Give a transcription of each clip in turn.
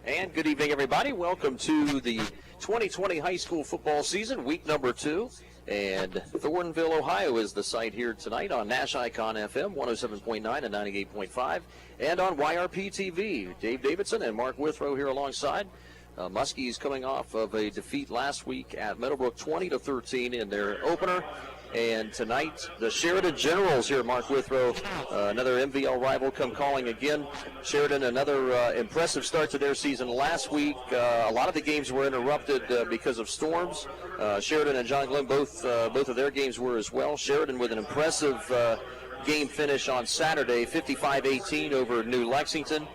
And good evening, everybody. Welcome to the 2020 high school football season, week number 2. And Thornville, Ohio is the site here tonight on Nash Icon FM, 107.9 and 98.5, and on YRP TV. Dave Davidson and Mark Withrow here alongside. Muskies coming off of a defeat last week at Meadowbrook, 20-13 in their opener. And tonight, the Sheridan Generals here, Mark Withrow, another MVL rival come calling again. Sheridan, another impressive start to their season last week. A lot of the games were interrupted because of storms. Sheridan and John Glenn, both of their games were as well. Sheridan with an impressive game finish on Saturday, 55-18 over New Lexington.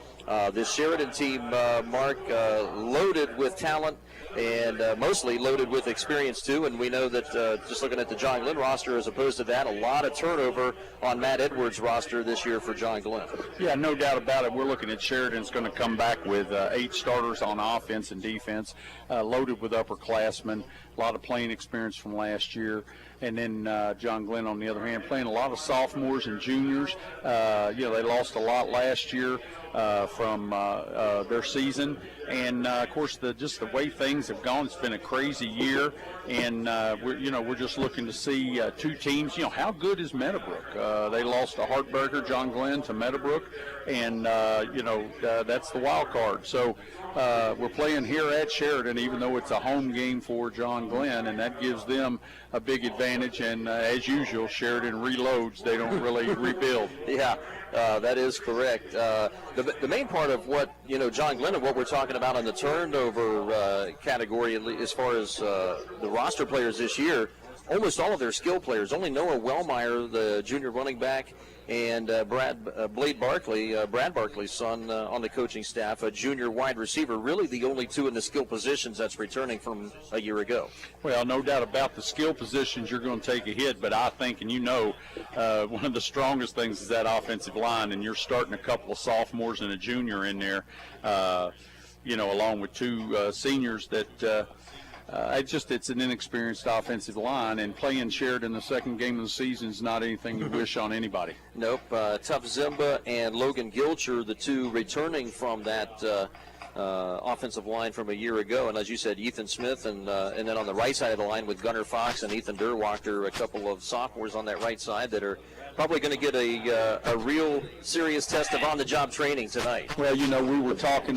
This Sheridan team, Mark, loaded with talent and mostly loaded with experience too, and we know that just looking at the John Glenn roster as opposed to that, a lot of turnover on Matt Edwards' roster this year for John Glenn. Yeah, no doubt about it. We're looking at Sheridan's going to come back with 8 starters on offense and defense, loaded with upperclassmen, a lot of playing experience from last year. And then John Glenn, on the other hand, playing a lot of sophomores and juniors. They lost a lot last year from their season. And, of course, just the way things have gone, it's been a crazy year. And, we're just looking to see 2 teams. How good is Meadowbrook? They lost a heartbreaker, John Glenn, to Meadowbrook. And, that's the wild card. So we're playing here at Sheridan, even though it's a home game for John Glenn, and that gives them a big advantage. And as usual, Sheridan reloads. They don't really rebuild. Yeah, that is correct. The main part of what, John Glenn and what we're talking about on the turnover category, as far as the roster players this year, almost all of their skill players. Only Noah Wellmeyer, the junior running back, and Brad Barkley's son on the coaching staff, a junior wide receiver, really the only 2 in the skill positions that's returning from a year ago. Well, no doubt about the skill positions, you're going to take a hit, but I think, and one of the strongest things is that offensive line, and you're starting a couple of sophomores and a junior in there, along with 2 seniors that it's an inexperienced offensive line, and playing Sheridan the second game of the season is not anything to wish on anybody. Nope. Tough Zimba and Logan Gilcher, the 2 returning from that offensive line from a year ago. And as you said, Ethan Smith, and then on the right side of the line with Gunnar Fox and Ethan Derwachter, a couple of sophomores on that right side that are probably going to get a real serious test of on-the-job training tonight. Well, we were talking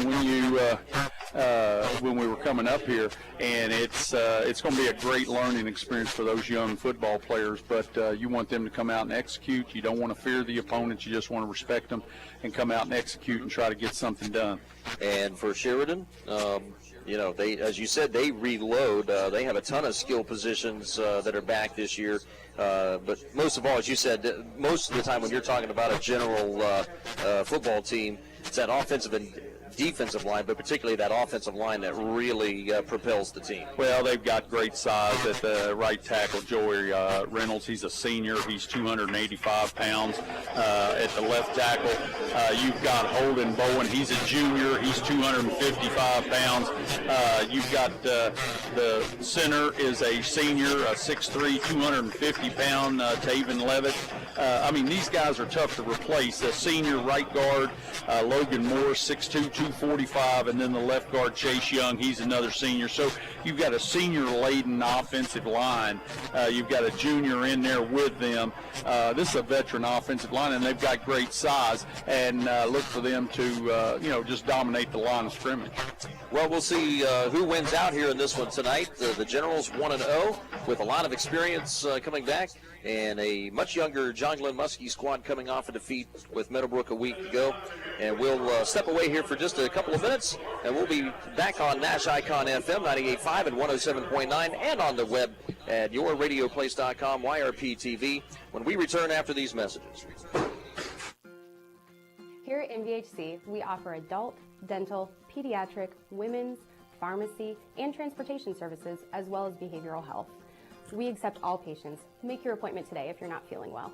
when we were coming up here, and it's going to be a great learning experience for those young football players, but you want them to come out and execute. You don't want to fear the opponent. You just want to respect them and come out and execute and try to get something done. And for Sheridan, they, as you said, they reload. They have a ton of skill positions that are back this year. But most of all, as you said, most of the time when you're talking about a general football team, it's that offensive and defensive line, but particularly that offensive line that really propels the team. Well, they've got great size at the right tackle. Joey Reynolds, he's a senior. He's 285 pounds. At the left tackle, you've got Holden Bowen. He's a junior. He's 255 pounds. You've got the center is a senior, 6'3", 250-pound Taven Levitt. These guys are tough to replace. The senior right guard, Logan Moore, 6'2", 245, and then the left guard, Chase Young, he's another senior. So you've got a senior-laden offensive line. You've got a junior in there with them. This is a veteran offensive line, and they've got great size, and look for them to, just dominate the line of scrimmage. Well, we'll see who wins out here in this one tonight. The Generals 1-0 with a lot of experience coming back, and a much younger John Glenn Muskie squad coming off a defeat with Meadowbrook a week ago. And we'll step away here for just a couple of minutes, and we'll be back on Nash Icon FM 98.5 and 107.9, and on the web at yourradioplace.com, YRP TV, when we return after these messages. Here at MVHC, we offer adult, dental, pediatric, women's, pharmacy, and transportation services, as well as behavioral health. We accept all patients. Make your appointment today if you're not feeling well.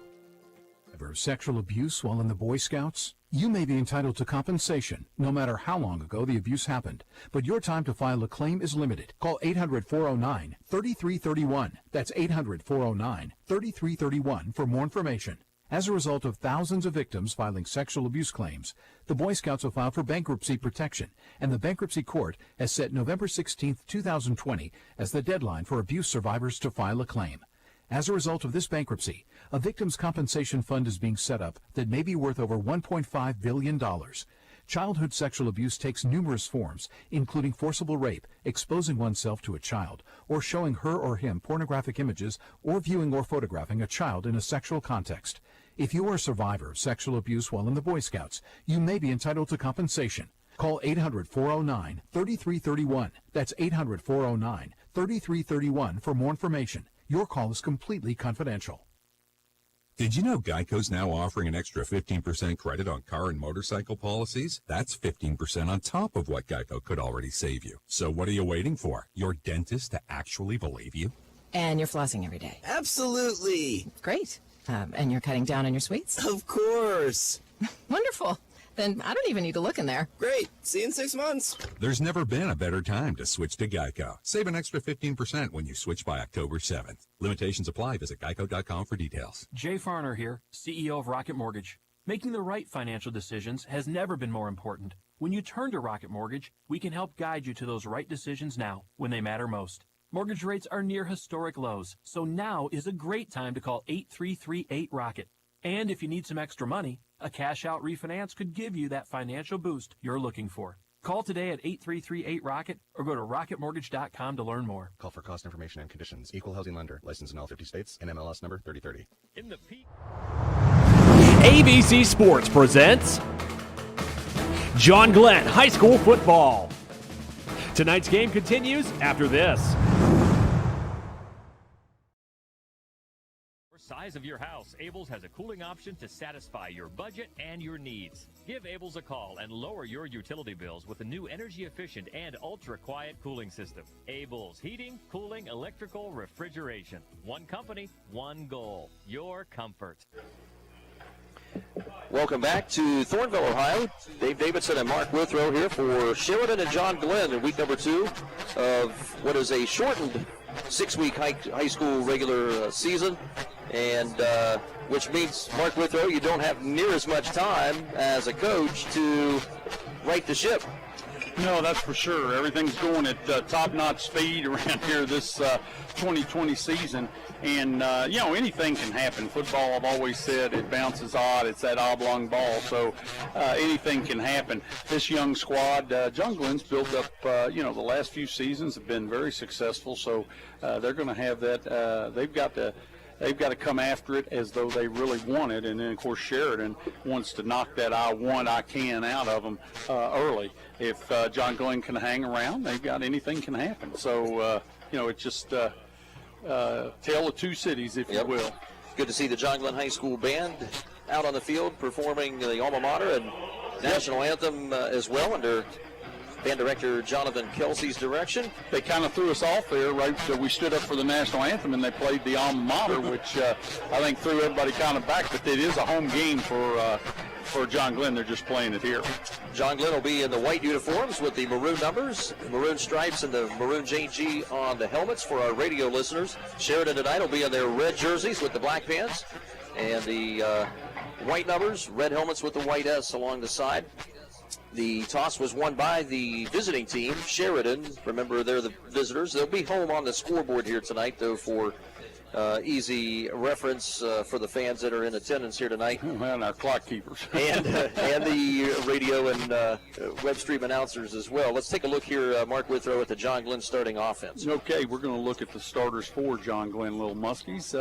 Ever sexual abuse while in the Boy Scouts? You may be entitled to compensation, no matter how long ago the abuse happened. But your time to file a claim is limited. Call 800-409-3331. That's 800-409-3331 for more information. As a result of thousands of victims filing sexual abuse claims, the Boy Scouts have filed for bankruptcy protection, and the bankruptcy court has set November 16, 2020 as the deadline for abuse survivors to file a claim. As a result of this bankruptcy, a victims' compensation fund is being set up that may be worth over $1.5 billion. Childhood sexual abuse takes numerous forms, including forcible rape, exposing oneself to a child, or showing her or him pornographic images, or viewing or photographing a child in a sexual context. If you are a survivor of sexual abuse while in the Boy Scouts, you may be entitled to compensation. Call 800-409-3331. That's 800-409-3331 for more information. Your call is completely confidential. Did you know Geico's now offering an extra 15% credit on car and motorcycle policies? That's 15% on top of what Geico could already save you. So what are you waiting for? Your dentist to actually believe you? And you're flossing every day. Absolutely. Great. And you're cutting down on your sweets? Of course. Wonderful. Then I don't even need to look in there. Great. See you in 6 months. There's never been a better time to switch to Geico. Save an extra 15% when you switch by October 7th. Limitations apply. Visit geico.com for details. Jay Farner here, CEO of Rocket Mortgage. Making the right financial decisions has never been more important. When you turn to Rocket Mortgage, we can help guide you to those right decisions now, when they matter most. Mortgage rates are near historic lows, so now is a great time to call 8338-ROCKET. And if you need some extra money, a cash-out refinance could give you that financial boost you're looking for. Call today at 8338-ROCKET or go to rocketmortgage.com to learn more. Call for cost information and conditions. Equal housing lender. Licensed in all 50 states. NMLS number 3030. In the ABC Sports presents John Glenn High School Football. Tonight's game continues after this. Size of your house, Abels has a cooling option to satisfy your budget and your needs. Give Abels a call and lower your utility bills with a new energy-efficient and ultra-quiet cooling system. Abels Heating, Cooling, Electrical, Refrigeration. One company, one goal, your comfort. Welcome back to Thornville, Ohio. Dave Davidson and Mark Withrow here for Sheridan and John Glenn in week number 2 of what is a shortened 6-week high school regular season. And which means, Mark Withrow, you don't have near as much time as a coach to right the ship. No, that's for sure. Everything's going at top-notch speed around here this 2020 season. And, anything can happen. Football, I've always said, it bounces odd. It's that oblong ball, so anything can happen. This young squad, John Glenn's built up, the last few seasons have been very successful, so they're going to have that. They've got to come after it as though they really want it. And then, of course, Sheridan wants to knock that I can out of them early. If John Glenn can hang around, they've got anything can happen. So, it's just tale of two cities, if you will. Good to see the John Glenn High School band out on the field performing the alma mater and national anthem as well under band director Jonathan Kelsey's direction. They kind of threw us off there, right? So we stood up for the national anthem and they played the alma mater, which I think threw everybody kind of back. But it is a home game for John Glenn. They're just playing it here. John Glenn will be in the white uniforms with the maroon numbers, maroon stripes, and the maroon JG on the helmets for our radio listeners. Sheridan tonight will be in their red jerseys with the black pants and the white numbers, red helmets with the white S along the side. The toss was won by the visiting team, Sheridan. Remember, they're the visitors. They'll be home on the scoreboard here tonight, though, for easy reference for the fans that are in attendance here tonight. And our clock keepers. and the radio and web stream announcers as well. Let's take a look here, Mark Withrow, at the John Glenn starting offense. Okay, we're going to look at the starters for John Glenn Little Muskies.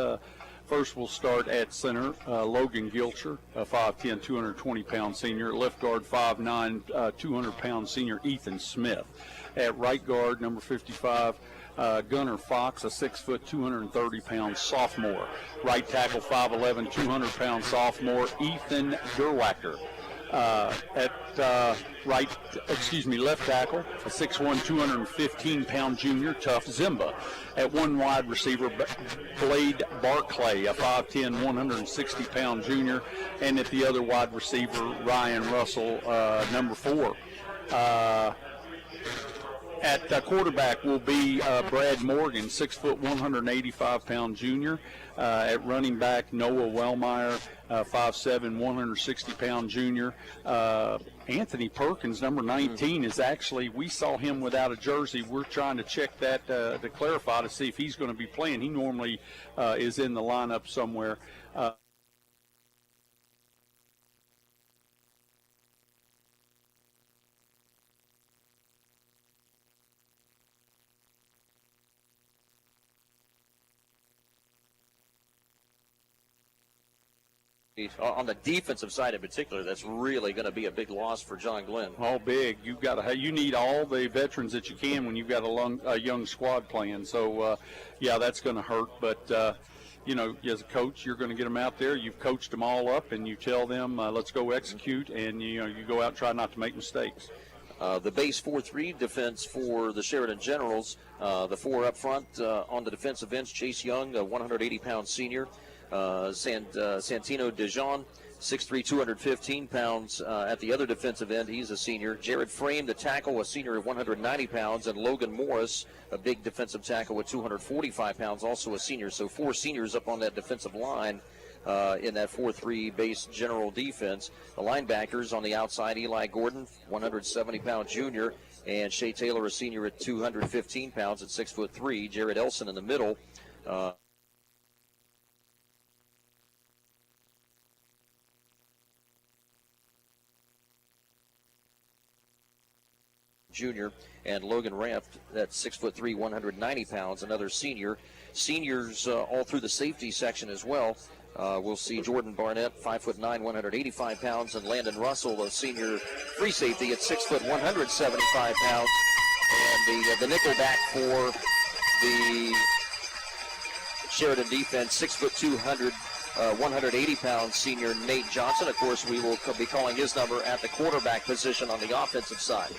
First, we'll start at center, Logan Gilcher, 5'10", 220-pound senior. Left guard, 5'9", 200-pound senior, Ethan Smith. At right guard, number 55, Gunnar Fox, a 6', 230-pound sophomore. Right tackle, 5'11", 200-pound sophomore, Ethan Gerwacker. Left tackle, a 6'1", 215-pound junior, Tough Zimba. At one wide receiver, Blade Barclay, a 5'10", 160-pound junior. And at the other wide receiver, Ryan Russell, number 4. At quarterback will be Brad Morgan, 6', 185-pound junior. At running back, Noah Wellmeyer, 5'7", 160-pound junior. Anthony Perkins, number 19, is actually, we saw him without a jersey. We're trying to check that to clarify to see if he's going to be playing. He normally is in the lineup somewhere. On the defensive side in particular, that's really going to be a big loss for John Glenn. All big. You need all the veterans that you can when you've got a young squad playing. So, yeah, that's going to hurt. But, you know, as a coach, you're going to get them out there. You've coached them all up, and you tell them, let's go execute, and, you know, you go out and try not to make mistakes. The base 4-3 defense for the Sheridan Generals, the four up front on the defensive ends, Chase Young, a 180-pound senior. Santino Dijon, 6'3", 215 pounds at the other defensive end. He's a senior. Jared Frame, the tackle, a senior of 190 pounds. And Logan Morris, a big defensive tackle with 245 pounds, also a senior. So four seniors up on that defensive line in that 4-3 base general defense. The linebackers on the outside, Eli Gordon, 170-pound junior. And Shea Taylor, a senior at 215 pounds at 6'3". Jared Elson in the middle. Junior, and Logan Raft, that's 6'3", 190 pounds, another senior. Seniors all through the safety section as well. We'll see Jordan Barnett, 5'9", 185 pounds, and Landon Russell, a senior free safety at 6', 175 pounds. And the nickel back for the Sheridan defense, 6', 200. 180-pound senior Nate Johnson. Of course, we will be calling his number at the quarterback position on the offensive side.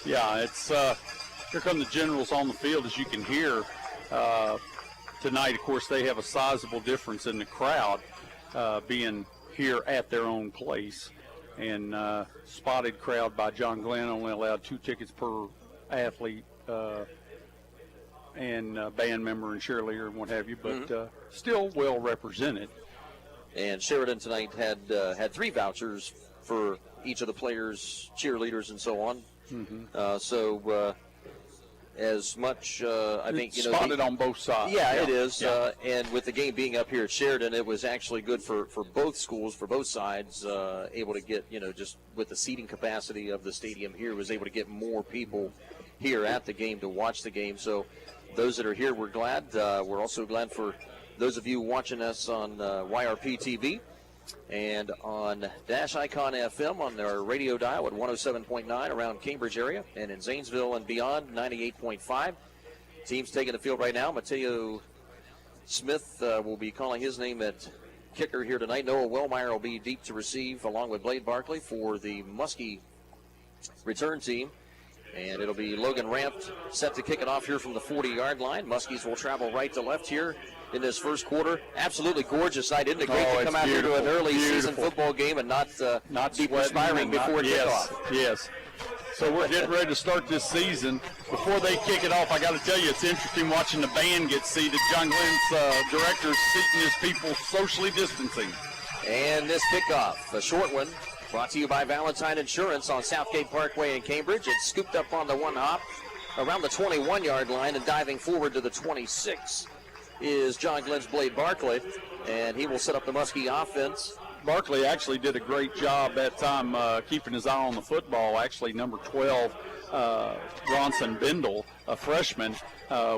Yeah, it's here come the Generals on the field, as you can hear tonight. Of course, they have a sizable difference in the crowd being here at their own place. And spotted crowd by John Glenn, only allowed 2 tickets per athlete and band member and cheerleader and what have you, but still well represented. And Sheridan tonight had 3 vouchers for each of the players, cheerleaders, and so on. As much, I think, spotted on both sides. Yeah, it is. Yeah. And with the game being up here at Sheridan, it was actually good for both schools, for both sides, able to get, just with the seating capacity of the stadium here, was able to get more people here at the game to watch the game. So those that are here, we're glad. We're also glad for those of you watching us on YRP TV and on Dash Icon FM on our radio dial at 107.9 around Cambridge area, and in Zanesville and beyond, 98.5. Teams taking the field right now. Mateo Smith will be calling his name at kicker here tonight. Noah Wellmeyer will be deep to receive along with Blade Barkley for the Muskie return team. And it'll be Logan Rampt set to kick it off here from the 40-yard line. Muskies will travel right to left here in this first quarter. Absolutely gorgeous night. Isn't it great to come out here to an early season football game and not be perspiring before kickoff? Yes. So we're getting ready to start this season. Before they kick it off, I got to tell you, it's interesting watching the band get seated. John Glenn's director is seating his people socially distancing. And this kickoff, a short one, brought to you by Valentine Insurance on Southgate Parkway in Cambridge. It's scooped up on the one hop around the 21-yard line and diving forward to the 26 is John Glenn's Blade Barkley, and he will set up the Muskie offense. Barkley actually did a great job that time keeping his eye on the football. Actually, number 12, Bronson Bindle, a freshman,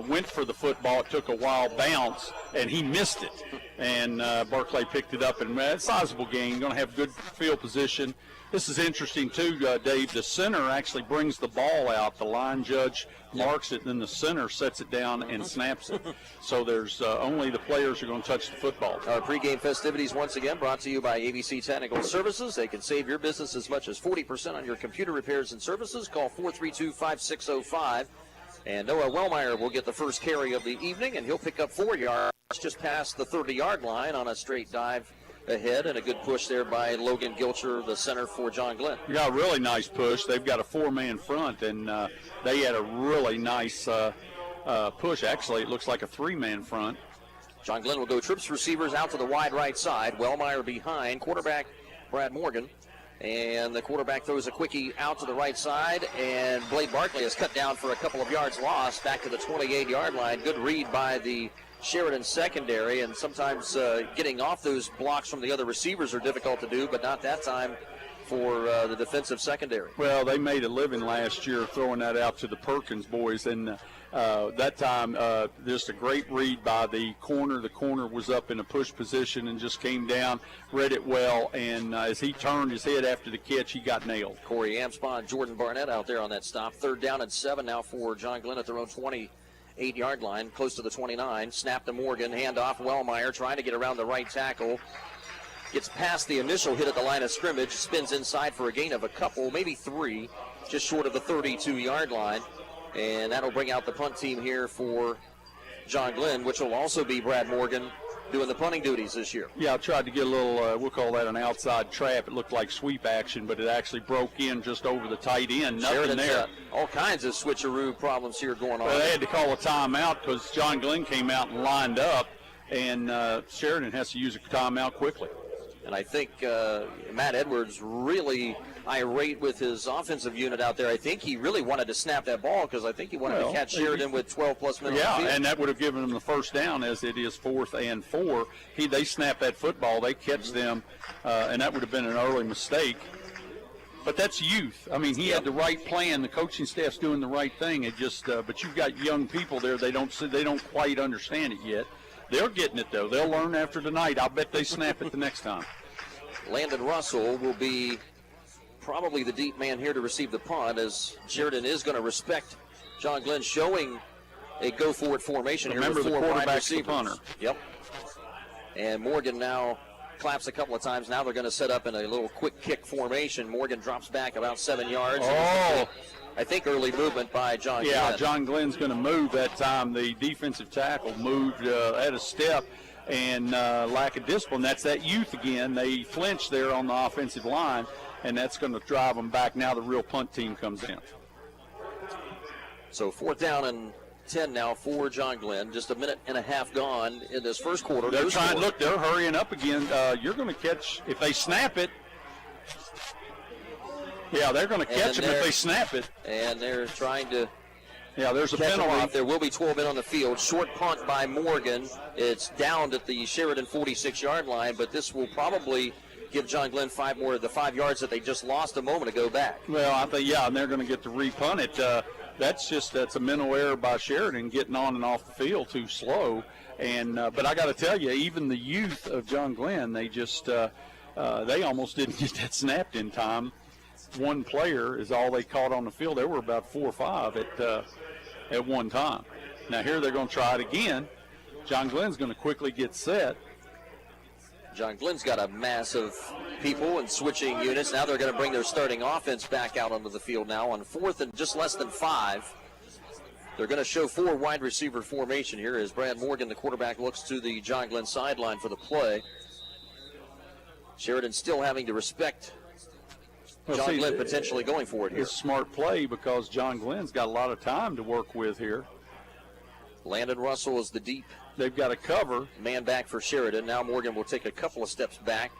went for the football. It took a wild bounce, and he missed it. And Barkley picked it up, and a sizable gain. Going to have good field position. This is interesting, too, Dave. The center actually brings the ball out. The line judge marks it, and then the center sets it down and snaps it. So there's only the players are going to touch the football. Pre-game festivities, once again, brought to you by ABC Technical Services. They can save your business as much as 40% on your computer repairs and services. Call 432-5605. And Noah Wellmeyer will get the first carry of the evening, and he'll pick up 4 yards just past the 30-yard line on a straight dive ahead, and a good push there by Logan Gilcher, the center for John Glenn. Yeah, a really nice push. They've got a 4-man front, and they had a really nice push. Actually, it looks like a 3-man front. John Glenn will go trips receivers out to the wide right side. Wellmeyer behind. Quarterback Brad Morgan. And the quarterback throws a quickie out to the right side. And Blade Barkley is cut down for a couple of yards lost back to the 28-yard line. Good read by the Sheridan secondary. And sometimes getting off those blocks from the other receivers are difficult to do, but not that time for the defensive secondary. Well, they made a living last year throwing that out to the Perkins boys, and that time just a great read by the corner. The corner was up in a push position and just came down, read it well, and as he turned his head after the catch, he got nailed. Corey Amspon, Jordan Barnett out there on that stop. 3rd down and 7 now for John Glenn at their own 28-yard line, close to the 29. Snap to Morgan, handoff. Wellmeyer trying to get around the right tackle. Gets past the initial hit at the line of scrimmage, spins inside for a gain of a couple, maybe 3, just short of the 32-yard line. And that'll bring out the punt team here for John Glenn, which will also be Brad Morgan doing the punting duties this year. Yeah, I tried to get a little, we'll call that an outside trap. It looked like sweep action, but it actually broke in just over the tight end. Nothing Sheridan's there. All kinds of switcheroo problems here going on. Well, they had to call a timeout because John Glenn came out and lined up, and Sheridan has to use a timeout quickly. And I think Matt Edwards really irate with his offensive unit out there. I think he really wanted to snap that ball because I think he wanted to catch Sheridan with 12-plus minutes. Yeah, on the field. and that would have given them the first down as it is 4th and 4. They snap that football, they catch them, and that would have been an early mistake. But that's youth. I mean, he had the right plan. The coaching staff's doing the right thing. It just, but you've got young people there. They don't quite understand it yet. They're getting it though. They'll learn after tonight. I'll bet they snap it the next time. Landon Russell will be probably the deep man here to receive the punt, as Sheridan is going to respect John Glenn, showing a go-forward formation. Remember, here with the 4 wide quarterback's the receivers. punter. Yep. And Morgan now claps a couple of times. Now they're going to set up in a little quick kick formation. Morgan drops back about 7 yards. Oh. I think early movement by John Glenn. Yeah, John Glenn's going to move that time. The defensive tackle moved at a step, and lack of discipline. That's that youth again. They flinch there on the offensive line, and that's going to drive them back. Now the real punt team comes in. So 4th down and 10 now for John Glenn. Just a minute and a half gone in this first quarter. They're trying. Look, they're hurrying up again. You're going to catch if they snap it. Yeah, they're going to catch them if they snap it. And they're trying to. Yeah, there's a penalty. There will be 12 men on the field. Short punt by Morgan. It's downed at the Sheridan 46-yard line, but this will probably give John Glenn 5 more of the 5 yards that they just lost a moment ago back. Well, I think, and they're going to get to repunt it. That's a mental error by Sheridan, getting on and off the field too slow. And but I got to tell you, even the youth of John Glenn, they just they almost didn't get that snapped in time. One player is all they caught on the field. There were about 4 or 5 at one time. Now here they're going to try it again. John Glenn's going to quickly get set. John Glenn's got a mass of people and switching units. Now they're going to bring their starting offense back out onto the field now on 4th and just less than 5. They're going to show 4 wide receiver formation here as Brad Morgan, the quarterback, looks to the John Glenn sideline for the play. Sheridan still having to respect John Glenn potentially going for it here. It's a smart play because John Glenn's got a lot of time to work with here. Landon Russell is the deep. They've got a cover. Man back for Sheridan. Now Morgan will take a couple of steps back,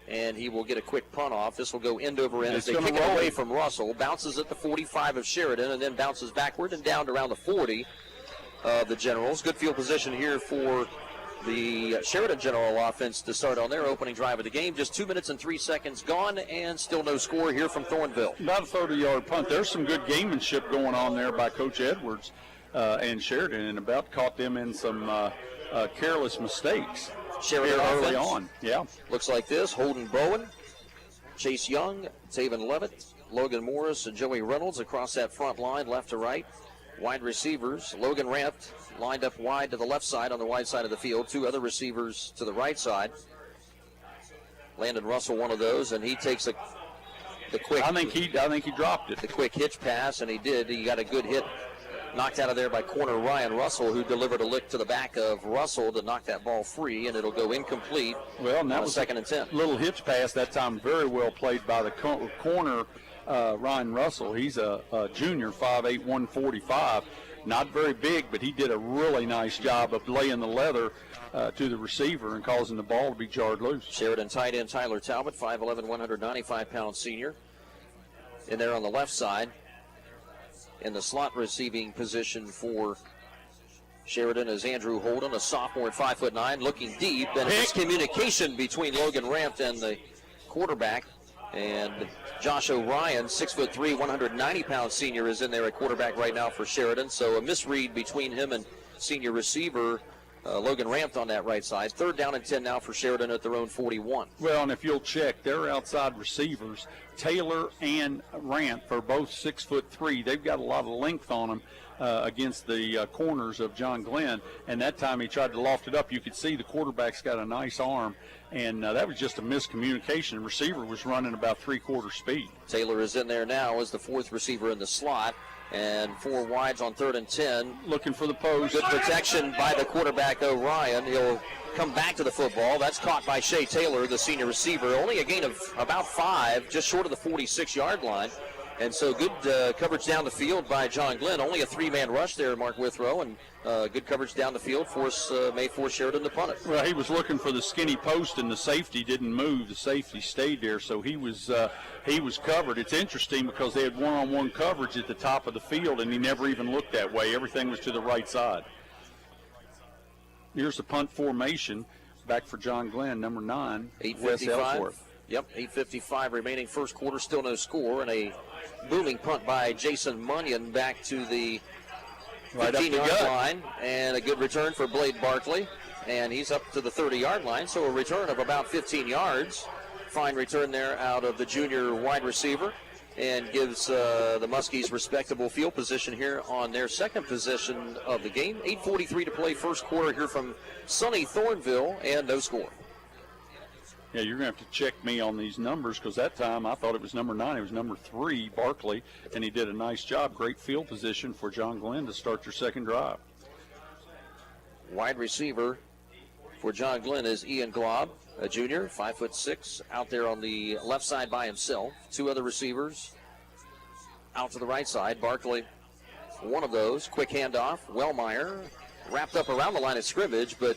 and he will get a quick punt off. This will go end over end as they kick it away from Russell. Bounces at the 45 of Sheridan and then bounces backward and down to around the 40 of the Generals. Good field position here for the Sheridan General offense to start on their opening drive of the game. Just 2 minutes and 3 seconds gone, and still no score here from Thornville. About a 30-yard punt. There's some good gamemanship going on there by Coach Edwards and Sheridan, and about caught them in some careless mistakes Sheridan early offense on. Yeah, looks like this. Holden Bowen, Chase Young, Taven Levitt, Logan Morris, and Joey Reynolds across that front line, left to right. Wide receivers, Logan Raft lined up wide to the left side on the wide side of the field. 2 other receivers to the right side. Landon Russell, one of those, and he takes the quick. I think he dropped it. The quick hitch pass, and he did. He got a good hit knocked out of there by corner Ryan Russell, who delivered a lick to the back of Russell to knock that ball free, and it'll go incomplete. Well, and that was second and 10. Little hitch pass that time, very well played by the corner Ryan Russell. He's a junior, 5'8", 145. Not very big, but he did a really nice job of laying the leather to the receiver and causing the ball to be jarred loose. Sheridan tight end Tyler Talbot, 5'11", 195-pound senior. In there on the left side, in the slot receiving position for Sheridan is Andrew Holden, a sophomore at 5'9", looking deep, and it's communication between Logan Rampt and the quarterback. And Josh O'Ryan, 6'3", 190-pound senior, is in there at quarterback right now for Sheridan. So a misread between him and senior receiver Logan Rampt on that right side. 3rd down and 10 now for Sheridan at their own 41. Well, and if you'll check, their outside receivers, Taylor and Rampt, are both 6'3". They've got a lot of length on them against the corners of John Glenn. And that time he tried to loft it up. You could see the quarterback's got a nice arm. And that was just a miscommunication. The receiver was running about 3/4 speed. Taylor is in there now as the 4th receiver in the slot. And 4 wides on 3rd and 10. Looking for the post. Good protection by the quarterback, O'Ryan. He'll come back to the football. That's caught by Shea Taylor, the senior receiver. Only a gain of about 5, just short of the 46-yard line. And so good coverage down the field by John Glenn. Only a 3-man rush there, Mark Withrow, and good coverage down the field may force Sheridan to punt it. Well, he was looking for the skinny post, and the safety didn't move. The safety stayed there, so he was covered. It's interesting because they had one-on-one coverage at the top of the field, and he never even looked that way. Everything was to the right side. Here's the punt formation back for John Glenn, number 9. 8:55. Yep, 8:55 remaining first quarter, still no score, and a booming punt by Jason Munyon back to the 15-yard line, and a good return for Blade Barkley, and he's up to the 30-yard line, so a return of about 15 yards. Fine return there out of the junior wide receiver, and gives the Muskies respectable field position here on their second possession of the game. 8:43 to play first quarter here from sunny Thornville, and no score. Yeah, you're going to have to check me on these numbers because that time I thought it was number 9. It was number 3, Barkley, and he did a nice job. Great field position for John Glenn to start your second drive. Wide receiver for John Glenn is Ian Glob, a junior, 5'6", out there on the left side by himself. 2 other receivers out to the right side. Barkley, one of those. Quick handoff. Wellmeyer wrapped up around the line of scrimmage, but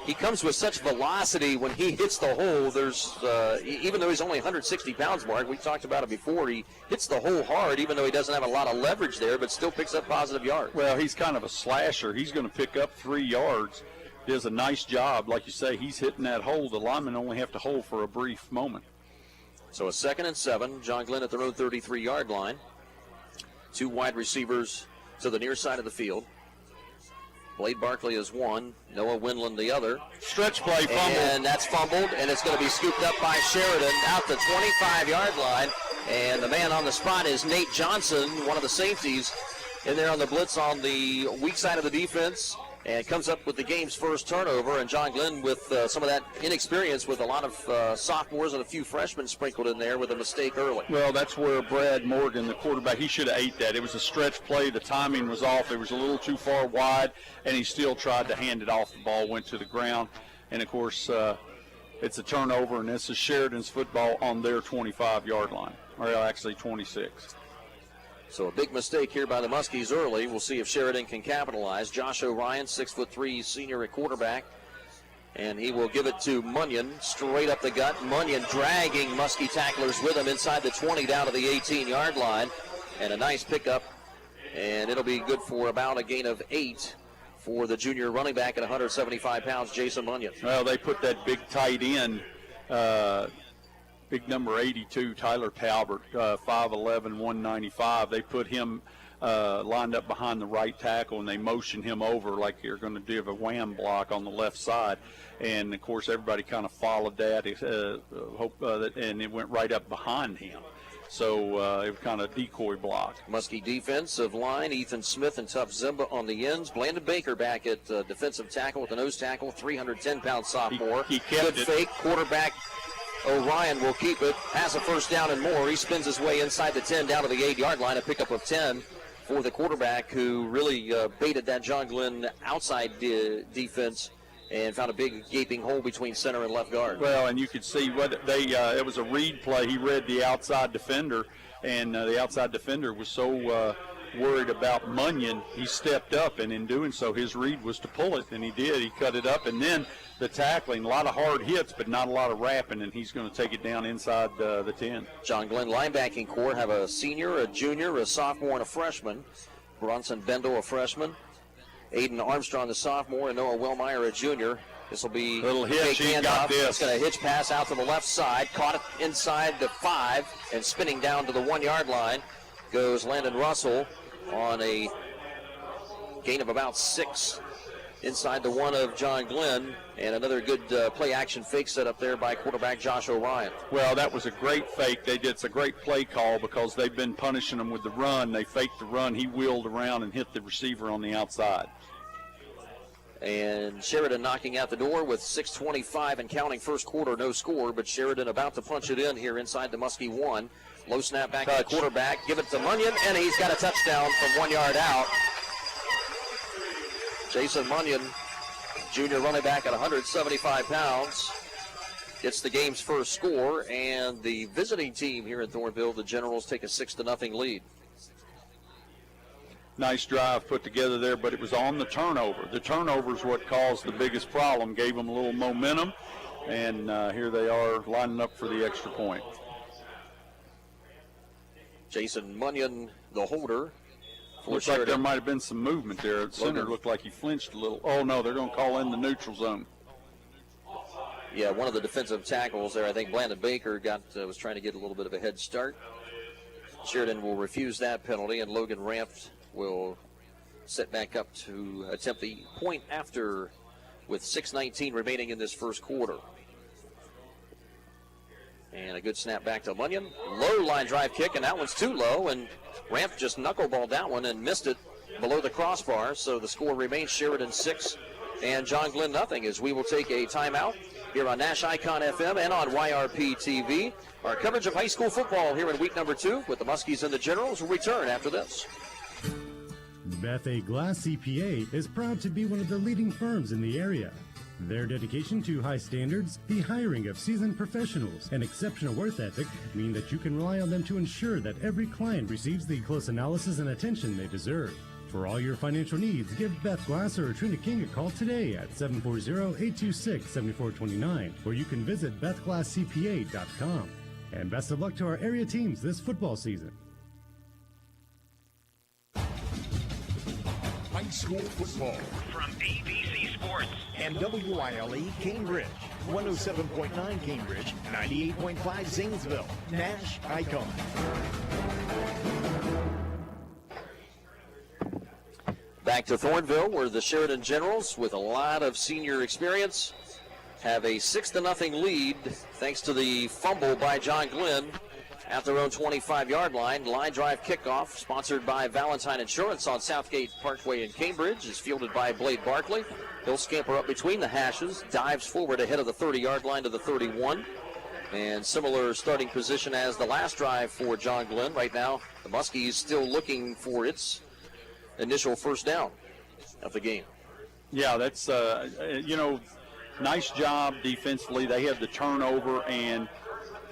he comes with such velocity when he hits the hole. There's even though he's only 160 pounds, Mark, we talked about it before, he hits the hole hard, even though he doesn't have a lot of leverage there, but still picks up positive yards. Well, he's kind of a slasher. He's going to pick up 3 yards. Does a nice job. Like you say, he's hitting that hole. The linemen only have to hold for a brief moment. So a 2nd and 7. John Glenn at their own 33-yard line. 2 wide receivers to the near side of the field. Blade Barkley is one, Noah Winland the other. Stretch play, fumble. And that's fumbled, and it's going to be scooped up by Sheridan out the 25-yard line. And the man on the spot is Nate Johnson, one of the safeties, in there on the blitz on the weak side of the defense. And comes up with the game's first turnover. And John Glenn with some of that inexperience with a lot of sophomores and a few freshmen sprinkled in there with a mistake early. Well, that's where Brad Morgan, the quarterback, he should have ate that. It was a stretch play. The timing was off. It was a little too far wide, and he still tried to hand it off. The ball went to the ground. And, of course, it's a turnover, and this is Sheridan's football on their 25-yard line, or actually 26. So a big mistake here by the Muskies early. We'll see if Sheridan can capitalize. Josh O'Ryan, 6'3", senior at quarterback. And he will give it to Munyon, straight up the gut. Munyon dragging Muskie tacklers with him inside the 20 down to the 18-yard line. And a nice pickup. And it'll be good for about a gain of 8 for the junior running back at 175 pounds, Jason Munyon. Well, they put that big tight end, big number 82, Tyler Talbot, 5'11", 195. They put him lined up behind the right tackle, and they motioned him over like you're going to do a wham block on the left side. And, of course, everybody kind of followed that, and it went right up behind him. So it was kind of a decoy block. Muskie defensive line, Ethan Smith and Tuff Zimba on the ends. Blandon Baker back at defensive tackle with the nose tackle, 310-pound sophomore. He kept Good it. fake, quarterback O'Ryan will keep it, has a first down and more. He spins his way inside the 10 down to the 8-yard line, a pickup of 10. for the quarterback, who really baited that John Glenn outside defense and found a big gaping hole between center and left guard. Well, and you could see what it was a read play. He read the outside defender, and the outside defender was so worried about Munyon, he stepped up, and in doing so, his read was to pull it, and he did. He cut it up, and then the tackling, a lot of hard hits, but not a lot of wrapping, and he's going to take it down inside the 10. John Glenn linebacking core have a senior, a junior, a sophomore, and a freshman. Bronson Bendel, a freshman. Aidan Armstrong, the sophomore, and Noah Wellmeyer, a junior. This will be a little hitch. He got this. It's going to hitch pass out to the left side. Caught it inside the 5 and spinning down to the 1-yard line goes Landon Russell on a gain of about 6 inside the 1 of John Glenn, and another good play-action fake set up there by quarterback Josh O'Ryan. Well, that was a great fake. It's a great play call because they've been punishing him with the run. They faked the run. He wheeled around and hit the receiver on the outside. And Sheridan knocking out the door with 6:25 and counting, first quarter, no score, but Sheridan about to punch it in here inside the Muskie 1. Low snap back to the quarterback, give it to Munyon, and he's got a touchdown from 1 yard out. Jason Munyon, junior running back at 175 pounds, gets the game's first score, and the visiting team here in Thornville, the Generals, take a 6-0 lead. Nice drive put together there, but it was on the turnover. The turnover is what caused the biggest problem, gave them a little momentum, and here they are lining up for the extra point. Jason Munyon, the holder. Looks like there might have been some movement there. At center looked like he flinched a little. Oh, no, they're going to call in the neutral zone. Yeah, one of the defensive tackles there, I think Blandon Baker was trying to get a little bit of a head start. Sheridan will refuse that penalty, and Logan Rampt will set back up to attempt the point after with 6:19 remaining in this first quarter. And a good snap back to Munyon. Low line drive kick, and that one's too low, and Ramp just knuckleballed that one and missed it below the crossbar. So the score remains Sheridan 6 and John Glenn nothing, as we will take a timeout here on Nash Icon FM and on YRP TV. Our coverage of high school football here in week number 2 with the Muskies and the Generals will return after this. Beth A. Glass CPA is proud to be one of the leading firms in the area. Their dedication to high standards, the hiring of seasoned professionals, and exceptional work ethic mean that you can rely on them to ensure that every client receives the close analysis and attention they deserve. For all your financial needs, give Beth Glass or Trina King a call today at 740-826-7429, or you can visit bethglasscpa.com. And best of luck to our area teams this football season. High school football from ABC Sports and WILE Cambridge, 107.9 Cambridge, 98.5 Zanesville, Nash Icon. Back to Thornville, where the Sheridan Generals, with a lot of senior experience, have a 6-0 lead thanks to the fumble by John Glenn at their own 25-yard line. Line drive kickoff, sponsored by Valentine Insurance on Southgate Parkway in Cambridge, is fielded by Blade Barkley. He'll scamper up between the hashes, dives forward ahead of the 30-yard line to the 31. And similar starting position as the last drive for John Glenn. Right now, the Muskies still looking for its initial first down of the game. Yeah, that's, nice job defensively. They had the turnover, and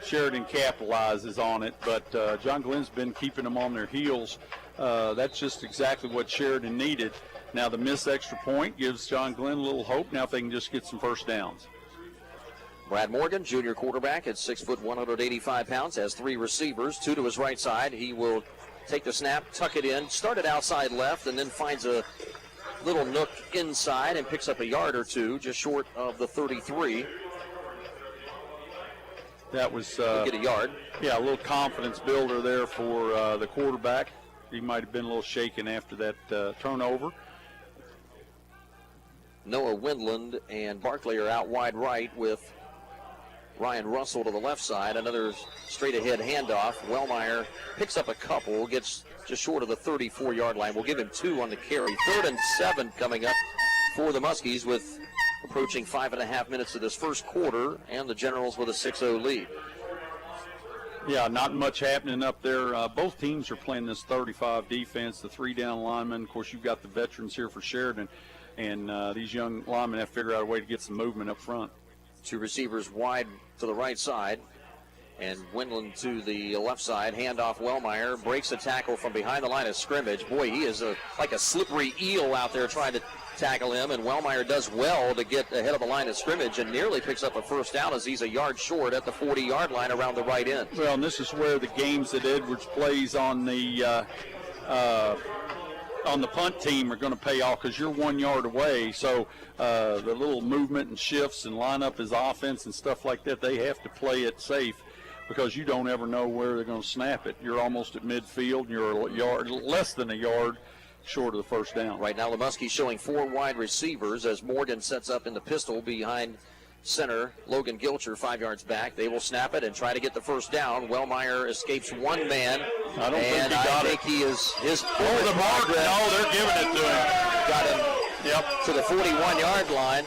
Sheridan capitalizes on it, but John Glenn's been keeping them on their heels. That's just exactly what Sheridan needed. Now the missed extra point gives John Glenn a little hope now if they can just get some first downs. Brad Morgan, junior quarterback at 6 foot 185 pounds, has 3 receivers, 2 to his right side. He will take the snap, tuck it in, start it outside left, and then finds a little nook inside and picks up a yard or 2 just short of the 33. That was get a yard. Yeah, a little confidence builder there for the quarterback. He might have been a little shaken after that turnover. Noah Windland and Barkley are out wide right with Ryan Russell to the left side. Another straight-ahead handoff. Wellmeyer picks up a couple, gets just short of the 34-yard line. We'll give him 2 on the carry. 3rd and 7 coming up for the Muskies with approaching 5.5 minutes of this first quarter, and the Generals with a 6-0 lead. Yeah, not much happening up there. Both teams are playing this 35 defense, the 3-down linemen. Of course, you've got the veterans here for Sheridan, and these young linemen have to figure out a way to get some movement up front. Two receivers wide to the right side, and Windland to the left side. Handoff, Wellmeyer breaks a tackle from behind the line of scrimmage. Boy, he is like a slippery eel out there trying to tackle him, and Wellmeyer does well to get ahead of the line of scrimmage and nearly picks up a first down as he's a yard short at the 40-yard line around the right end. Well, and this is where the games that Edwards plays on the punt team are going to pay off, because you're 1 yard away. So the little movement and shifts and line up his offense and stuff like that, they have to play it safe, because you don't ever know where they're going to snap it. You're almost at midfield, and you're a yard, less than a yard short of the first down. Right now, Lemuski showing 4 wide receivers as Morgan sets up in the pistol behind center. Logan Gilcher 5 yards back. They will snap it and try to get the first down. Wellmeyer escapes one man. I don't think he got it. He is his. Oh, the mark. No, they're giving it to him. Got him to the 41-yard line.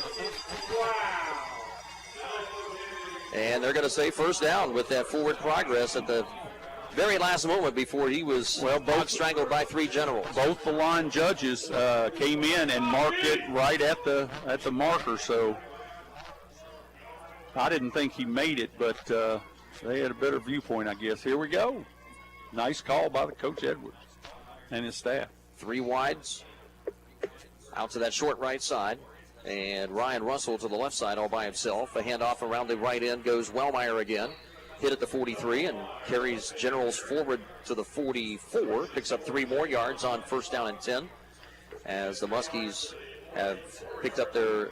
And they're going to say first down with that forward progress at the very last moment before he was both strangled by 3 generals. Both the line judges came in and marked it right at the marker, so I didn't think he made it, but they had a better viewpoint, I guess. Here we go. Nice call by the Coach Edwards and his staff. 3 wides out to that short right side. And Ryan Russell to the left side all by himself. A handoff around the right end goes Wellmeyer again. Hit at the 43 and carries Generals forward to the 44. Picks up 3 more yards on first down and 10. As the Muskies have picked up their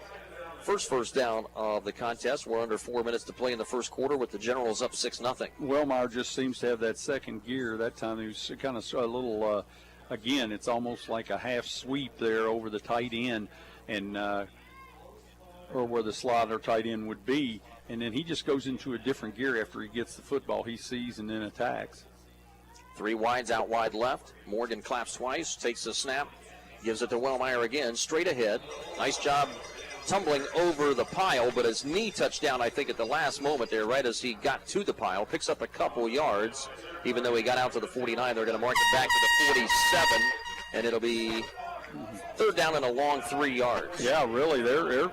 first down of the contest. We're under 4 minutes to play in the first quarter with the Generals up 6-0. Wellmeyer just seems to have that second gear. That time he was kind of a little, again, it's almost like a half sweep there over the tight end, and or where the slot or tight end would be, and then he just goes into a different gear after he gets the football. He sees and then attacks. 3 wides out wide left. Morgan claps twice, takes the snap, gives it to Wellmeyer again, straight ahead. Nice job tumbling over the pile, but his knee touched down, I think, at the last moment there, right as he got to the pile. Picks up a couple yards, even though he got out to the 49. They're going to mark it back to the 47, and it'll be third down and a long 3 yards. Yeah, really, they're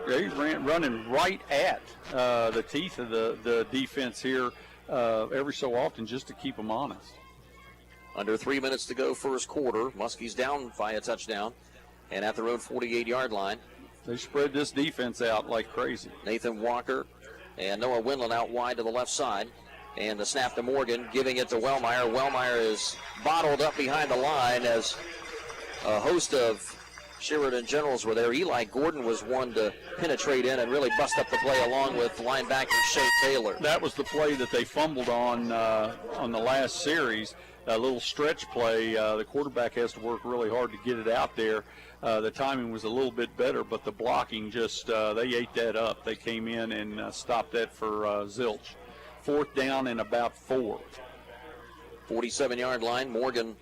running right at the teeth of the defense here every so often, just to keep them honest. Under 3 minutes to go, first quarter. Muskies down by a touchdown, and at their own 48-yard line. They spread this defense out like crazy. Nathan Walker and Noah Windland out wide to the left side. And the snap to Morgan, giving it to Wellmeyer. Wellmeyer is bottled up behind the line as a host of Sheridan Generals were there. Eli Gordon was one to penetrate in and really bust up the play along with linebacker Shea Taylor. That was the play that they fumbled on the last series. A little stretch play. The quarterback has to work really hard to get it out there. The timing was a little bit better, but the blocking just, they ate that up. They came in and stopped that for zilch. 4th down and about 4. 47-yard line. Morgan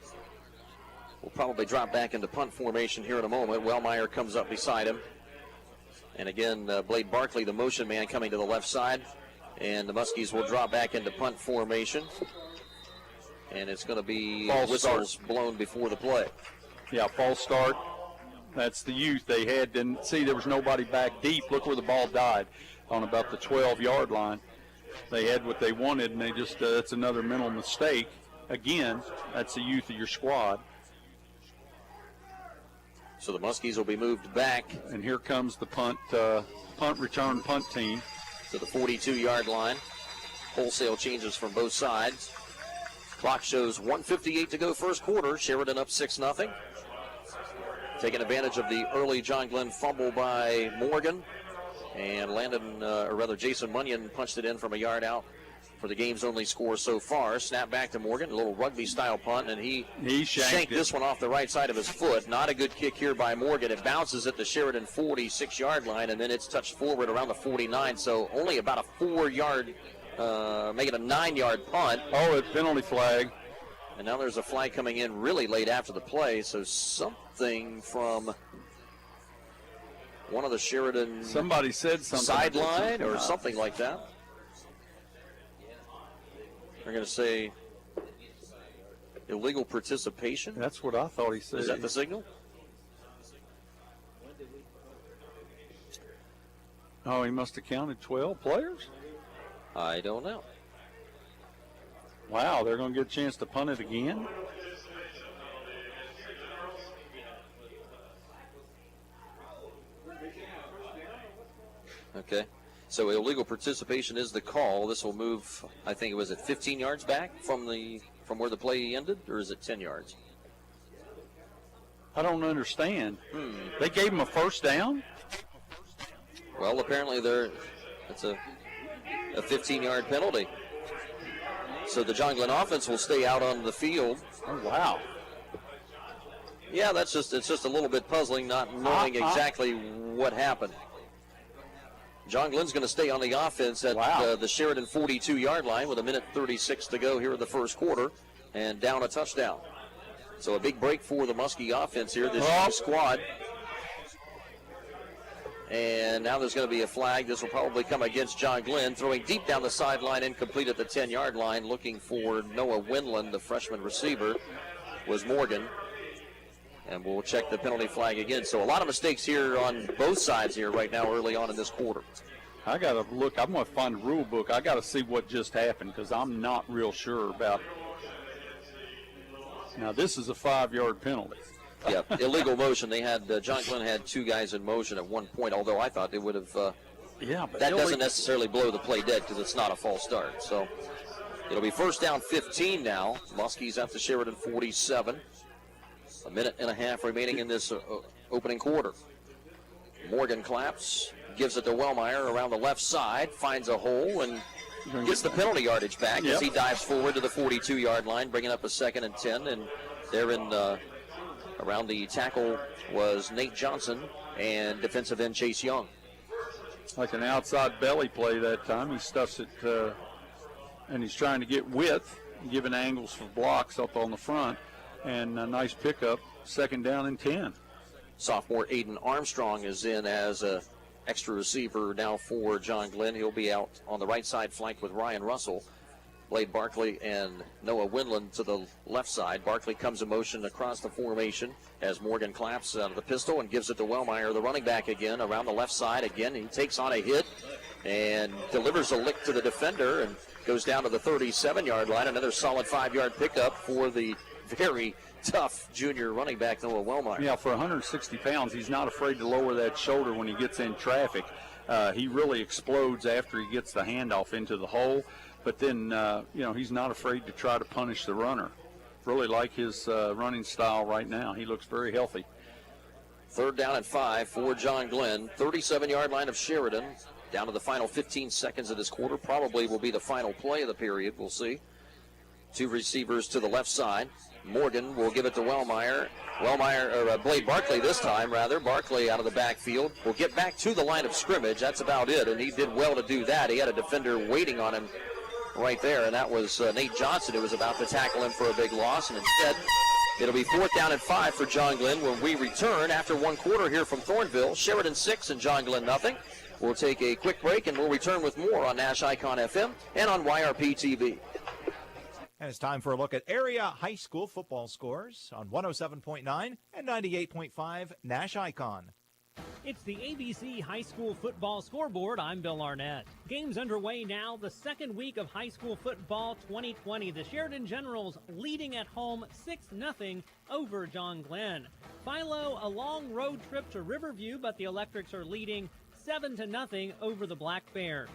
will probably drop back into punt formation here in a moment. Wellmeyer comes up beside him. And again, Blade Barkley, the motion man, coming to the left side. And the Muskies will drop back into punt formation. And it's going to be whistles blown before the play. Yeah, false start. That's the youth they had. Didn't see there was nobody back deep. Look where the ball died, on about the 12-yard line. They had what they wanted, and they just that's another mental mistake. Again, that's the youth of your squad. So the Muskies will be moved back. And here comes the punt return team. To the 42-yard line. Wholesale changes from both sides. Clock shows 1:58 to go first quarter. Sheridan up 6-0. Taking advantage of the early John Glenn fumble by Morgan. And Jason Munyon punched it in from a yard out for the game's only score so far. Snap back to Morgan, a little rugby-style punt, and he shanked this one off the right side of his foot. Not a good kick here by Morgan. It bounces at the Sheridan 46-yard line, and then it's touched forward around the 49, so only about a 4-yard, make it a 9-yard punt. Oh, it's penalty flag. And now there's a flag coming in really late after the play, so something from one of the Sheridan somebody said something sideline or something like that. They're going to say illegal participation. That's what I thought he said. Is that the signal? Oh, he must have counted 12 players? I don't know. Wow, they're going to get a chance to punt it again? Okay. So illegal participation is the call. This will move, I think it was at 15 yards back from where the play ended, or is it 10 yards? I don't understand. They gave him a first down? Well, apparently it's a 15-yard penalty. So the John Glenn offense will stay out on the field. Oh, wow. Yeah, it's just a little bit puzzling, not knowing exactly what happened. John Glenn's going to stay on the offense at the Sheridan 42-yard line with 1:36 to go here in the first quarter, and down a touchdown. So a big break for the Muskie offense here, this squad. And now there's going to be a flag. This will probably come against John Glenn, throwing deep down the sideline, incomplete at the 10-yard line, looking for Noah Winland, the freshman receiver, was Morgan. And we'll check the penalty flag again. So a lot of mistakes here on both sides here right now early on in this quarter. I got to look. I'm going to find the rule book. I got to see what just happened because I'm not real sure about. Now, this is a 5-yard penalty. Yeah, illegal motion. They had John Glenn had two guys in motion at one point, although I thought they would have. But that doesn't necessarily blow the play dead because it's not a false start. So it'll be first down 15 now. Muskie's at the Sheridan 47. 1.5 minutes remaining in this opening quarter. Morgan claps, gives it to Wellmeyer around the left side, finds a hole, and gets the penalty yardage back as he dives forward to the 42-yard line, bringing up a 2nd and 10. And they're in around the tackle was Nate Johnson and defensive end Chase Young. Like an outside belly play that time. He stuffs it, and he's trying to get width, giving angles for blocks up on the front. And a nice pickup, 2nd down and 10. Sophomore Aidan Armstrong is in as a extra receiver now for John Glenn. He'll be out on the right side flanked with Ryan Russell. Blade Barkley and Noah Winland to the left side. Barkley comes in motion across the formation as Morgan claps out of the pistol and gives it to Wellmeyer, the running back again, around the left side again. He takes on a hit and delivers a lick to the defender and goes down to the 37-yard line. Another solid 5-yard pickup for the very tough junior running back Noah Wellmeyer. Yeah, for 160 pounds, he's not afraid to lower that shoulder when he gets in traffic. He really explodes after he gets the handoff into the hole, but then, he's not afraid to try to punish the runner. Really like his running style right now. He looks very healthy. 3rd down and 5 for John Glenn. 37-yard line of Sheridan. Down to the final 15 seconds of this quarter. Probably will be the final play of the period. We'll see. Two receivers to the left side. Morgan will give it to Wellmeyer. Blade Barkley this time, rather. Barkley out of the backfield. Will get back to the line of scrimmage. That's about it, and he did well to do that. He had a defender waiting on him right there, and that was Nate Johnson, who was about to tackle him for a big loss. And instead, it'll be 4th down and 5 for John Glenn when we return after one quarter here from Thornville. Sheridan 6 and John Glenn nothing. We'll take a quick break, and we'll return with more on Nash Icon FM and on YRP TV. And it's time for a look at area high school football scores on 107.9 and 98.5 Nash Icon. It's the ABC High School Football Scoreboard. I'm Bill Arnett. Games underway now, the second week of high school football 2020. The Sheridan Generals leading at home 6-0 over John Glenn. Philo, a long road trip to Riverview, but the Electrics are leading 7-0 over the Black Bears.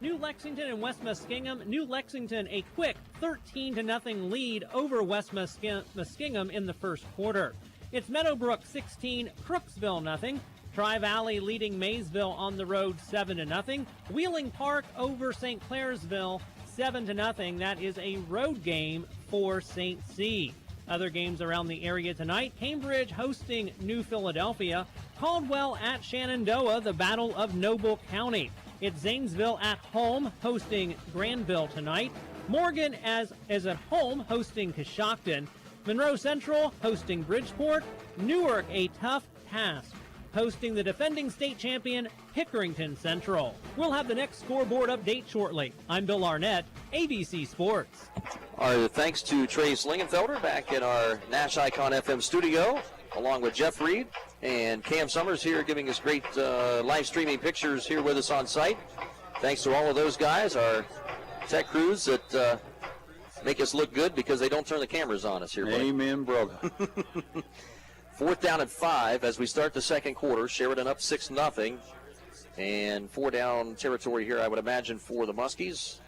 New Lexington and West Muskingum. New Lexington a quick 13-0 lead over West Muskingum in the first quarter. It's Meadowbrook 16, Crooksville nothing. Tri-Valley leading Maysville on the road 7-0. Wheeling Park over St. Clairsville 7-0. That is a road game for St. C. Other games around the area tonight. Cambridge hosting New Philadelphia. Caldwell at Shenandoah, the Battle of Noble County. It's Zanesville at home hosting Granville tonight. Morgan is at home hosting Coshocton. Monroe Central hosting Bridgeport. Newark a tough task hosting the defending state champion Pickerington Central. We'll have the next scoreboard update shortly. I'm Bill Arnett, ABC Sports. Our thanks to Trace Lingenfelder back in our Nash Icon FM studio, along with Jeff Reed and Cam Summers here giving us great live streaming pictures here with us on site. Thanks to all of those guys, our tech crews that make us look good because they don't turn the cameras on us here. Buddy. Amen, brother. 4th down and 5 as we start the second quarter. Sheridan up 6-0. And 4 down territory here, I would imagine, for the Muskies.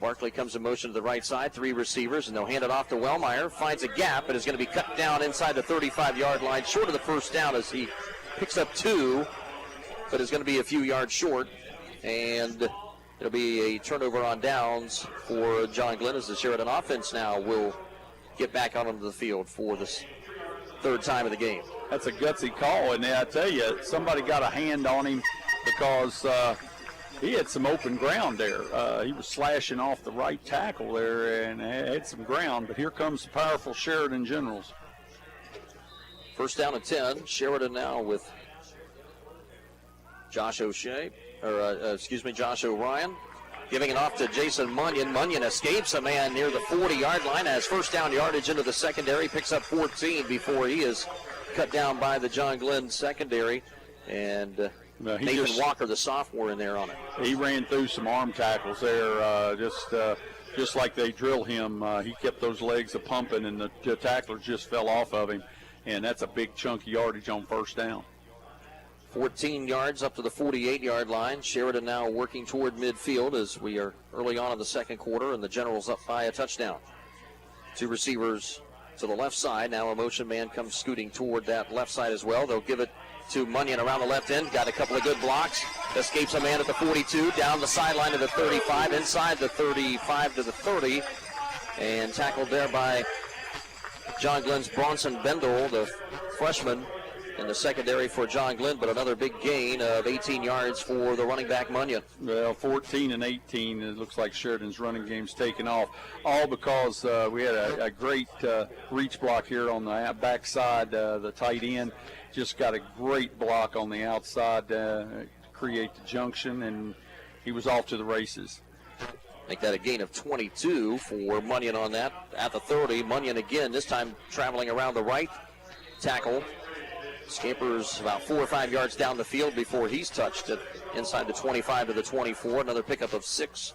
Barkley comes in motion to the right side, 3 receivers, and they'll hand it off to Wellmeyer. Finds a gap and is going to be cut down inside the 35-yard line, short of the first down as he picks up 2, but is going to be a few yards short. And it'll be a turnover on downs for John Glenn as the Sheridan offense now will get back out onto the field for this 3rd time of the game. That's a gutsy call, and I tell you, somebody got a hand on him because he had some open ground there. He was slashing off the right tackle there and had some ground, but here comes the powerful Sheridan Generals. 1st down and 10. Sheridan now with Josh O'Ryan. Giving it off to Jason Munyon. Munyon escapes a man near the 40-yard line, has 1st down yardage into the secondary, picks up 14 before he is cut down by the John Glenn secondary. And Nathan Walker, the sophomore, in there on it. He ran through some arm tackles there, just like they drill him. He kept those legs a-pumping, and the tacklers just fell off of him. And that's a big chunk of yardage on 1st down. 14 yards up to the 48-yard line. Sheridan now working toward midfield as we are early on in the second quarter, and the Generals up by a touchdown. 2 receivers to the left side. Now a motion man comes scooting toward that left side as well. They'll give it to Munyon around the left end. Got a couple of good blocks. Escapes a man at the 42, down the sideline to the 35, inside the 35 to the 30, and tackled there by John Glenn's Bronson Bendel, the freshman, in the secondary for John Glenn, but another big gain of 18 yards for the running back Munyon. Well, 14 and 18, it looks like Sheridan's running game's taken off, all because we had a great reach block here on the backside. The tight end just got a great block on the outside to create the junction, and he was off to the races. Make that a gain of 22 for Munyon on that at the 30. Munyon again, this time traveling around the right tackle. Scampers about 4 or 5 yards down the field before he's touched it inside the 25 to the 24. Another pickup of 6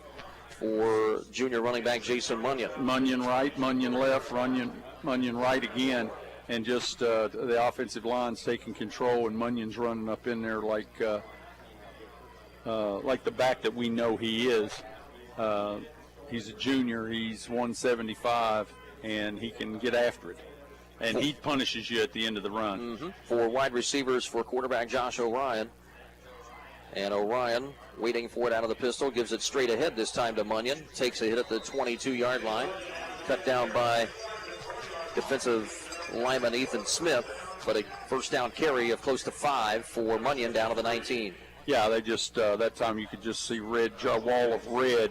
for junior running back Jason Munyon. Munyon right, Munyon left, Munyon right again, and just the offensive line's taking control, and Munyon's running up in there like the back that we know he is. He's a junior, he's 175, and he can get after it. And he punishes you at the end of the run. Mm-hmm. 4 wide receivers for quarterback Josh O'Ryan. And O'Ryan waiting for it out of the pistol, gives it straight ahead this time to Munyon. Takes a hit at the 22-yard line. Cut down by defensive lineman Ethan Smith, but a 1st down carry of close to 5 for Munyon down to the 19. Yeah, they just, that time you could just see wall of red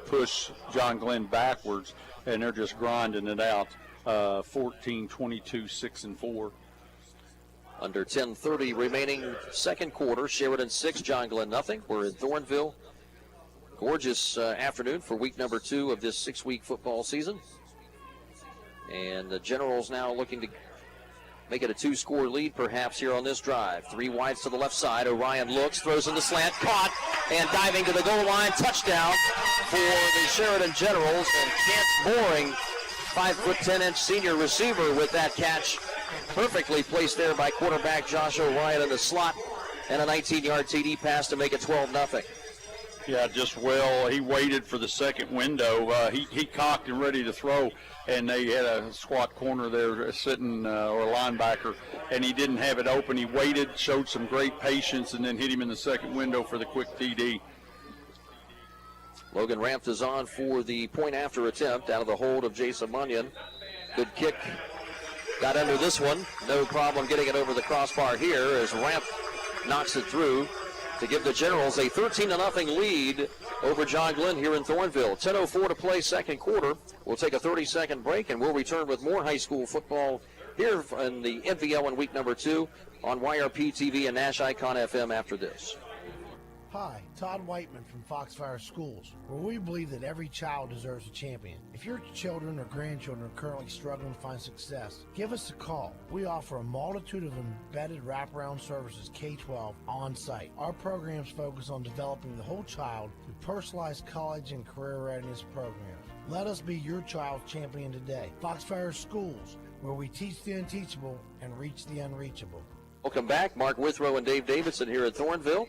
push John Glenn backwards, and they're just grinding it out. 14, 22, 6, and 4. Under 10:30 remaining second quarter. Sheridan 6, John Glenn nothing. We're in Thornville. Gorgeous afternoon for week number 2 of this 6-week football season. And the Generals now looking to make it a 2-score lead perhaps here on this drive. 3 wides to the left side. O'Ryan looks, throws in the slant, caught, and diving to the goal line. Touchdown for the Sheridan Generals. And Chance Boring, 5'10" senior receiver with that catch. Perfectly placed there by quarterback Josh O'Ryan in the slot. And a 19-yard TD pass to make it 12-0. Yeah, just well, he waited for the second window. He cocked and ready to throw, and they had a squat corner there sitting, or a linebacker, and he didn't have it open. He waited, showed some great patience, and then hit him in the second window for the quick TD. Logan Rampt is on for the point after attempt out of the hold of Jason Munyon. Good kick. Got under this one. No problem getting it over the crossbar here as Rampt knocks it through to give the Generals a 13-0 lead over John Glenn here in Thornville. 10:04 to play second quarter. We'll take a 30-second break, and we'll return with more high school football here in the MVL in week number 2 on YRP TV and Nash Icon FM after this. Hi, Todd Whiteman from Foxfire Schools, where we believe that every child deserves a champion. If your children or grandchildren are currently struggling to find success, give us a call. We offer a multitude of embedded wraparound services K-12 on-site. Our programs focus on developing the whole child through personalized college and career readiness programs. Let us be your child's champion today. Foxfire Schools, where we teach the unteachable and reach the unreachable. Welcome back. Mark Withrow and Dave Davidson here at Thornville.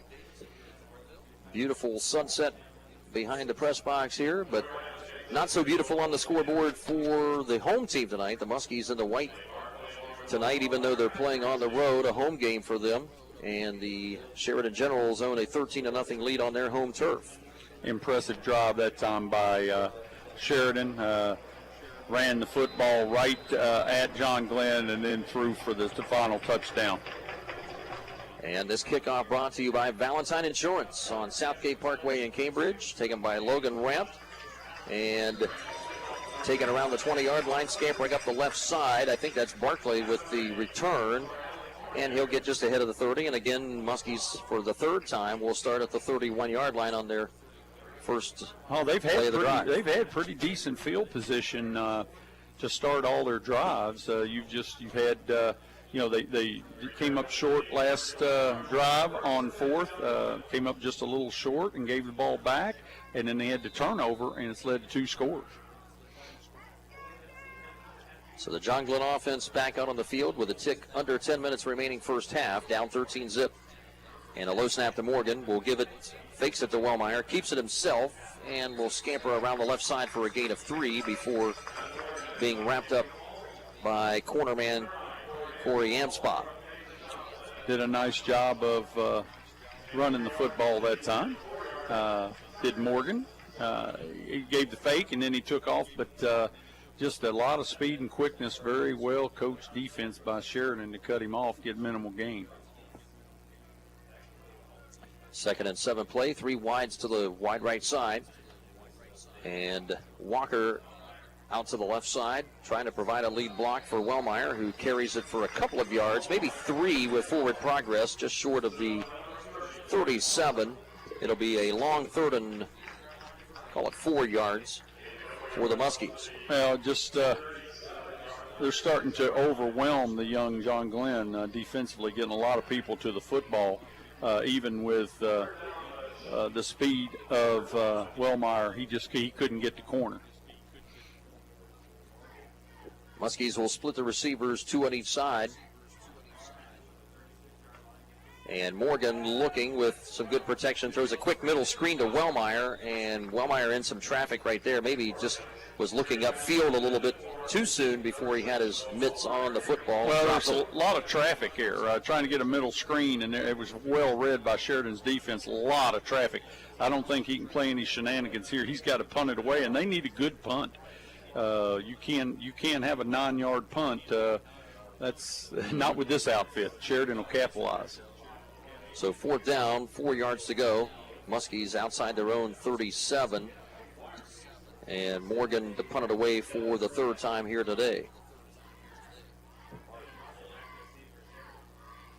Beautiful sunset behind the press box here, but not so beautiful on the scoreboard for the home team tonight. The Muskies in the white tonight, even though they're playing on the road, a home game for them. And the Sheridan Generals own a 13-0 lead on their home turf. Impressive drive that time by Sheridan. Ran the football right at John Glenn and then threw for the final touchdown. And this kickoff brought to you by Valentine Insurance on Southgate Parkway in Cambridge, taken by Logan Ramp, and taken around the 20-yard line, scampering up the left side. I think that's Barkley with the return, and he'll get just ahead of the 30. And again, Muskies, for the third time, will start at the 31-yard line on their first play of the drive. They've had pretty decent field position to start all their drives. You've had they came up short last drive on fourth, came up just a little short and gave the ball back, and then they had the turnover, and it's led to 2 scores. So the John Glenn offense back out on the field with a tick under 10 minutes remaining first half, down 13-zip. And a low snap to Morgan. Will give it, fakes it to Wellmeyer, keeps it himself, and will scamper around the left side for a gain of 3 before being wrapped up by cornerman Corey Amspot. Did a nice job of running the football that time. Did Morgan. He gave the fake, and then he took off, but just a lot of speed and quickness, very well coached defense by Sheridan to cut him off, get minimal gain. 2nd and 7 play, 3 wides to the wide right side. And Walker out to the left side, trying to provide a lead block for Wellmeyer, who carries it for a couple of yards, maybe 3 with forward progress, just short of the 37. It'll be a long third and, call it 4 yards for the Muskies. Well, just they're starting to overwhelm the young John Glenn defensively, getting a lot of people to the football, even with the speed of Wellmeyer. He couldn't get the corner. Muskies will split the receivers, 2 on each side. And Morgan looking with some good protection, throws a quick middle screen to Wellmeyer, and Wellmeyer in some traffic right there. Maybe just was looking upfield a little bit too soon before he had his mitts on the football. Well, there's a lot of traffic here, trying to get a middle screen, and it was well read by Sheridan's defense. A lot of traffic. I don't think he can play any shenanigans here. He's got to punt it away, and they need a good punt. You can't have a 9-yard punt. That's not with this outfit. Sheridan will capitalize. So 4th down, 4 yards to go. Muskies outside their own 37. And Morgan to punt it away for the 3rd time here today.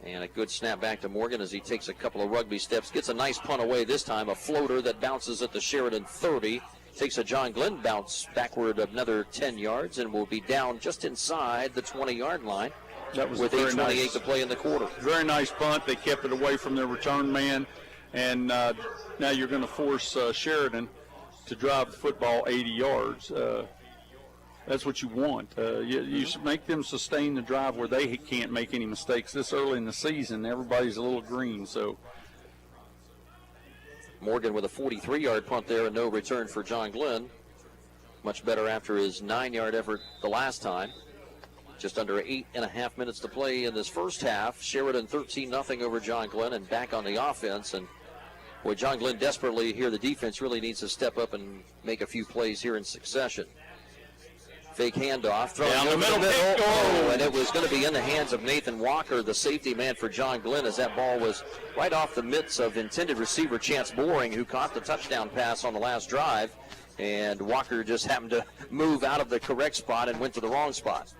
And a good snap back to Morgan as he takes a couple of rugby steps. Gets a nice punt away this time. A floater that bounces at the Sheridan 30. Takes a John Glenn bounce backward another 10 yards and will be down just inside the 20-yard line. That was with 8:28 to play in the quarter. Very nice punt. They kept it away from their return man. And now you're going to force Sheridan to drive the football 80 yards. That's what you want. You should make them sustain the drive where they can't make any mistakes. This early in the season, everybody's a little green. So Morgan with a 43-yard punt there and no return for John Glenn. Much better after his 9-yard effort the last time. Just under 8.5 minutes to play in this first half. Sheridan 13-0 over John Glenn and back on the offense. And boy, John Glenn desperately here, the defense really needs to step up and make a few plays here in succession. Fake handoff, throwing down over the middle. And it was going to be in the hands of Nathan Walker, the safety man for John Glenn, as that ball was right off the mitts of intended receiver Chance Boring, who caught the touchdown pass on the last drive. And Walker just happened to move out of the correct spot and went to the wrong spot.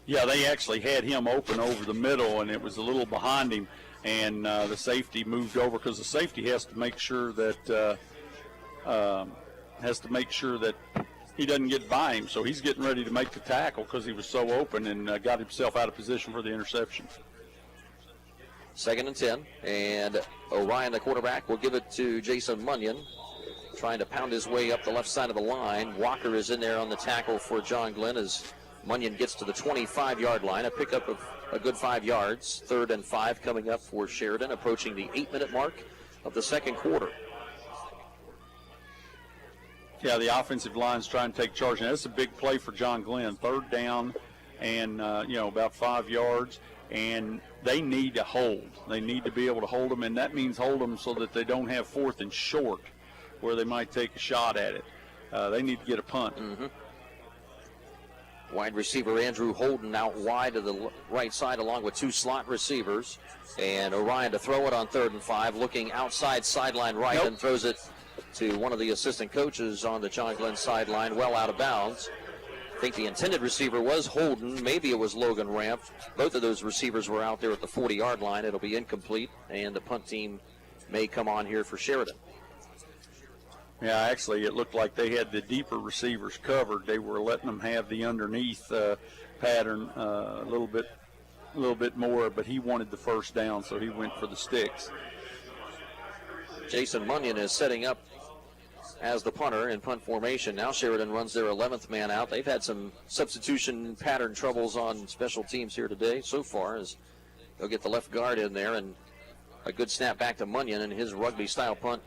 Yeah, they actually had him open over the middle, and it was a little behind him, and the safety moved over because the safety has to make sure that he doesn't get by him. So he's getting ready to make the tackle because he was so open and got himself out of position for the interception. 2nd and 10, and Orion, the quarterback, will give it to Jason Munyon, trying to pound his way up the left side of the line. Walker is in there on the tackle for John Glenn as Munyon gets to the 25-yard line, a pickup of a good 5 yards. 3rd and 5 coming up for Sheridan, approaching the 8-minute mark of the second quarter. Yeah, the offensive line's trying to take charge, and that's a big play for John Glenn. 3rd down and, about 5 yards, and they need to hold. They need to be able to hold them, and that means hold them so that they don't have 4th and short where they might take a shot at it. They need to get a punt. Mm-hmm. Wide receiver Andrew Holden out wide to the right side along with 2 slot receivers. And Orion to throw it on 3rd and 5, looking outside sideline right, and throws it to one of the assistant coaches on the John Glenn sideline, well out of bounds. I think the intended receiver was Holden. Maybe it was Logan Ramp. Both of those receivers were out there at the 40-yard line. It'll be incomplete, and the punt team may come on here for Sheridan. Yeah, actually, it looked like they had the deeper receivers covered. They were letting them have the underneath pattern a little bit more, but he wanted the first down, so he went for the sticks. Jason Munyon is setting up as the punter in punt formation. Now Sheridan runs their 11th man out. They've had some substitution pattern troubles on special teams here today so far, as they'll get the left guard in there, and a good snap back to Munyon, and his rugby-style punt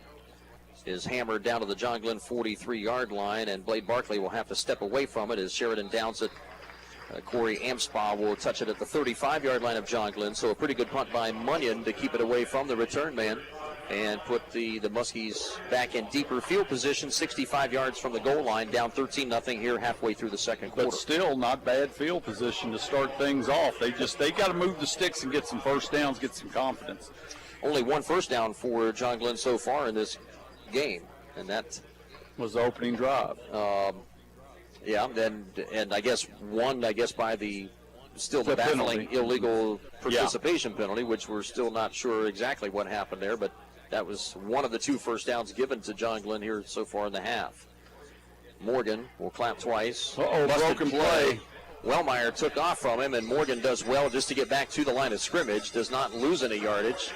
is hammered down to the John Glenn 43-yard line, and Blade Barkley will have to step away from it as Sheridan downs it. Corey Amspaugh will touch it at the 35-yard line of John Glenn, so a pretty good punt by Munyon to keep it away from the return man and put the Muskies back in deeper field position, 65 yards from the goal line, down 13-0 here halfway through the second quarter. But still not bad field position to start things off. They got to move the sticks and get some first downs, get some confidence. Only 1 first down for John Glenn so far in this game, and that was the opening drive. And I guess one by the baffling illegal participation penalty, which we're still not sure exactly what happened there, but that was one of the 2 first downs given to John Glenn here so far in the half. Morgan will clap twice. Broken play. Wellmeyer took off from him, and Morgan does well just to get back to the line of scrimmage, does not lose any yardage.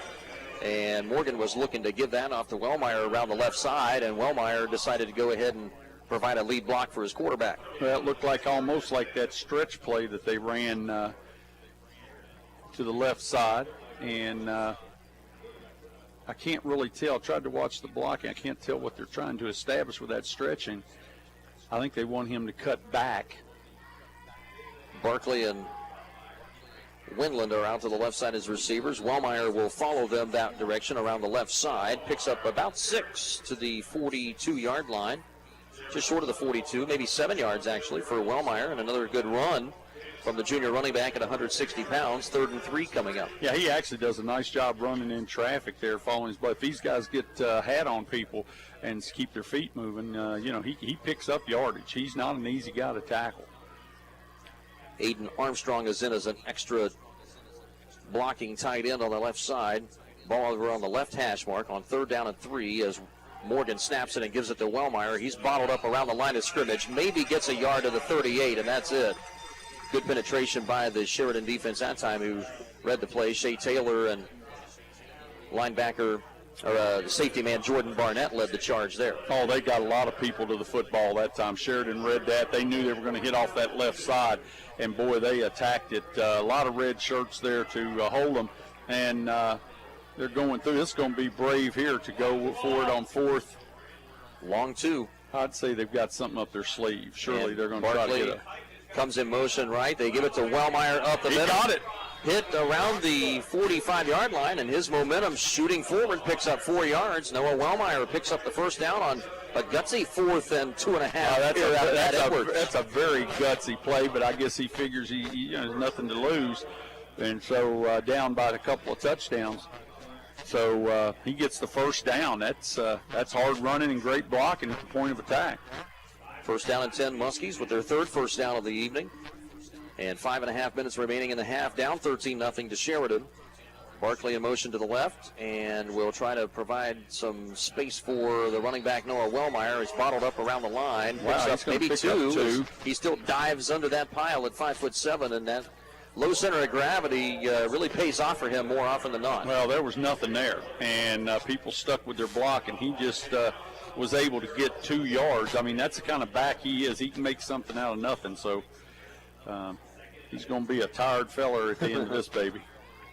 And Morgan was looking to give that off to Wellmeyer around the left side, and Wellmeyer decided to go ahead and provide a lead block for his quarterback. Well, it looked like almost like that stretch play that they ran to the left side, and I can't really tell. I tried to watch the blocking. I can't tell what they're trying to establish with that stretching. I think they want him to cut back. Barkley and Windland are out to the left side as receivers. Wellmeyer will follow them that direction around the left side. Picks up about 6 to the 42-yard line. Just short of the 42, maybe 7 yards actually for Wellmeyer, and another good run from the junior running back at 160 pounds. 3rd and 3 coming up. Yeah, he actually does a nice job running in traffic there, following his butt. If these guys get hat on people and keep their feet moving, he picks up yardage. He's not an easy guy to tackle. Aidan Armstrong is in as an extra blocking tight end on the left side. Ball over on the left hash mark on 3rd down and 3 as Morgan snaps it and gives it to Wellmeyer. He's bottled up around the line of scrimmage, maybe gets a yard to the 38, and that's it. Good penetration by the Sheridan defense that time, who read the play. Shea Taylor and linebacker, or safety man Jordan Barnett led the charge there. Oh, they got a lot of people to the football that time. Sheridan read that. They knew they were going to hit off that left side, and boy, they attacked it. A lot of red shirts there to hold them, and they're going through. This is going to be brave here to go for it on 4th. Long 2. I'd say they've got something up their sleeve. Surely they're going to try to get it. Comes in motion right. They give it to Wellmeyer up the middle. He got it. Hit around the 45-yard line, and his momentum shooting forward picks up 4 yards. Noah Wellmeyer picks up the first down on a gutsy 4th and 2.5. That's a very gutsy play, but I guess he figures he has nothing to lose, and so down by a couple of touchdowns. So he gets the first down. That's hard running and great blocking at the point of attack. 1st down and 10 Muskies with their 3rd first down of the evening. And 5.5 minutes remaining in the half, down 13-0 to Sheridan. Barkley in motion to the left, and we'll try to provide some space for the running back Noah Wellmeyer. He's bottled up around the line. Wow, Picks up maybe two. He still dives under that pile at 5'7", and that low center of gravity really pays off for him more often than not. Well, there was nothing there, and people stuck with their block, and he just was able to get 2 yards. I mean, that's the kind of back he is. He can make something out of nothing, so he's going to be a tired feller at the end of this baby.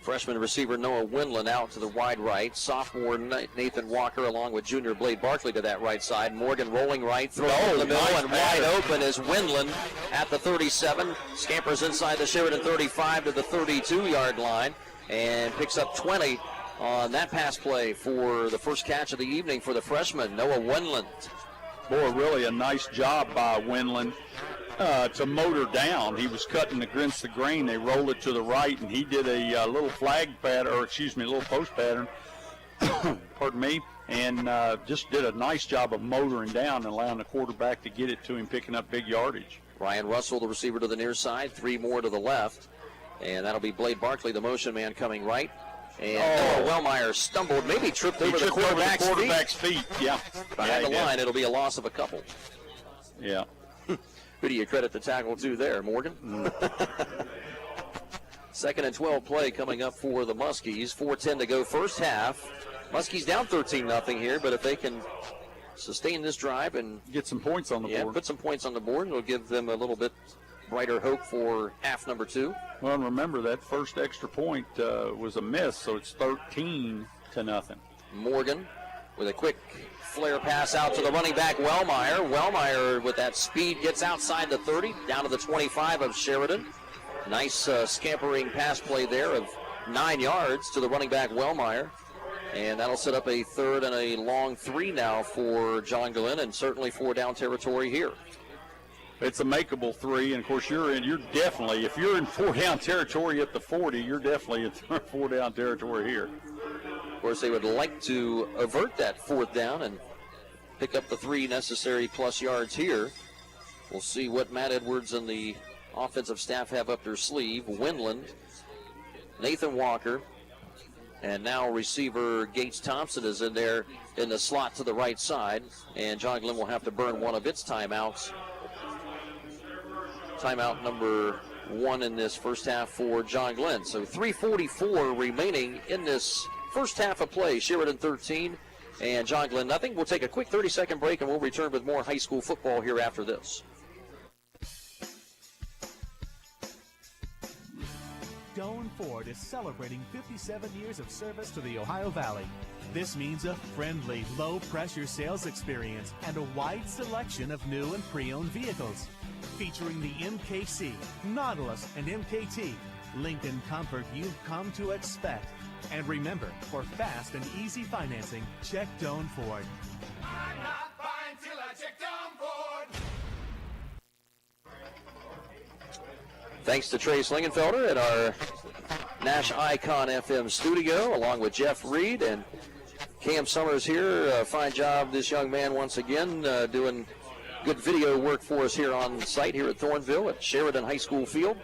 Freshman receiver Noah Windland out to the wide right. Sophomore Nathan Walker along with junior Blade Barkley to that right side. Morgan rolling right, throwing in the middle, nice and wide open is Windland at the 37. Scampers inside the Sheridan 35 to the 32-yard line and picks up 20 on that pass play for the first catch of the evening for the freshman, Noah Windland. Boy, really a nice job by Windland. To motor down. He was cutting against the grain. They rolled it to the right, and he did a little flag pattern, or excuse me, a little post pattern, pardon me, and just did a nice job of motoring down and allowing the quarterback to get it to him, picking up big yardage. Ryan Russell, the receiver to the near side, 3 more to the left, and that'll be Blade Barkley, the motion man, coming right. And Wellmeyer stumbled, maybe tripped over the quarterback's feet. Yeah. Behind the line, it'll be a loss of a couple. Yeah. Who do you credit the tackle to there, Morgan? 2nd and 12 play coming up for the Muskies. 4:10 to go first half. Muskies down 13-0 here, but if they can sustain this drive and get some points on the board, put some points on the board, it'll give them a little bit brighter hope for half number 2. Well, and remember that first extra point was a miss, so it's 13-0. Morgan with a quick flare pass out to the running back, Wellmeyer. Wellmeyer, with that speed, gets outside the 30, down to the 25 of Sheridan. Nice scampering pass play there of 9 yards to the running back, Wellmeyer. And that'll set up a 3rd and a long 3 now for John Glenn, and certainly 4 down territory here. It's a makeable 3, and of course you're definitely, if you're in 4 down territory at the 40, you're definitely in 4 down territory here. Of course, they would like to avert that 4th down and pick up the 3 necessary plus yards here. We'll see what Matt Edwards and the offensive staff have up their sleeve. Windland, Nathan Walker, and now receiver Gates Thompson is in there in the slot to the right side, and John Glenn will have to burn one of its timeouts. Timeout number 1 in this first half for John Glenn. So 3:44 remaining in this first half of play. Sheridan 13 and John Glenn nothing. We'll take a quick 30-second break, and we'll return with more high school football here after this. Doan Ford is celebrating 57 years of service to the Ohio Valley. This means a friendly, low-pressure sales experience and a wide selection of new and pre-owned vehicles. Featuring the MKC, Nautilus, and MKT, Lincoln comfort you've come to expect. And remember, for fast and easy financing, check Doan Ford. I'm not fine till I check Doan Ford. Thanks to Trace Lingenfelder at our Nash Icon FM studio, along with Jeff Reed and Cam Summers here. Fine job, this young man, once again, doing good video work for us here on site here at Thornville at Sheridan High School Field.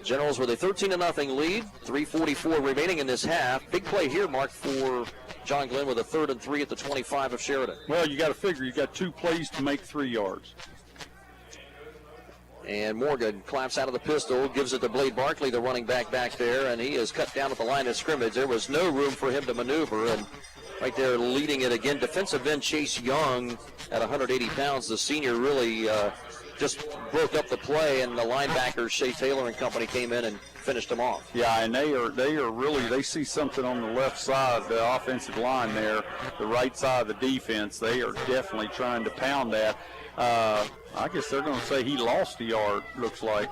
Generals with a 13-0 lead, 3:44 remaining in this half. Big play here, Mark, for John Glenn with a 3rd and 3 at the 25 of Sheridan. Well, you got to figure you got 2 plays to make 3 yards. And Morgan claps out of the pistol, gives it to Blade Barkley, the running back there, and he is cut down at the line of scrimmage. There was no room for him to maneuver, and right there leading it again, defensive end Chase Young at 180 pounds. The senior really just broke up the play, and the linebackers Shea Taylor and company came in and finished them off. Yeah, and they are really, they see something on the left side, the offensive line there, the right side of the defense. They are definitely trying to pound that. I guess they're going to say he lost a yard, looks like.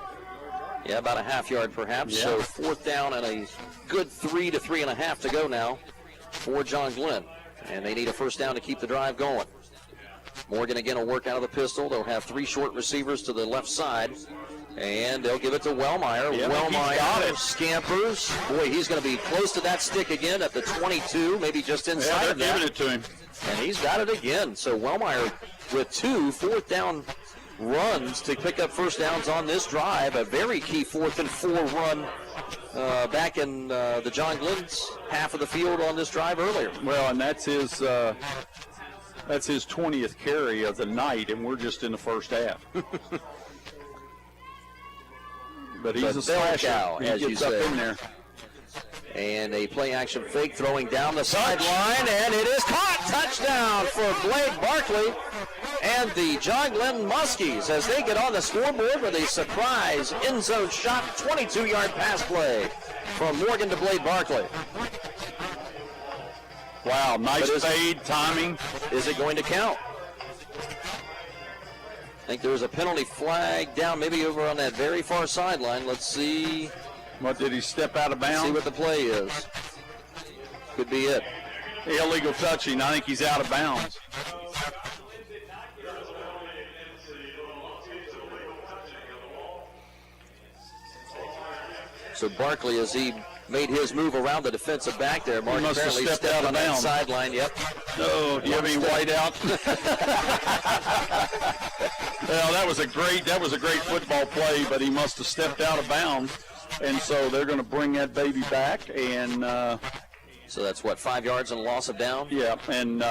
Yeah, about a half yard perhaps. Yeah. So 4th down and a good 3 to 3.5 to go now for John Glenn. And they need a first down to keep the drive going. Morgan again will work out of the pistol. They'll have 3 short receivers to the left side. And they'll give it to Wellmeyer. Yeah, Wellmeyer scampers. Boy, he's going to be close to that stick again at the 22, maybe just inside of that. Giving it to him. And he's got it again. So Wellmeyer with 2 4th down runs to pick up first downs on this drive. A very key 4th and 4 run back in the John Glenn's half of the field on this drive earlier. Well, and that's his 20th carry of the night, and we're just in the first half. But he's a slasher. He gets up in there. And a play-action fake throwing down the sideline, and it is caught. Touchdown for Blade Barkley and the John Glenn Muskies as they get on the scoreboard with a surprise end-zone shot, 22-yard pass play from Morgan to Blade Barkley. Wow, nice fade timing. Is it going to count? I think there was a penalty flag down maybe over on that very far sideline. Let's see. What, did he step out of bounds? See what the play is. Could be it. Illegal touching. I think he's out of bounds. So Barkley, as he made his move around the defensive back there, Mark must have apparently stepped out on of that bounds. sideline. Yep. Oh, do you have any white out? Well, that was a great football play, but he must have stepped out of bounds, and so they're going to bring that baby back, and so that's what, 5 yards and a loss of down? Yeah, and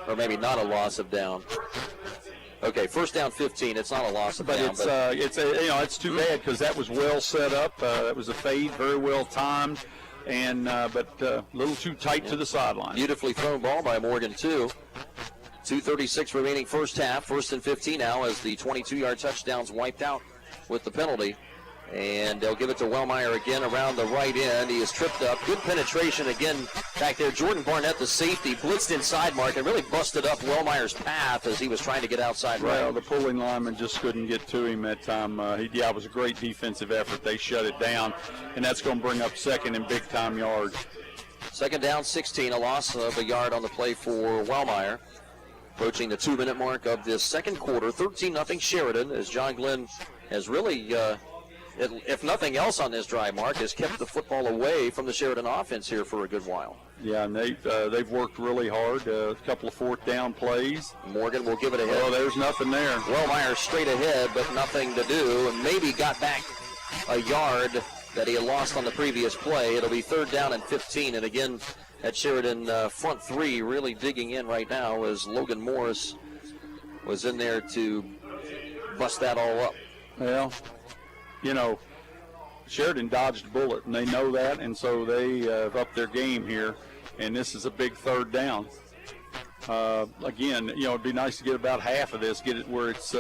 or maybe not a loss of down. Okay, first down 15. It's not a loss of down, it's too bad because that was well set up. That was a fade, very well timed, and but a little too tight to the sideline. Beautifully thrown ball by Morgan too. 2:36 remaining first half. First and 15 now as the 22-yard touchdown's wiped out with the penalty. And they'll give it to Wellmeyer again around the right end. He is tripped up. Good penetration again back there. Jordan Barnett, the safety, blitzed inside Mark and really busted up Wellmeyer's path as he was trying to get outside right. Well, the pulling lineman just couldn't get to him that time. It was a great defensive effort. They shut it down, and that's going to bring up second and big-time yards. Second down, 16, a loss of a yard on the play for Wellmeyer. Approaching the 2-minute mark of this second quarter, 13-0 Sheridan, as John Glenn has really, if nothing else on this drive, Mark, has kept the football away from the Sheridan offense here for a good while. Yeah, and they've worked really hard. A couple of fourth down plays. Morgan will give it a hit. Oh, there's nothing there. Wellmeyer straight ahead, but nothing to do, and maybe got back a yard that he had lost on the previous play. It'll be third down and 15, and again, at Sheridan front three really digging in right now as Logan Morris was in there to bust that all up. Well, Sheridan dodged a bullet, and they know that, and so they have upped their game here, and this is a big third down. Again, it'd be nice to get about half of this, get it where it's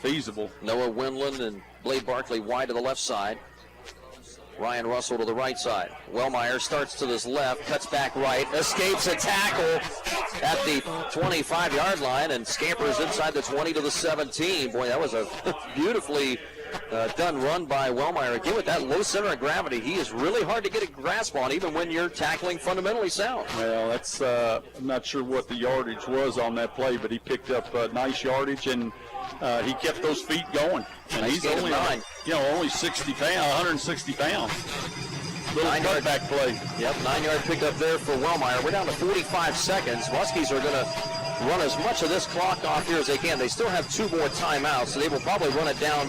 feasible. Noah Wendland and Blade Barkley wide to the left side. Ryan Russell to the right side. Wellmeyer starts to his left, cuts back right, escapes a tackle at the 25-yard line, and scampers inside the 20 to the 17. Boy, that was a beautifully done run by Wellmeyer. Again, with that low center of gravity, he is really hard to get a grasp on, even when you're tackling fundamentally sound. Well, that's I'm not sure what the yardage was on that play, but he picked up nice yardage, and he kept those feet going. And nice, he's only 9. Only 60 pounds, 160 pounds. Little cutback play. Yep, 9-yard pickup there for Wellmeyer. We're down to 45 seconds. Muskies are going to run as much of this clock off here as they can. They still have 2 more timeouts, so they will probably run it down.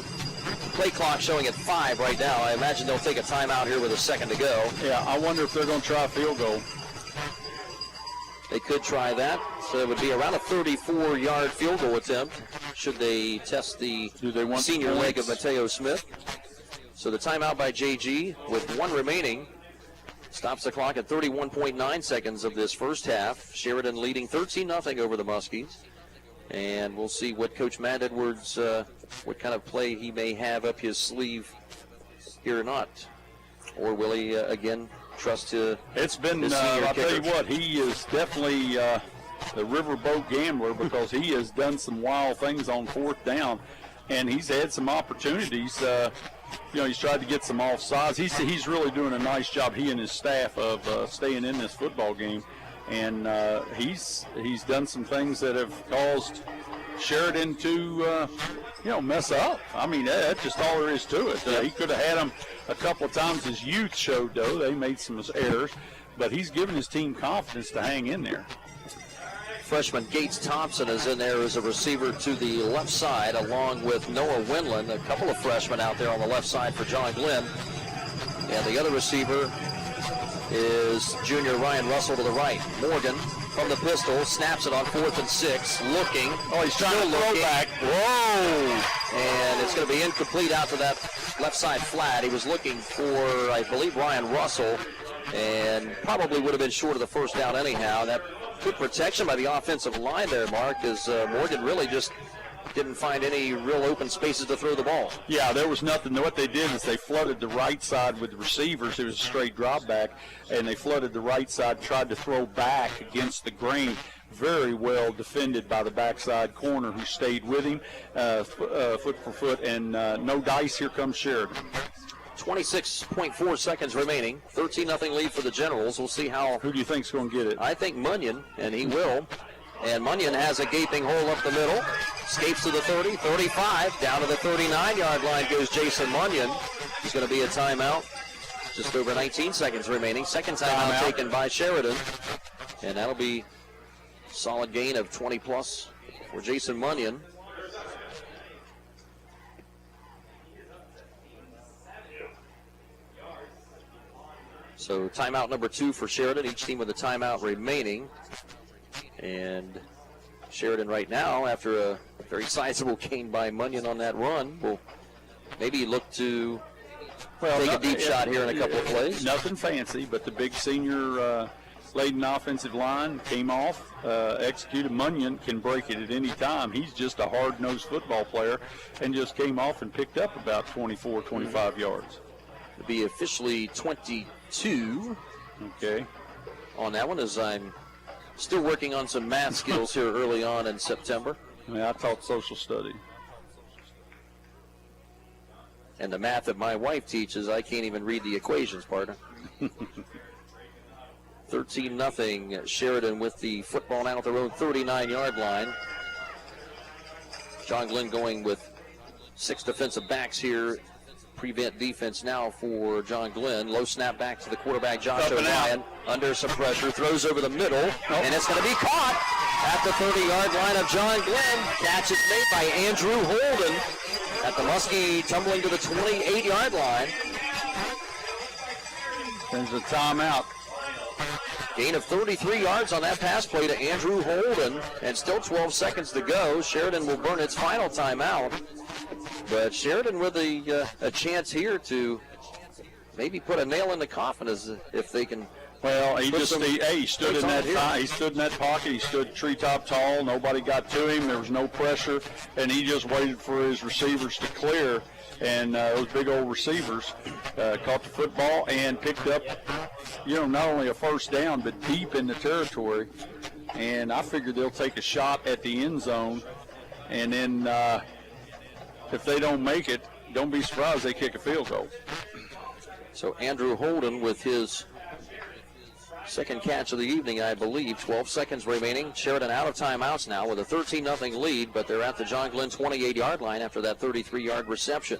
Play clock showing at 5 right now. I imagine they'll take a timeout here with a second to go. Yeah, I wonder if they're going to try a field goal. They could try that. So it would be around a 34-yard field goal attempt should they test the senior leg of Mateo Smith. So the timeout by JG with 1 remaining stops the clock at 31.9 seconds of this first half. Sheridan leading 13-0 over the Muskies. And we'll see what Coach Matt Edwards, what kind of play he may have up his sleeve here or not. Or will he, again, trust to It's been, I'll tell you what, he is definitely the riverboat gambler because he has done some wild things on fourth down. And he's had some opportunities. He's tried to get some offsides. He's really doing a nice job, he and his staff, of staying in this football game. And he's done some things that have caused Sheridan to, mess up. I mean, that's just all there is to it. He could have had them a couple of times his youth showed, though. They made some errors. But he's given his team confidence to hang in there. Freshman Gates Thompson is in there as a receiver to the left side, along with Noah Winland. A couple of freshmen out there on the left side for John Glenn. And the other receiver is junior Ryan Russell to the right. Morgan from the pistol, snaps it on 4th and 6, looking. Oh, he's trying to throw back. Whoa! And it's going to be incomplete out to that left side flat. He was looking for, I believe, Ryan Russell, and probably would have been short of the first down anyhow. That good protection by the offensive line there, Mark, as Morgan really just didn't find any real open spaces to throw the ball. Yeah, there was nothing. What they did is they flooded the right side with the receivers. It was a straight drop back, and they flooded the right side, tried to throw back against the grain. Very well defended by the backside corner who stayed with him, foot for foot, and no dice. Here comes Sheridan. 26.4 seconds remaining. 13-0 lead for the Generals. We'll see how. Who do you think's going to get it? I think Munyon, and he will. And Munyon has a gaping hole up the middle. Escapes to the 30, 35. Down to the 39-yard line goes Jason Munyon. He's going to be a timeout. Just over 19 seconds remaining. Second timeout taken by Sheridan. And that'll be solid gain of 20-plus for Jason Munyon. So timeout number 2 for Sheridan. Each team with a timeout remaining. And Sheridan right now, after a very sizable gain by Munyon on that run, will maybe look to take a deep shot here in a couple of plays. Nothing fancy, but the big senior laden offensive line came off, executed. Munyon can break it at any time. He's just a hard-nosed football player and just came off and picked up about 24, 25 yards. It'll be officially 22. Okay. On that one, as I'm still working on some math skills here early on in September. I taught social study. And the math that my wife teaches, I can't even read the equations, partner. 13-0 Sheridan with the football now at their own 39-yard line. John Glenn going with 6 defensive backs here. Prevent defense now for John Glenn. Low snap back to the quarterback, Josh O'Ryan. Under some pressure, throws over the middle, and it's going to be caught at the 30-yard line of John Glenn. Catch is made by Andrew Holden at the Muskie, tumbling to the 28-yard line. There's a timeout. Gain of 33 yards on that pass play to Andrew Holden, and still 12 seconds to go. Sheridan will burn its final timeout. But Sheridan with a chance here to maybe put a nail in the coffin, as if they can. Well, he stood in that he stood in that pocket. He stood treetop tall. Nobody got to him. There was no pressure, and he just waited for his receivers to clear. And those big old receivers caught the football and picked up, not only a first down, but deep in the territory. And I figured they'll take a shot at the end zone, and then if they don't make it, don't be surprised they kick a field goal. So Andrew Holden with his second catch of the evening, I believe. 12 seconds remaining. Sheridan out of timeouts now with a 13-0 lead, but they're at the John Glenn 28-yard line after that 33-yard reception.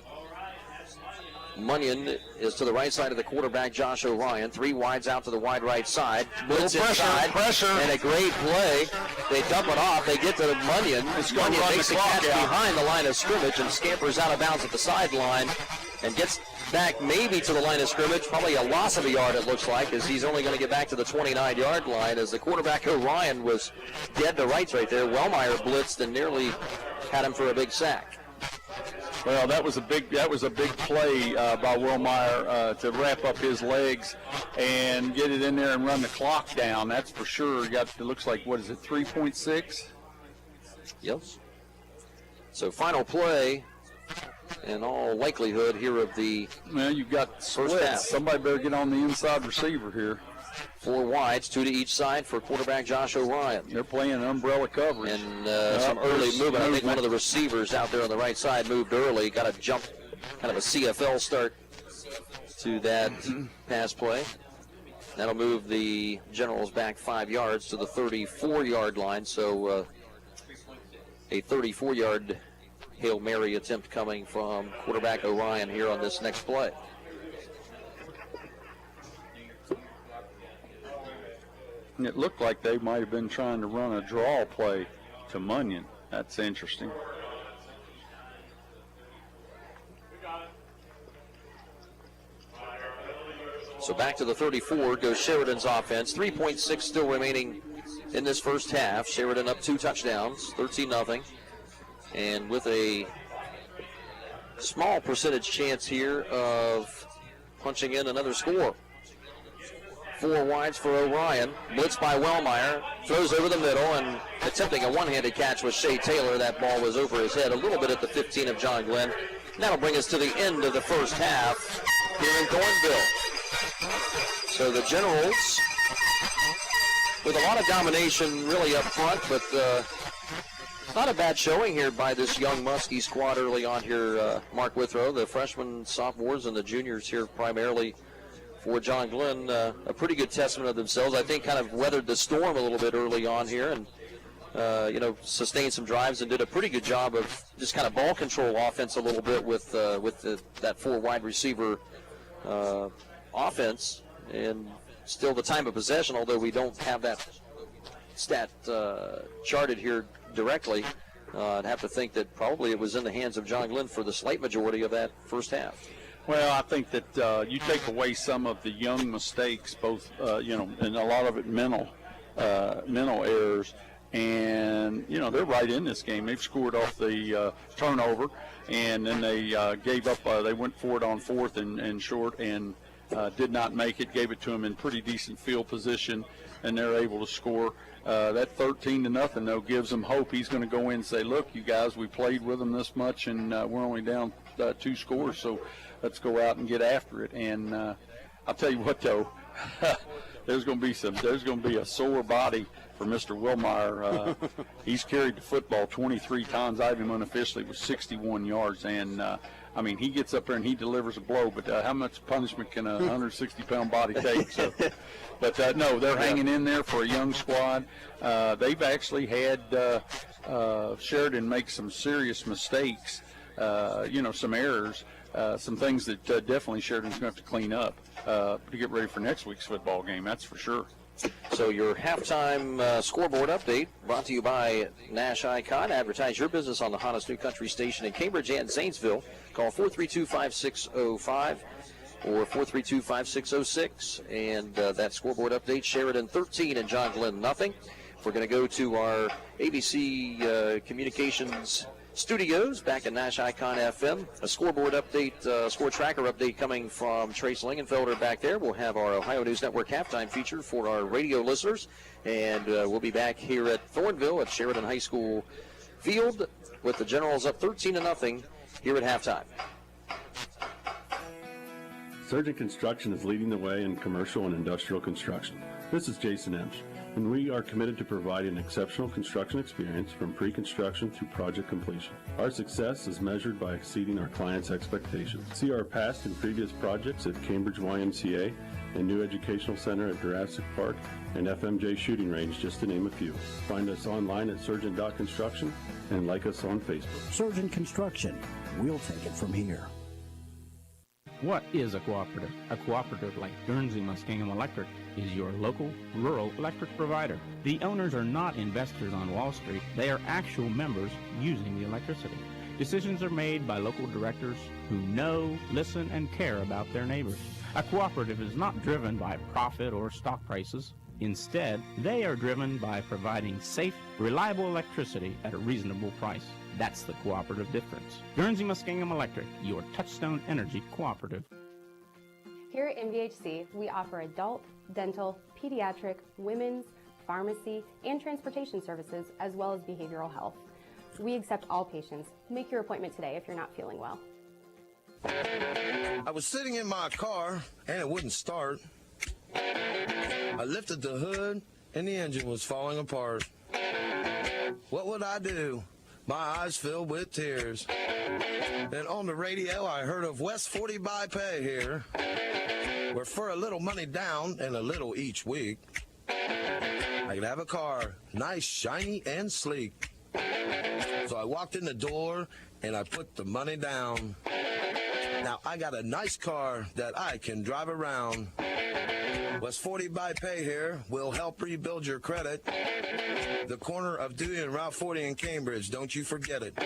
Munyon is to the right side of the quarterback, Josh O'Ryan. 3 wides out to the wide right side. Blitz inside. Pressure. And a great play. They dump it off. They get to Munyon. Munyon makes a catch behind the line of scrimmage and scampers out of bounds at the sideline and gets back maybe to the line of scrimmage. Probably a loss of a yard, it looks like, as he's only going to get back to the 29-yard line, as the quarterback O'Ryan was dead to rights right there. Wellmeyer blitzed and nearly had him for a big sack. Well, that was a big play by Wellmeyer to wrap up his legs and get it in there and run the clock down. That's for sure. It looks like, 3.6? Yes. So final play, in all likelihood here of the well, you've got first half. Somebody better get on the inside receiver here. 4 wides, 2 to each side for quarterback Josh O'Ryan. They're playing umbrella coverage. And some early movement. I think one of the receivers out there on the right side moved early. Got a jump, kind of a CFL start to that pass play. That'll move the Generals back 5 yards to the 34-yard line. So a 34-yard Hail Mary attempt coming from quarterback O'Ryan here on this next play. And it looked like they might have been trying to run a draw play to Munyon. That's interesting. So back to the 34 goes Sheridan's offense. 3.6 still remaining in this first half. Sheridan up 2 touchdowns, 13-0. And with a small percentage chance here of punching in another score. 4 wides for O'Ryan. Blitz by Wellmeyer. Throws over the middle and attempting a one-handed catch with Shea Taylor. That ball was over his head a little bit at the 15 of John Glenn. That'll bring us to the end of the first half here in Thornville. So the Generals with a lot of domination really up front, but not a bad showing here by this young Muskie squad early on here. Mark Withrow, the freshmen, sophomores, and the juniors here primarily for John Glenn. A pretty good testament of themselves. I think kind of weathered the storm a little bit early on here and, sustained some drives and did a pretty good job of just kind of ball control offense a little bit with that 4 wide receiver offense. And still the time of possession, although we don't have that stat charted here directly, I'd have to think that probably it was in the hands of John Glenn for the slight majority of that first half. Well, I think that you take away some of the young mistakes, both, and a lot of it mental errors. And, they're right in this game. They've scored off the turnover, and then they gave up. They went for it on 4th and short and did not make it, gave it to him in pretty decent field position, and they're able to score. That 13-0, though, gives them hope. He's going to go in and say, look, you guys, we played with them this much, and we're only down 2 scores, so let's go out and get after it. And I'll tell you what, though, there's going to be a sore body for Mr. Wilmeyer. He's carried the football 23 times. I have him unofficially with 61 yards, and he gets up there and he delivers a blow, but how much punishment can a 160-pound body take? So, but no, they're hanging in there for a young squad. They've actually had Sheridan make some serious mistakes, some errors, some things that definitely Sheridan's going to have to clean up to get ready for next week's football game, that's for sure. So your halftime scoreboard update brought to you by Nash Icon. Advertise your business on the hottest new country station in Cambridge and Zanesville. Call 432-5605 or 432-5606. And that scoreboard update, Sheridan 13 and John Glenn nothing. We're going to go to our ABC Communications studios back at Nash Icon FM. A scoreboard update, score tracker update coming from Trace Lingenfelder back there. We'll have our Ohio News Network halftime feature for our radio listeners. And we'll be back here at Thornville at Sheridan High School Field with the Generals up 13-0 here at halftime. Surgeon Construction is leading the way in commercial and industrial construction. This is Jason Emsch, and we are committed to providing exceptional construction experience from pre-construction through project completion. Our success is measured by exceeding our clients' expectations. See our past and previous projects at Cambridge YMCA and New Educational Center at Jurassic Park and FMJ Shooting Range, just to name a few. Find us online at surgeon.construction and like us on Facebook. Surgeon Construction. We'll take it from here. What is a cooperative? A cooperative like Guernsey Muskingum Electric is your local rural electric provider. The owners are not investors on Wall Street. They are actual members using the electricity. Decisions are made by local directors who know, listen, and care about their neighbors. A cooperative is not driven by profit or stock prices. Instead, they are driven by providing safe, reliable electricity at a reasonable price. That's the cooperative difference. Guernsey Muskingum Electric, your touchstone energy cooperative. Here at MDHC, we offer adult, dental, pediatric, women's, pharmacy, and transportation services, as well as behavioral health. We accept all patients. Make your appointment today if you're not feeling well. I was sitting in my car, and it wouldn't start. I lifted the hood, and the engine was falling apart. What would I do? My eyes filled with tears. Then on the radio, I heard of West 40 by Pay here, where for a little money down and a little each week, I could have a car, nice, shiny, and sleek. So I walked in the door, and I put the money down. Now I got a nice car that I can drive around. West 40 by Pay here will help rebuild your credit. The corner of Dewey and Route 40 in Cambridge. Don't you forget it.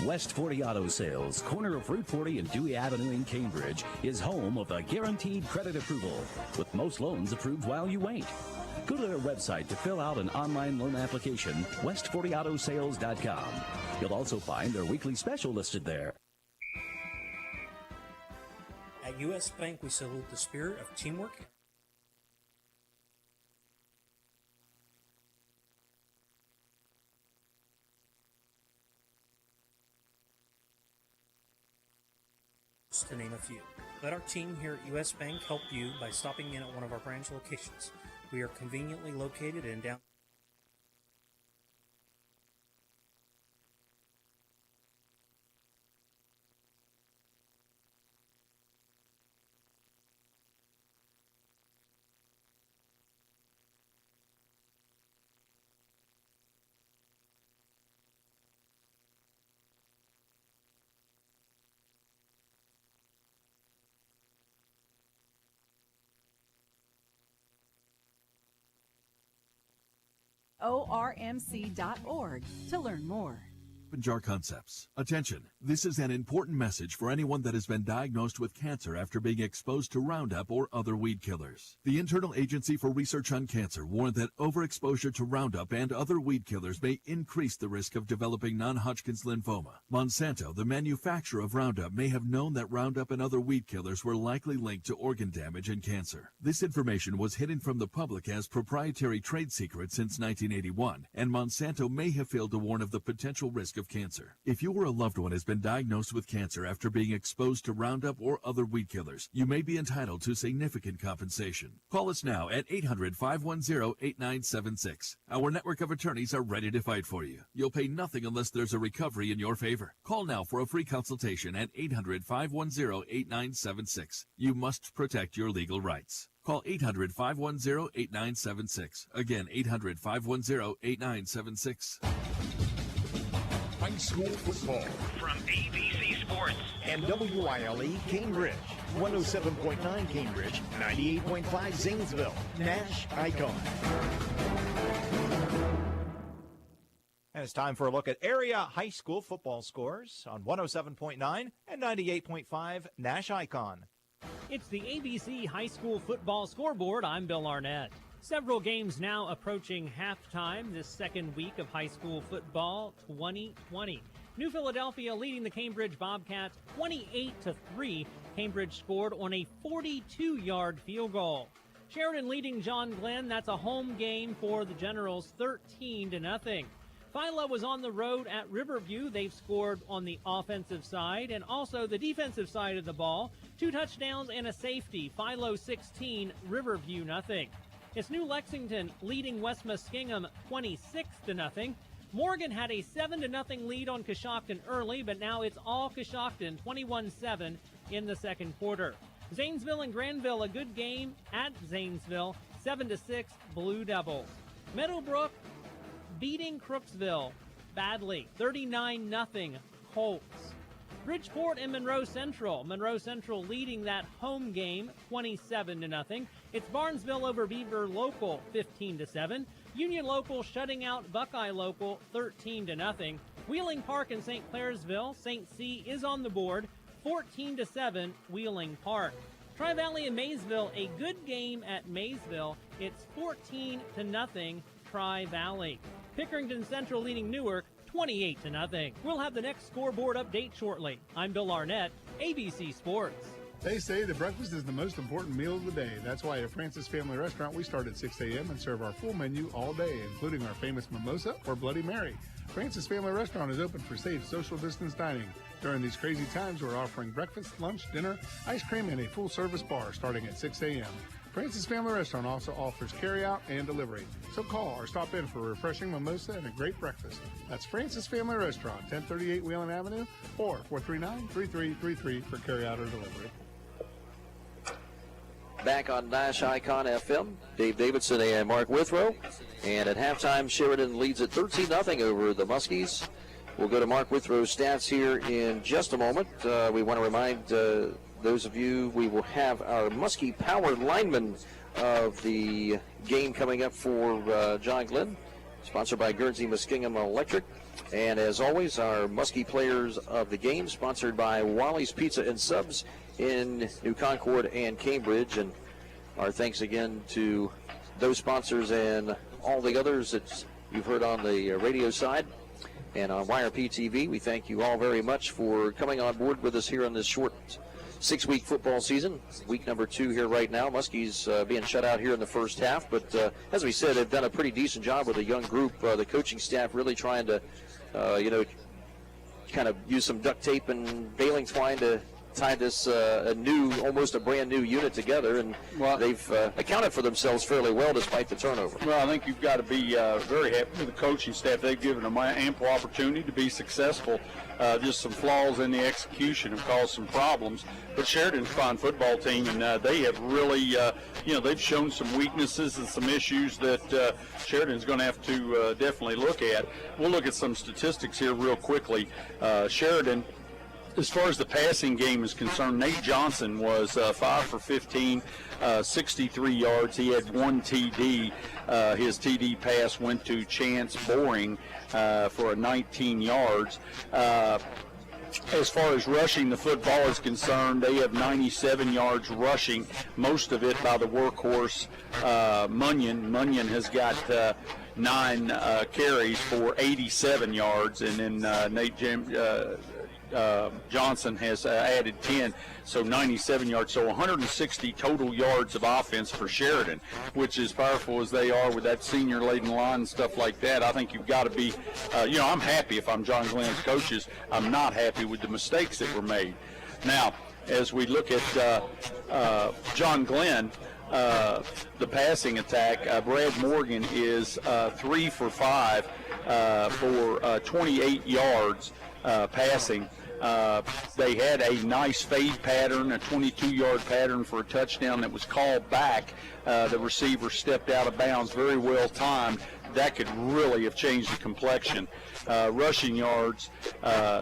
West 40 Auto Sales, corner of Route 40 and Dewey Avenue in Cambridge, is home of a guaranteed credit approval, with most loans approved while you wait. Go to their website to fill out an online loan application, west40autosales.com. You'll also find their weekly special listed there. At U.S. Bank, we salute the spirit of teamwork. To name a few. Let our team here at U.S. Bank help you by stopping in at one of our branch locations. We are conveniently located in downtown. ORMC.org to learn more. Jar Concepts. Attention, this is an important message for anyone that has been diagnosed with cancer after being exposed to Roundup or other weed killers. The Internal Agency for Research on Cancer warned that overexposure to Roundup and other weed killers may increase the risk of developing non-Hodgkin's lymphoma. Monsanto, the manufacturer of Roundup, may have known that Roundup and other weed killers were likely linked to organ damage and cancer. This information was hidden from the public as proprietary trade secret since 1981, and Monsanto may have failed to warn of the potential risk of cancer. If you or a loved one has been diagnosed with cancer after being exposed to Roundup or other weed killers, you may be entitled to significant compensation. Call us now at 800-510-8976. Our network of attorneys are ready to fight for you. You'll pay nothing unless there's a recovery in your favor. Call now for a free consultation at 800-510-8976. You must protect your legal rights. Call 800-510-8976. Again, 800-510-8976. High school football From ABC Sports and WILE Cambridge. 107.9 Cambridge, 98.5 Zanesville. Nash Icon. And it's time for a look at area high school football scores on 107.9 and 98.5 Nash Icon. It's the ABC High School Football Scoreboard. I'm Bill Arnett. Several games now approaching halftime this second week of high school football 2020. New Philadelphia leading the Cambridge Bobcats 28-3. Cambridge scored on a 42-yard field goal. Sheridan leading John Glenn. That's a home game for the Generals, 13-0. Philo was on the road at Riverview. They've scored on the offensive side and also the defensive side of the ball. 2 touchdowns and a safety. Philo 16, Riverview nothing. It's New Lexington leading West Muskingum 26-0. Morgan had a 7-0 lead on Coshocton early, but now it's all Coshocton, 21-7 in the second quarter. Zanesville and Granville, a good game at Zanesville, 7-6 Blue Devils. Meadowbrook beating Crooksville badly, 39-0 Colts. Bridgeport and Monroe Central. Monroe Central leading that home game 27-0. It's Barnesville over Beaver Local 15-7. Union Local shutting out Buckeye Local 13-0. Wheeling Park and St. Clairsville. St. C is on the board 14-7 Wheeling Park. Tri-Valley and Maysville, a good game at Maysville. It's 14-0 Tri-Valley. Pickerington Central leading Newark 28-0. We'll have the next scoreboard update shortly. I'm Bill Arnett, ABC Sports. They say the breakfast is the most important meal of the day. That's why at Francis Family Restaurant we start at 6 a.m. and serve our full menu all day, including our famous mimosa or Bloody Mary. Francis Family Restaurant is open for safe social distance dining. During these crazy times, we're offering breakfast, lunch, dinner, ice cream, and a full-service bar starting at 6 a.m. Francis Family Restaurant also offers carry-out and delivery. So call or stop in for a refreshing mimosa and a great breakfast. That's Francis Family Restaurant, 1038 Wheeling Avenue, or 439-3333 for carry-out or delivery. Back on Nash Icon FM, Dave Davidson and Mark Withrow. And at halftime, Sheridan leads at 13-0 over the Muskies. We'll go to Mark Withrow's stats here in just a moment. We want to remind those of you, we will have our Muskie Power lineman of the game coming up for John Glenn, sponsored by Guernsey Muskingum Electric. And as always, our Muskie players of the game, sponsored by Wally's Pizza and Subs in New Concord and Cambridge. And our thanks again to those sponsors and all the others that you've heard on the radio side and on YRP TV. We thank you all very much for coming on board with us here on this short 6-week football season. Week number 2 here right now. Muskies being shut out here in the first half, but as we said, they've done a pretty decent job with a young group. The coaching staff really trying to, kind of use some duct tape and baling twine to tie this almost a brand new unit together, and they've accounted for themselves fairly well despite the turnover. Well, I think you've got to be very happy with the coaching staff. They've given them ample opportunity to be successful. Just some flaws in the execution have caused some problems. But Sheridan's a fine football team, and they have really, they've shown some weaknesses and some issues that Sheridan's going to have to definitely look at. We'll look at some statistics here real quickly. Sheridan, as far as the passing game is concerned, Nate Johnson was 5 for 15, 63 yards. He had 1 TD. His TD pass went to Chance Boring for 19 yards. As far as rushing the football is concerned, they have 97 yards rushing, most of it by the workhorse Munyon. Munyon has got 9 carries for 87 yards, and then Nate Johnson has added 10, so 97 yards, so 160 total yards of offense for Sheridan, which is powerful as they are with that senior-laden line and stuff like that. I think you've got to be, I'm happy if I'm John Glenn's coaches. I'm not happy with the mistakes that were made. Now, as we look at John Glenn, the passing attack, Brad Morgan is 3 for 5 for 28 yards passing. They had a nice fade pattern, a 22-yard pattern for a touchdown that was called back. The receiver stepped out of bounds, very well timed. That could really have changed the complexion. Rushing yards,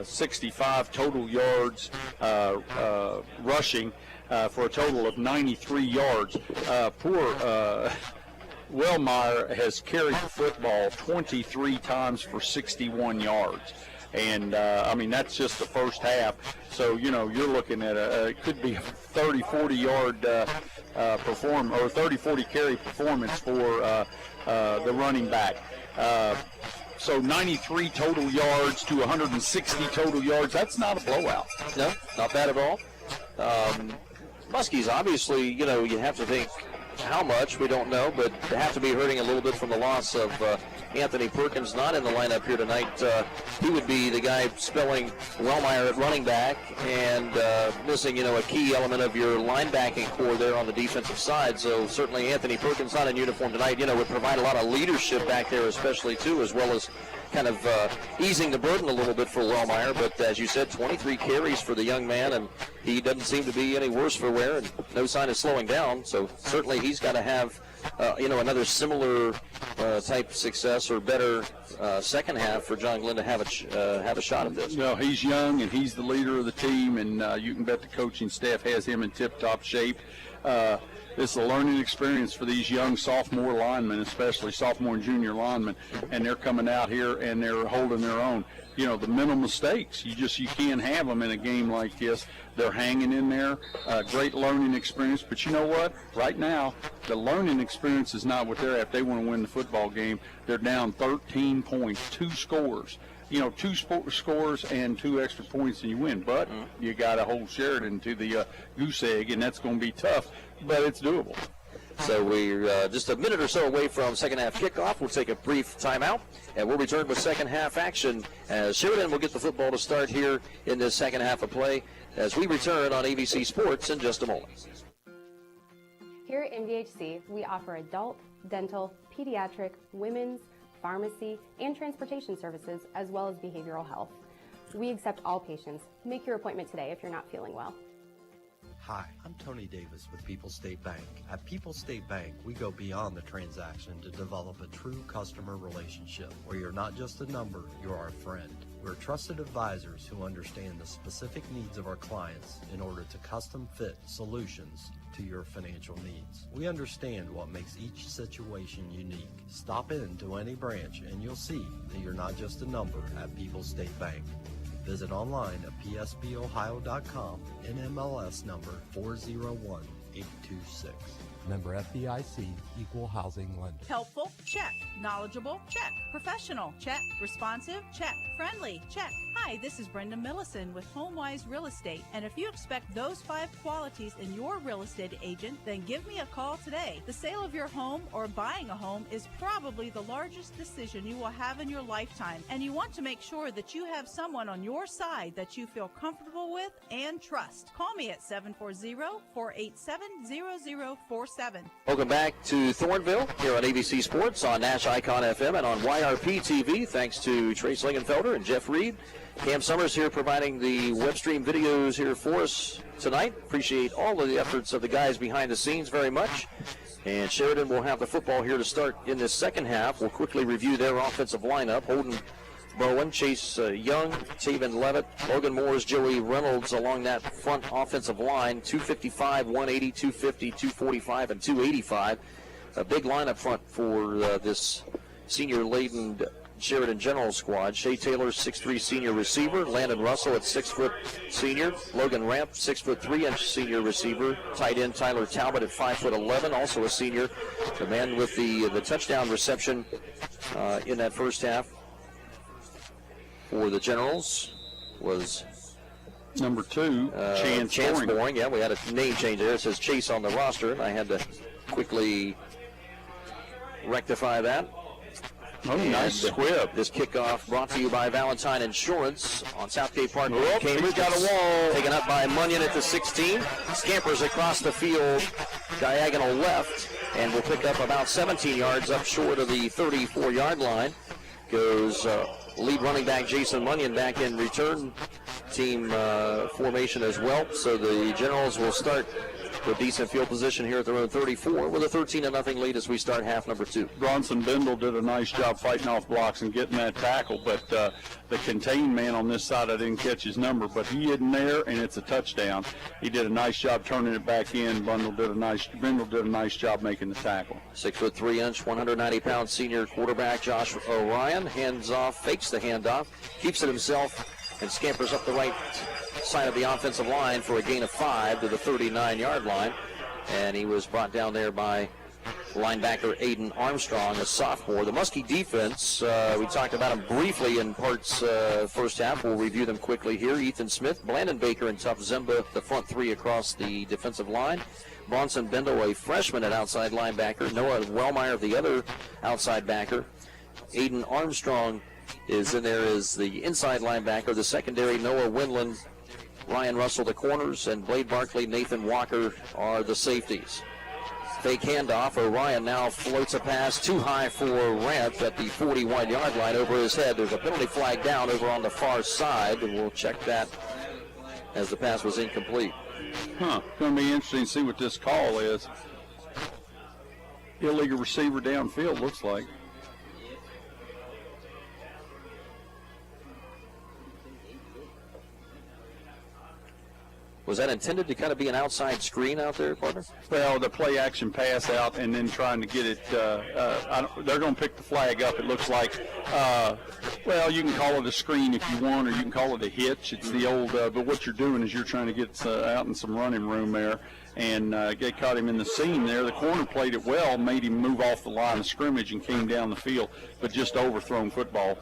65 total yards rushing for a total of 93 yards. Poor Wellmeyer has carried the football 23 times for 61 yards. And, that's just the first half. So, you're looking at it could be a 30, 40-yard 30, 40 carry performance for the running back. So 93 total yards to 160 total yards. That's not a blowout. No, not bad at all. Muskies, obviously, you have to think how much, we don't know, but they have to be hurting a little bit from the loss of Anthony Perkins, not in the lineup here tonight. He would be the guy spelling Wellmeyer at running back and missing, a key element of your linebacking core there on the defensive side. So certainly Anthony Perkins not in uniform tonight, would provide a lot of leadership back there especially too, as well as kind of easing the burden a little bit for Wellmeyer. But as you said, 23 carries for the young man, and he doesn't seem to be any worse for wear, and no sign of slowing down. So certainly he's got to have, another similar type success or better second half for John Glenn to have a shot at this. No, he's young, and he's the leader of the team, and you can bet the coaching staff has him in tip-top shape. This is a learning experience for these young sophomore linemen, especially sophomore and junior linemen, and they're coming out here and they're holding their own. The mental mistakes, you can't have them in a game like this. They're hanging in there. Great learning experience, but you know what? Right now, the learning experience is not what they're at. They want to win the football game. They're down 13 points, 2 scores. 2 scores and 2 extra points and you win. But you got to hold Sheridan to the goose egg, and that's going to be tough, but it's doable. So we're just a minute or so away from second half kickoff. We'll take a brief timeout, and we'll return with second half action as Sheridan will get the football to start here in this second half of play as we return on ABC Sports in just a moment. Here at MVHC, we offer adult, dental, pediatric, women's, pharmacy, and transportation services, as well as behavioral health. We accept all patients. Make your appointment today if you're not feeling well. Hi, I'm Tony Davis with People's State Bank. At People's State Bank, we go beyond the transaction to develop a true customer relationship where you're not just a number, you're our friend. We're trusted advisors who understand the specific needs of our clients in order to custom fit solutions to your financial needs. We understand what makes each situation unique. Stop in to any branch and you'll see that you're not just a number at People's State Bank. Visit online at psbohio.com, NMLS number 401826. Member FDIC, Equal Housing Lender. Helpful? Check. Knowledgeable? Check. Professional? Check. Responsive? Check. Friendly? Check. Hi, this is Brenda Millison with HomeWise Real Estate, and if you expect those 5 qualities in your real estate agent, then give me a call today. The sale of your home or buying a home is probably the largest decision you will have in your lifetime, and you want to make sure that you have someone on your side that you feel comfortable with and trust. Call me at 740-487-0047. Welcome back to Thornville here on ABC Sports on Nash Icon FM and on YRP TV. Thanks to Trace Lingenfelder and Jeff Reed. Cam Summers here providing the web stream videos here for us tonight. Appreciate all of the efforts of the guys behind the scenes very much. And Sheridan will have the football here to start in this second half. We'll quickly review their offensive lineup. Holden Bowen, Chase Young, Taven Levitt, Logan Moores, Joey Reynolds along that front offensive line. 255, 180, 250, 245, and 285. A big lineup front for this senior-laden Sheridan General squad. Shea Taylor, 6'3" senior receiver. Landon Russell at 6 foot senior. Logan Ramp, 6 foot 3-inch senior receiver. Tight end Tyler Talbot at 5'11", also a senior. The man with the touchdown reception in that first half for the Generals was number 2, Chance Boring. Yeah, we had a name change there. It says Chase on the roster, and I had to quickly rectify that. Oh, nice squib. This kickoff brought to you by Valentine Insurance on Southgate Park. Cambridge got a wall. Taken up by Munyon at the 16. Scampers across the field, diagonal left, and will pick up about 17 yards up short of the 34-yard line. Goes lead running back Jason Munyon back in return team formation as well. So the Generals will start with decent field position here at their own 34 with a 13-0 lead as we start half number 2. Bronson Bindle did a nice job fighting off blocks and getting that tackle, but the contained man on this side, I didn't catch his number, but he isn't there, and it's a touchdown. He did a nice job turning it back in. Bindle did a nice job making the tackle. 6'3", 190-pound senior quarterback Josh O'Ryan hands off, fakes the handoff, keeps it himself, and scampers up the right side of the offensive line for a gain of 5 to the 39-yard line. And he was brought down there by linebacker Aidan Armstrong, a sophomore. The Muskie defense, we talked about them briefly in parts first half. We'll review them quickly here. Ethan Smith, Blandon Baker, and Tuff Zimba, the front 3 across the defensive line. Bronson Bindle, a freshman at outside linebacker. Noah Wellmeyer, the other outside backer. Aidan Armstrong is in there as the inside linebacker. The secondary, Noah Windland, Ryan Russell, the corners, and Blade Barkley, Nathan Walker are the safeties. Fake handoff. O'Ryan now floats a pass too high for Ramp at the 41-yard line over his head. There's a penalty flag down over on the far side, and we'll check that as the pass was incomplete. It's going to be interesting to see what this call is. Illegal receiver downfield, looks like. Was that intended to kind of be an outside screen out there, partner? Well, the play action pass out and then trying to get it. They're going to pick the flag up. It looks like. Well, you can call it a screen if you want, or you can call it a hitch. It's the old. But what you're doing is you're trying to get out in some running room there, and they caught him in the seam there. The corner played it well, made him move off the line of scrimmage and came down the field, but just overthrown football.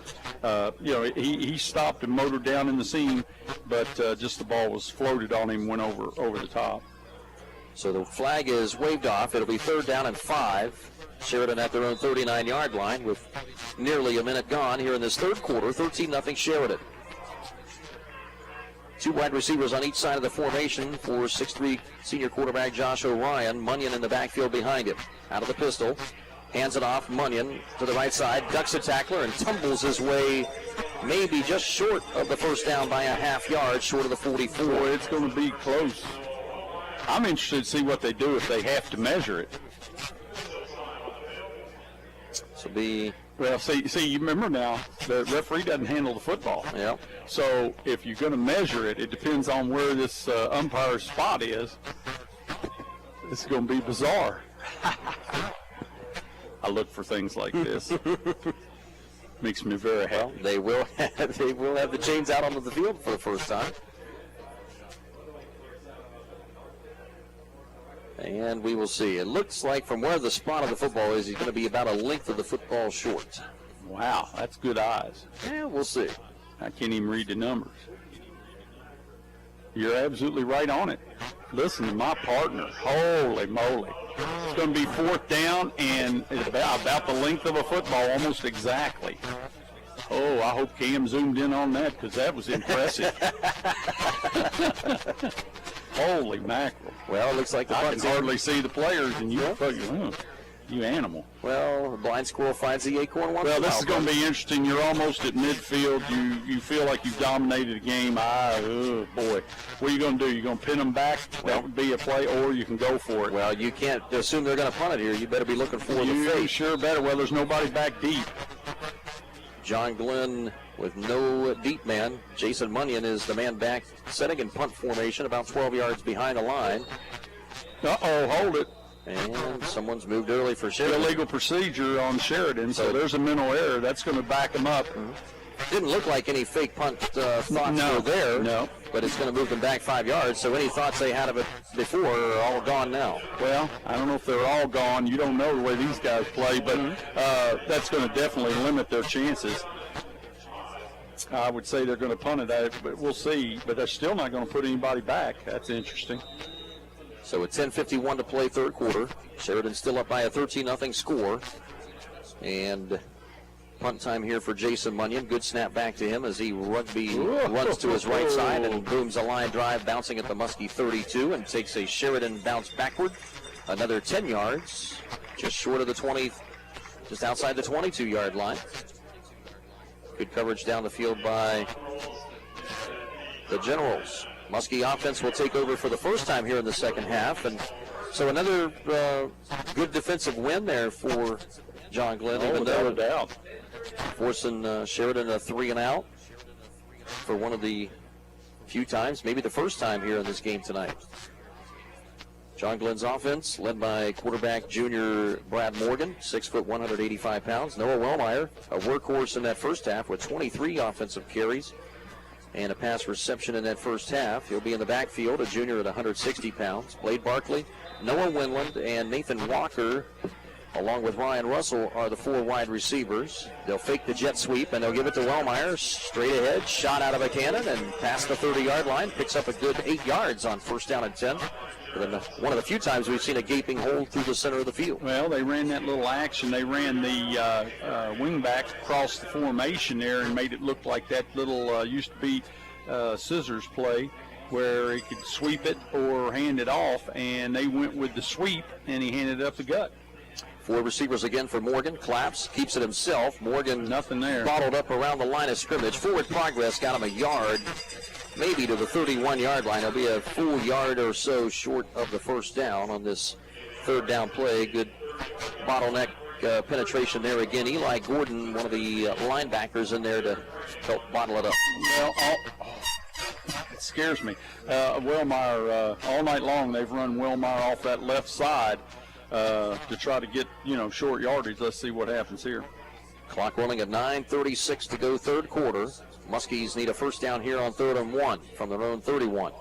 He stopped and motored down in the seam, but just the ball was floated on him, went over the top. So the flag is waved off. It'll be 3rd down and 5. Sheridan at their own 39-yard line with nearly a minute gone here in this third quarter. 13-0 Sheridan. 2 wide receivers on each side of the formation for 6'3" senior quarterback Josh O'Ryan. Munyon in the backfield behind him. Out of the pistol. Hands it off. Munyon to the right side. Ducks a tackler and tumbles his way maybe just short of the first down by a half yard, short of the 44. Boy, it's going to be close. I'm interested to see what they do if they have to measure it. So be well. See, you remember now the referee doesn't handle the football. Yeah. So if you're going to measure it, it depends on where this umpire's spot is. This is going to be bizarre. I look for things like this. Makes me very happy. Well, they will have the chains out onto the field for the first time. And we will see. It looks like from where the spot of the football is, he's going to be about a length of the football short. Wow, that's good eyes. Yeah, we'll see. I can't even read the numbers. You're absolutely right on it. Listen to my partner. Holy moly. It's going to be 4th down and about the length of a football, almost exactly. Oh, I hope Cam zoomed in on that because that was impressive. Holy mackerel. Well, it looks like the I punt's can hardly see the players, and you animal. Well, the blind squirrel finds the acorn once. Well, this is going to be interesting. You're almost at midfield. You feel like you've dominated the game. Oh, boy. What are you going to do? You're going to pin them back? That would be a play, or you can go for it. Well, you can't assume they're going to punt it here. You better be looking for the fake. You sure better. Well, there's nobody back deep. John Glenn with no deep man. Jason Munyon is the man back, setting in punt formation about 12 yards behind the line. Uh-oh, hold it. And someone's moved early for Sheridan. Illegal procedure on Sheridan, so there's a mental error. That's going to back him up. Didn't look like any fake punt thoughts were there. No. But it's going to move them back 5 yards, so any thoughts they had of it before are all gone now. Well, I don't know if they're all gone. You don't know the way these guys play, but that's going to definitely limit their chances. I would say they're going to punt it, but we'll see. But they're still not going to put anybody back. That's interesting. So at 10:51 to play, third quarter. Sheridan still up by a 13-0 score. And punt time here for Jason Munyon. Good snap back to him as he runs to his right side and booms a line drive, bouncing at the Muskie 32 and takes a Sheridan bounce backward. Another 10 yards, just short of the 20, just outside the 22-yard line. Good coverage down the field by the Generals. Muskie offense will take over for the first time here in the second half. And so another good defensive win there for John Glenn. Without a doubt. Forcing Sheridan a 3-and-out for one of the few times, maybe the first time here in this game tonight. John Glenn's offense, led by quarterback junior Brad Morgan, 6 foot, 185 pounds. Noah Wellmeyer, a workhorse in that first half with 23 offensive carries and a pass reception in that first half. He'll be in the backfield, a junior at 160 pounds. Blade Barkley, Noah Winland, and Nathan Walker, along with Ryan Russell, are the four wide receivers. They'll fake the jet sweep, and they'll give it to Wellmeyer. Straight ahead, shot out of a cannon, and past the 30-yard line. Picks up a good 8 yards on first down and 10. One of the few times we've seen a gaping hole through the center of the field. Well, they ran that little action. They ran the wingback across the formation there and made it look like that little used to be scissors play where he could sweep it or hand it off, and they went with the sweep, and he handed it up the gut. Four receivers again for Morgan. Claps, keeps it himself. Morgan nothing there. Bottled up around the line of scrimmage. Forward progress got him a yard, maybe to the 31-yard line. He'll be a full yard or so short of the first down on this third down play. Good bottleneck penetration there again. Eli Gordon, one of the linebackers in there to help bottle it up. Well, it scares me. Wellmeyer, all night long they've run Wellmeyer off that left side to try to get, short yardage. Let's see what happens here. Clock running at 9:36 to go, third quarter. Muskies need a first down here on 3rd and 1 from their own 31.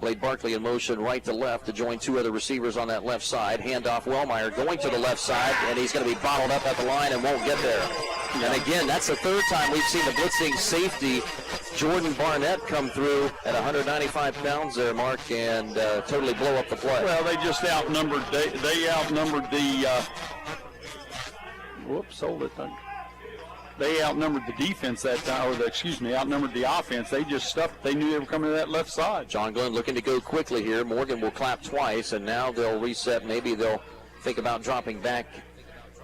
Blade Barkley in motion right to left to join two other receivers on that left side. Handoff Wellmeyer going to the left side, and he's going to be bottled up at the line and won't get there. And again, that's the third time we've seen the blitzing safety Jordan Barnett come through at 195 pounds there, Mark, and totally blow up the play. Well, they just outnumbered. They outnumbered the. Whoops, hold it. They outnumbered the defense that time, outnumbered the offense. They just stuffed. They knew they were coming to that left side. John Glenn looking to go quickly here. Morgan will clap twice, and now they'll reset. Maybe they'll think about dropping back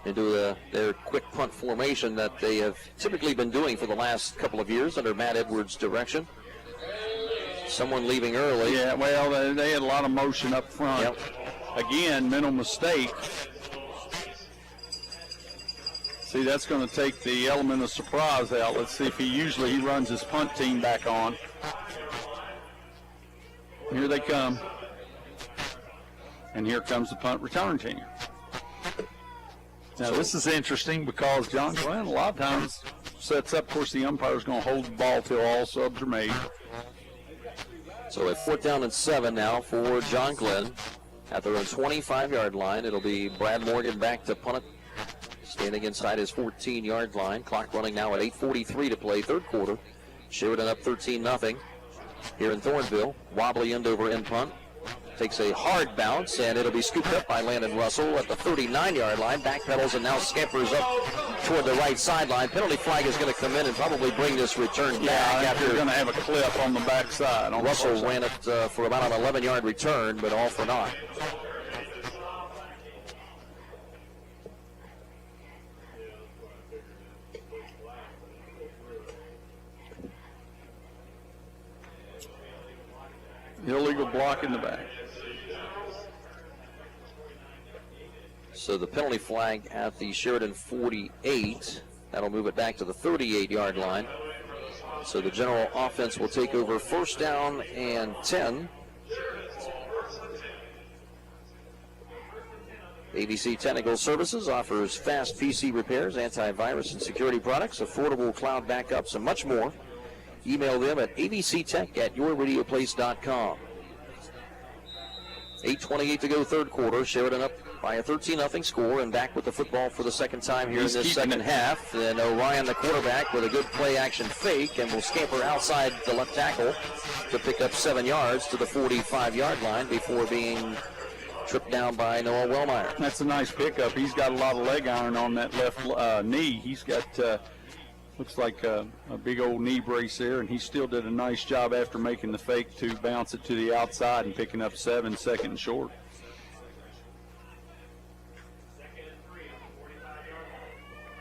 into their quick punt formation that they have typically been doing for the last couple of years under Matt Edwards' direction. Someone leaving early. Yeah, well, they had a lot of motion up front. Yep. Again, mental mistake. See, that's going to take the element of surprise out. Let's see if he runs his punt team back on. Here they come. And here comes the punt return team. Now, this is interesting because John Glenn a lot of times sets up. Of course, the umpire's going to hold the ball till all subs are made. So at 4th down and 7 now for John Glenn. At their own 25-yard line, it'll be Brad Morgan back to punt it, standing inside his 14-yard line. Clock running now at 8:43 to play, third quarter. Sheridan up 13-0 here in Thornville. Wobbly end over end punt. Takes a hard bounce, and it'll be scooped up by Landon Russell at the 39-yard line. Backpedals and now scampers up toward the right sideline. Penalty flag is going to come in and probably bring this return back. After you're going to have a clip on the backside. Russell ran it for about an 11-yard return, but all for naught. Illegal block in the back. So the penalty flag at the Sheridan 48. That'll move it back to the 38-yard line. So the general offense will take over 1st down and 10. ABC Technical Services offers fast PC repairs, antivirus and security products, affordable cloud backups, and much more. Email them at abctech@yourradioplace.com. 8:28 to go, third quarter. Sheridan up by a 13-0 score and back with the football for the second time here in this second half. And Orion, the quarterback, with a good play-action fake and will scamper outside the left tackle to pick up 7 yards to the 45-yard line before being tripped down by Noah Wellmeyer. That's a nice pickup. He's got a lot of leg iron on that left knee. He's got... looks like a big old knee brace there, and he still did a nice job after making the fake to bounce it to the outside and picking up 7, second and short.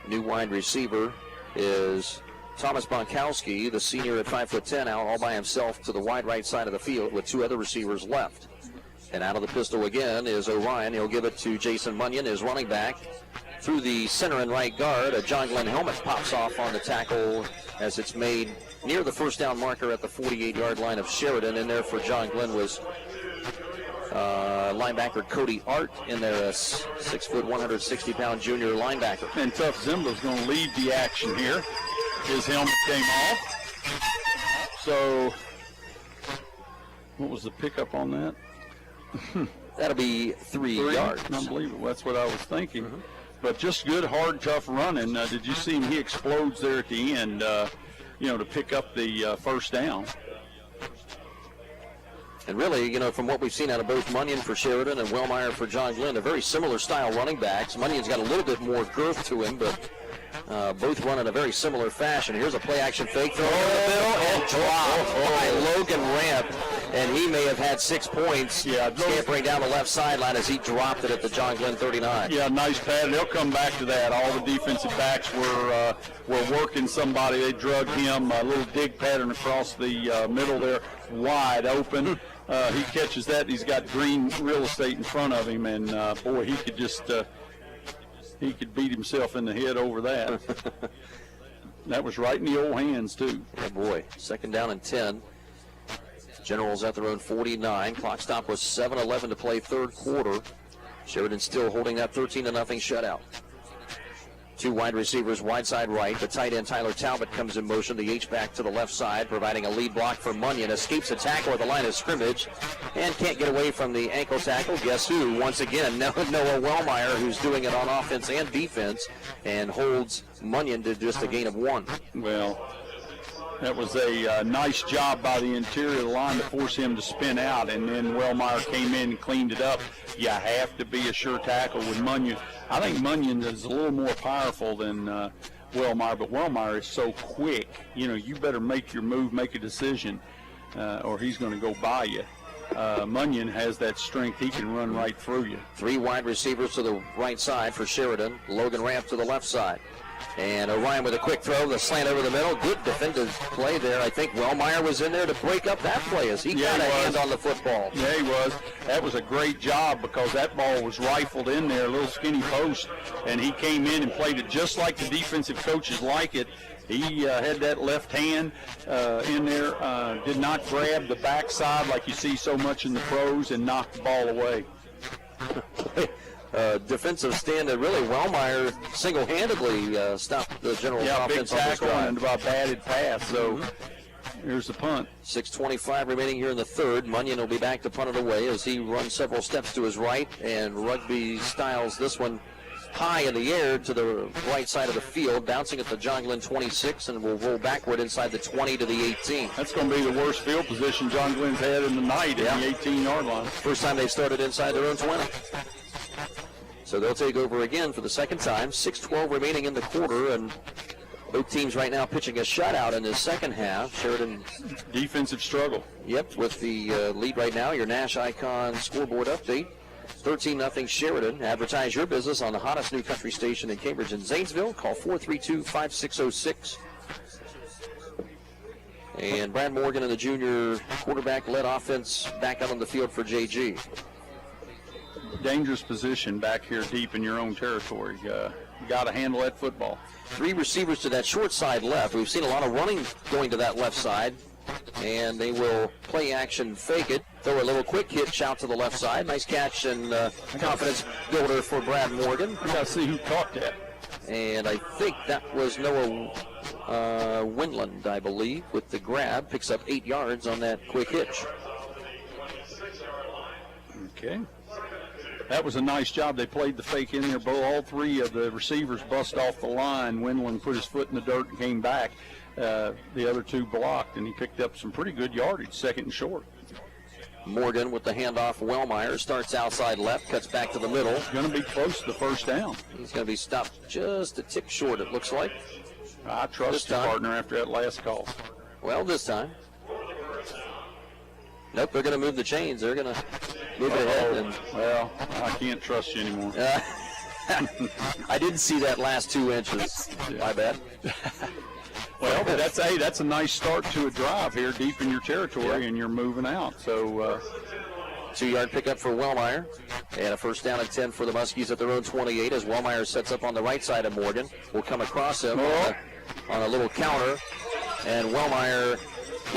New wide receiver is Thomas Bonkowski, the senior at 5'10", out all by himself to the wide right side of the field with 2 other receivers left. And out of the pistol again is Orion. He'll give it to Jason Munyon, his running back. Through the center and right guard, a John Glenn helmet pops off on the tackle as it's made near the 1st down marker at the 48-yard line of Sheridan. In there for John Glenn was linebacker Cody Art in there, a 6 foot, 160-pound junior linebacker. And Tough Zimba's going to lead the action here. His helmet came off. So, what was the pickup on that? That'll be 3 yards. Unbelievable. That's what I was thinking. But just good, hard, tough running. Did you see him? He explodes there at the end, to pick up the 1st down. And really, from what we've seen out of both Munyon for Sheridan and Wellmeyer for John Glenn, they're very similar style running backs. Munyon's got a little bit more girth to him, but both run in a very similar fashion. Here's a play-action fake throw in the middle and dropped by Logan Ramp. And he may have had 6 points scampering down the left sideline as he dropped it at the John Glenn 39. Yeah, nice pattern. They'll come back to that. All the defensive backs were working somebody. They drug him, a little dig pattern across the middle there, wide open. He catches that. He's got green real estate in front of him, and boy, he could just he could beat himself in the head over that. That was right in the old hands, too. Yeah, boy. 2nd down and 10. Generals at their own 49. Clock stop was 7:11 to play, third quarter. Sheridan still holding that 13-0 shutout. 2 wide receivers, wide side right. The tight end Tyler Talbot comes in motion. The H-back to the left side, providing a lead block for Munyon. Escapes a tackle at the line of scrimmage and can't get away from the ankle tackle. Guess who? Once again, Noah Wellmeyer, who's doing it on offense and defense, and holds Munyon to just a gain of 1. Well, that was a nice job by the interior of the line to force him to spin out, and then Wellmeyer came in and cleaned it up. You have to be a sure tackle with Munyon. I think Munyon is a little more powerful than Wellmeyer, but Wellmeyer is so quick. You better make your move, make a decision, or he's going to go by you. Munyon has that strength. He can run right through you. 3 wide receivers to the right side for Sheridan. Logan Ramp to the left side. And Orion with a quick throw, the slant over the middle. Good defensive play there. I think Wellmeyer was in there to break up that play as he got a hand on the football. Yeah, he was. That was a great job because that ball was rifled in there, a little skinny post, and he came in and played it just like the defensive coaches like it. He had that left hand in there, did not grab the backside like you see so much in the pros, and knocked the ball away. Defensive stand that really Wellmeyer single-handedly stopped the general offense big on this tackle drive. and a batted pass. So here's the punt. 6:25 remaining here in the third. Munyon will be back to punt it away as he runs several steps to his right, and Rugby styles this one high in the air to the right side of the field, bouncing at the John Glenn 26, and will roll backward inside the 20 to the 18. That's going to be the worst field position John Glenn's had in the night at the 18-yard line. First time they started inside their own 20. So they'll take over again for the second time. 6:12 remaining in the quarter, and both teams right now pitching a shutout in the second half. Sheridan defensive struggle. Yep, with the lead right now. Your Nash Icon scoreboard update. 13-0 Sheridan. Advertise your business on the hottest new country station in Cambridge and Zanesville. Call 432-5606. And Brad Morgan and the junior quarterback led offense back out on the field for JG. Dangerous position back here deep in your own territory. You got to handle that football. 3 receivers to that short side left. We've seen a lot of running going to that left side, and they will play action, fake it, throw a little quick hitch out to the left side. Nice catch and confidence builder for Brad Morgan. We got to see who caught that. And I think that was Noah Winland, I believe, with the grab. Picks up 8 yards on that quick hitch. Okay. That was a nice job. They played the fake in there. All 3 of the receivers bust off the line. Winland put his foot in the dirt and came back. The other 2 blocked, and he picked up some pretty good yardage, second and short. Morgan with the handoff. Wellmeyer starts outside left, cuts back to the middle. Going to be close to the first down. He's going to be stopped just a tick short, it looks like. I trust your partner after that last call. Well, this time. Nope, they're going to move the chains. They're going to move ahead. And well, I can't trust you anymore. I didn't see that last 2 inches. My bad. Well, but that's a nice start to a drive here deep in your territory, and you're moving out. So 2-yard pickup for Wellmeyer, and a first down and 10 for the Muskies at their own 28 as Wellmeyer sets up on the right side of Morgan. Will come across him on a little counter, and Wellmeyer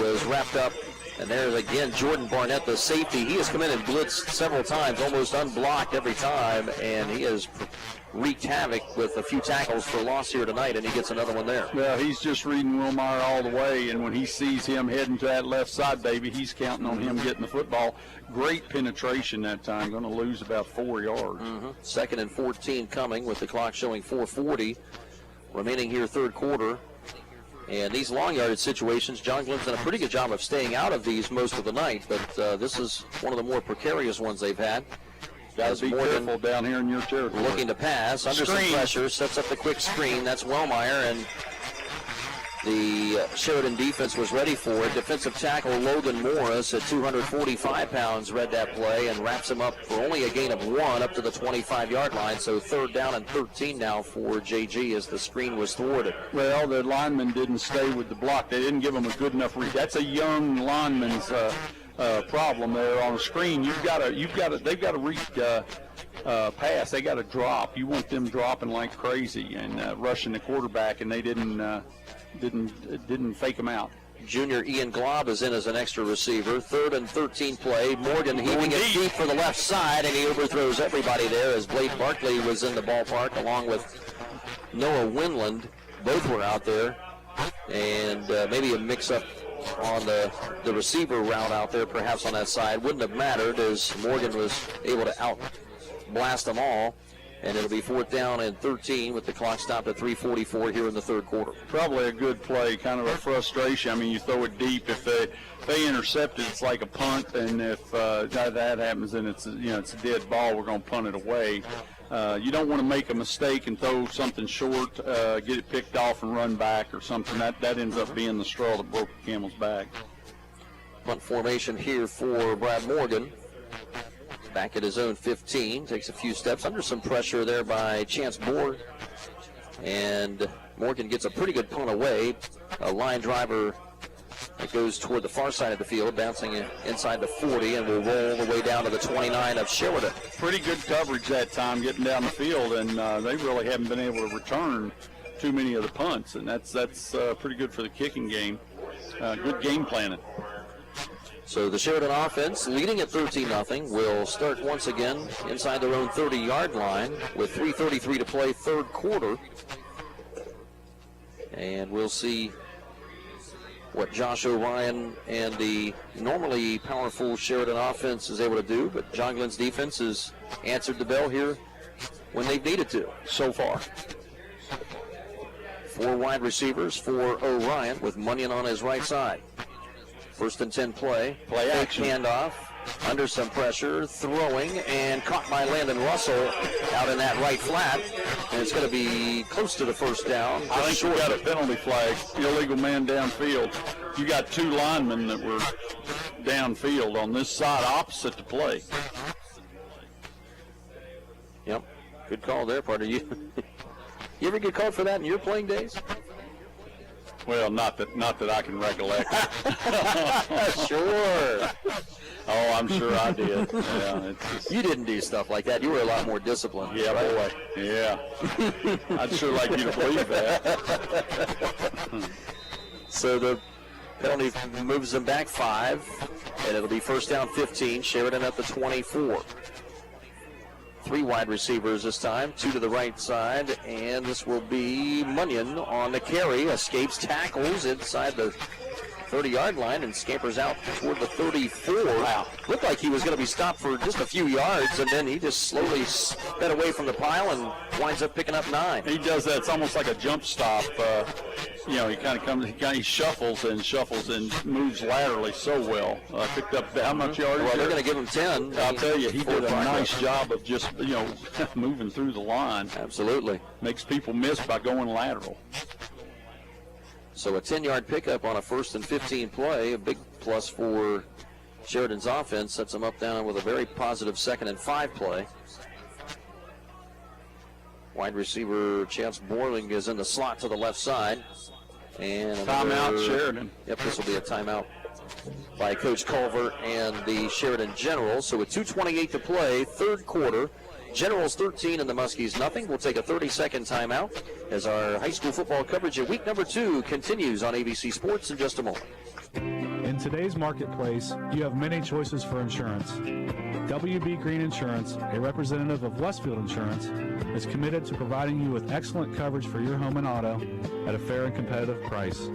was wrapped up. And there's again Jordan Barnett, the safety. He has come in and blitzed several times, almost unblocked every time, and he has wreaked havoc with a few tackles for loss here tonight, and he gets another one there. Well, he's just reading Wellmeyer all the way, and when he sees him heading to that left side, baby, he's counting on him getting the football. Great penetration that time. Going to lose about 4 yards. Second and 14 coming with the clock showing 4:40 remaining here, third quarter. And these long yardage situations, John Glenn's done a pretty good job of staying out of these most of the night, but this is one of the more precarious ones they've had. Got to be careful down here in your territory. Looking to pass, under some pressure, sets up the quick screen. That's Wellmeyer, and the Sheridan defense was ready for it. Defensive tackle Logan Morris at 245 pounds read that play and wraps him up for only a gain of 1 up to the 25-yard line. So third down and 13 now for JG as the screen was thwarted. Well, the lineman didn't stay with the block. They didn't give him a good enough read. That's a young lineman's problem there on the screen. They've got to read pass. They got to drop. You want them dropping like crazy and rushing the quarterback, and they didn't fake him out. Junior Ian Glob is in as an extra receiver. Third and 13 play. Morgan heaving it deep for the left side, and he overthrows everybody there as Blake Barkley was in the ballpark along with Noah Winland. Both were out there. And maybe a mix-up on the receiver route out there perhaps on that side. Wouldn't have mattered as Morgan was able to out-blast them all. And it'll be fourth down and 13 with the clock stopped at 3:44 here in the third quarter. Probably a good play, kind of a frustration. I mean, you throw it deep. If they intercept it, it's like a punt. And if that happens, then it's a dead ball. We're going to punt it away. You don't want to make a mistake and throw something short, get it picked off and run back or something. That ends up being the straw that broke the camel's back. Punt formation here for Brad Morgan. Back at his own 15, takes a few steps under some pressure there by Chance Board. And Morgan gets a pretty good punt away. A line driver that goes toward the far side of the field, bouncing inside the 40, and will roll the way down to the 29 of Sheridan. Pretty good coverage that time getting down the field, and they really haven't been able to return too many of the punts, and that's pretty good for the kicking game. Good game planning. So the Sheridan offense, leading at 13-0, will start once again inside their own 30-yard line with 3:33 to play, third quarter. And we'll see what Josh O'Ryan and the normally powerful Sheridan offense is able to do, but John Glenn's defense has answered the bell here when they've needed to so far. 4 wide receivers for O'Ryan with Munyon on his right side. First and 10 play. Play action. Handoff, under some pressure, throwing, and caught by Landon Russell out in that right flat. And it's going to be close to the first down. I think you got a penalty flag, illegal man downfield. You got 2 linemen that were downfield on this side opposite the play. Yep, good call there, partner. You ever get called for that in your playing days? Well, not that I can recollect. Sure. Oh, I'm sure I did. Yeah, you didn't do stuff like that. You were a lot more disciplined. Yeah, right? boy. Yeah. I'd sure like you to believe that. So the penalty moves them back 5, and it'll be first down 15. Sheridan at the 24. 3 wide receivers this time, 2 to the right side, and this will be Munyon on the carry, escapes tackles inside the 30-yard line and scampers out toward the 34. Wow. Looked like he was going to be stopped for just a few yards, and then he just slowly sped away from the pile and winds up picking up 9. He does that. It's almost like a jump stop. He kind of comes, he shuffles and moves laterally so well. Picked up how much yardage? Well, they're going to give him 10. I'll tell you, he did a nice job of just, moving through the line. Absolutely. Makes people miss by going lateral. So a 10-yard pickup on a first and 15 play, a big plus for Sheridan's offense, sets them up down with a very positive 2nd and 5 play. Wide receiver Chance Borling is in the slot to the left side. And timeout, Sheridan. Yep, this will be a timeout by Coach Culver and the Sheridan Generals. So with 2:28 to play, third quarter, Generals 13 and the Muskies nothing. We'll take a 30-second timeout as our high school football coverage at week number 2 continues on ABC Sports in just a moment. In today's marketplace, you have many choices for insurance. WB Green Insurance, a representative of Westfield Insurance, is committed to providing you with excellent coverage for your home and auto at a fair and competitive price.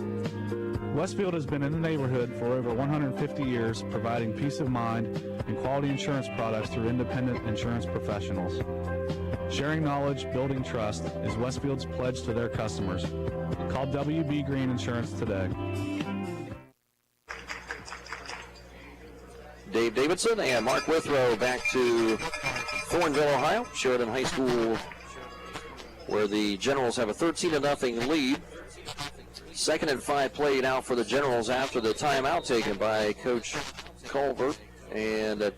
Westfield has been in the neighborhood for over 150 years, providing peace of mind and quality insurance products through independent insurance professionals. Sharing knowledge, building trust is Westfield's pledge to their customers. Call WB Green Insurance today. Dave Davidson and Mark Withrow back to Thornville, Ohio, Sheridan High School, where the Generals have a 13-0 lead. 2nd and 5 played out for the Generals after the timeout taken by Coach Culver. And at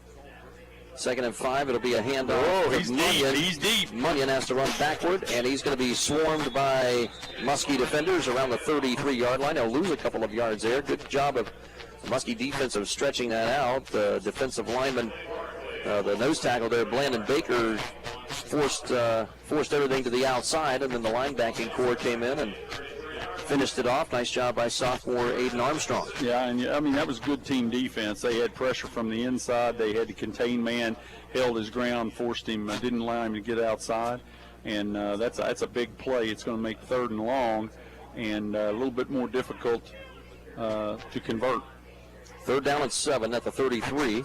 2nd and 5, it'll be a handoff. Oh, he's deep. He's deep. Munyon has to run backward, and he's going to be swarmed by Muskie defenders around the 33-yard line. He'll lose a couple of yards there. Good job of the Muskie defense of stretching that out. The defensive lineman, the nose tackle there, Blandon Baker, forced everything to the outside, and then the linebacking core came in and finished it off. Nice job by sophomore Aidan Armstrong. Yeah, and that was good team defense. They had pressure from the inside. They had to contain man, held his ground, forced him, didn't allow him to get outside. And that's a big play. It's going to make 3rd and long and a little bit more difficult to convert. 3rd down and 7 at the 33.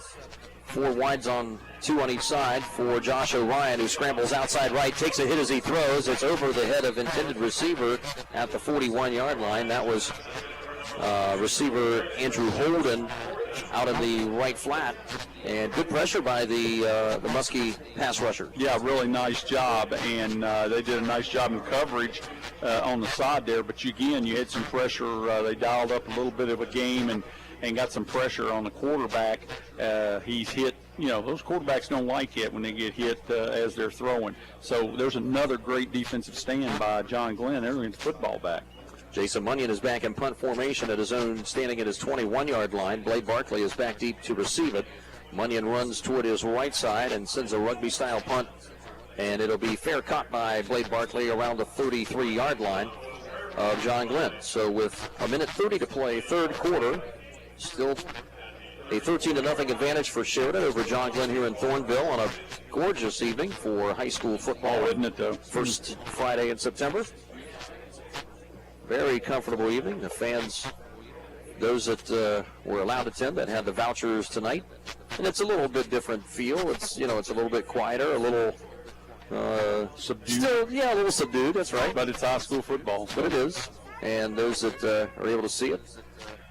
4 wides on 2 on each side for Josh O'Ryan, who scrambles outside right, takes a hit as he throws. It's over the head of intended receiver at the 41-yard line. That was receiver Andrew Holden out in the right flat. And good pressure by the Muskie pass rusher. Yeah, really nice job, and they did a nice job in coverage on the side there. But you had some pressure. They dialed up a little bit of a game, and and got some pressure on the quarterback. He's hit. Those quarterbacks don't like it when they get hit as they're throwing. So there's another great defensive stand by John Glenn. They're going to get the football back. Jason Munyon is back in punt formation at his own, standing at his 21-yard line. Blade Barkley is back deep to receive it. Munyon runs toward his right side and sends a rugby-style punt, and it'll be fair caught by Blade Barkley around the 33-yard line of John Glenn. So with a minute 30 to play, third quarter, still a 13-0 advantage for Sheridan over John Glenn here in Thornville on a gorgeous evening for high school football. Isn't it, though? First Friday in September. Very comfortable evening. The fans, those that were allowed to attend, that had the vouchers tonight. And it's a little bit different feel. It's, it's a little bit quieter, a little subdued. Still, a little subdued, that's right. But it's high school football. But it is. And those that are able to see it,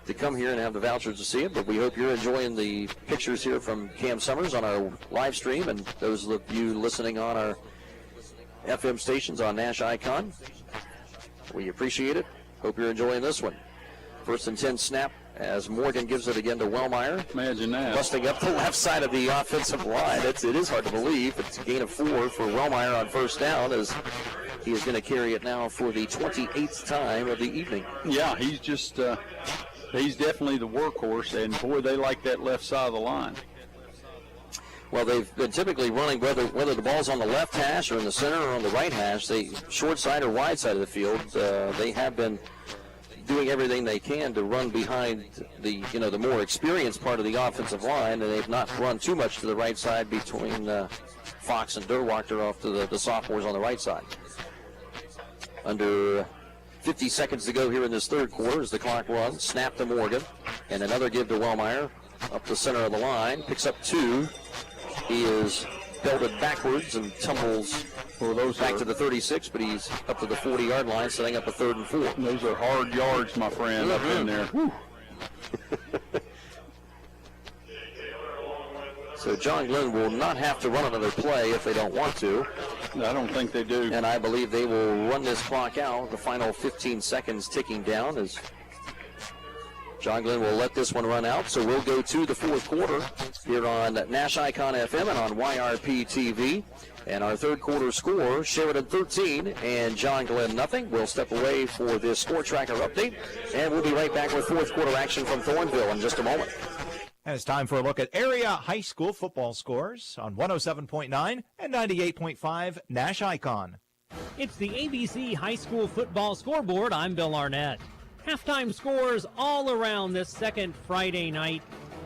to come here and have the vouchers to see it. But we hope you're enjoying the pictures here from Cam Summers on our live stream, and those of you listening on our FM stations on Nash Icon. We appreciate it. Hope you're enjoying this one. First and 10 snap as Morgan gives it again to Wellmeyer. Imagine that. Busting up the left side of the offensive line. It is hard to believe. It's a gain of 4 for Wellmeyer on first down, as he is going to carry it now for the 28th time of the evening. Yeah, he's just he's definitely the workhorse, and boy, they like that left side of the line. Well, they've been typically running whether the ball's on the left hash or in the center or on the right hash, short side or wide side of the field, they have been doing everything they can to run behind the more experienced part of the offensive line, and they've not run too much to the right side between Fox and Derwachter off to the sophomores on the right side. Under 50 seconds to go here in this third quarter as the clock runs. Snap to Morgan, and another give to Wellmeyer up the center of the line. Picks up 2. He is belted backwards and tumbles back to the 36, but he's up to the 40-yard line, setting up a 3rd and 4. Those are hard yards, my friend, up in there. Whew. So John Glenn will not have to run another play if they don't want to. I don't think they do. And I believe they will run this clock out, the final 15 seconds ticking down as John Glenn will let this one run out. So we'll go to the fourth quarter here on Nash Icon FM and on YRP TV. And our third quarter score, Sheridan 13 and John Glenn nothing. We'll step away for this score tracker update, and we'll be right back with fourth quarter action from Thornville in just a moment. And it's time for a look at area high school football scores on 107.9 and 98.5 Nash Icon. It's the ABC High School Football Scoreboard. I'm Bill Arnett. Halftime scores all around this second Friday night,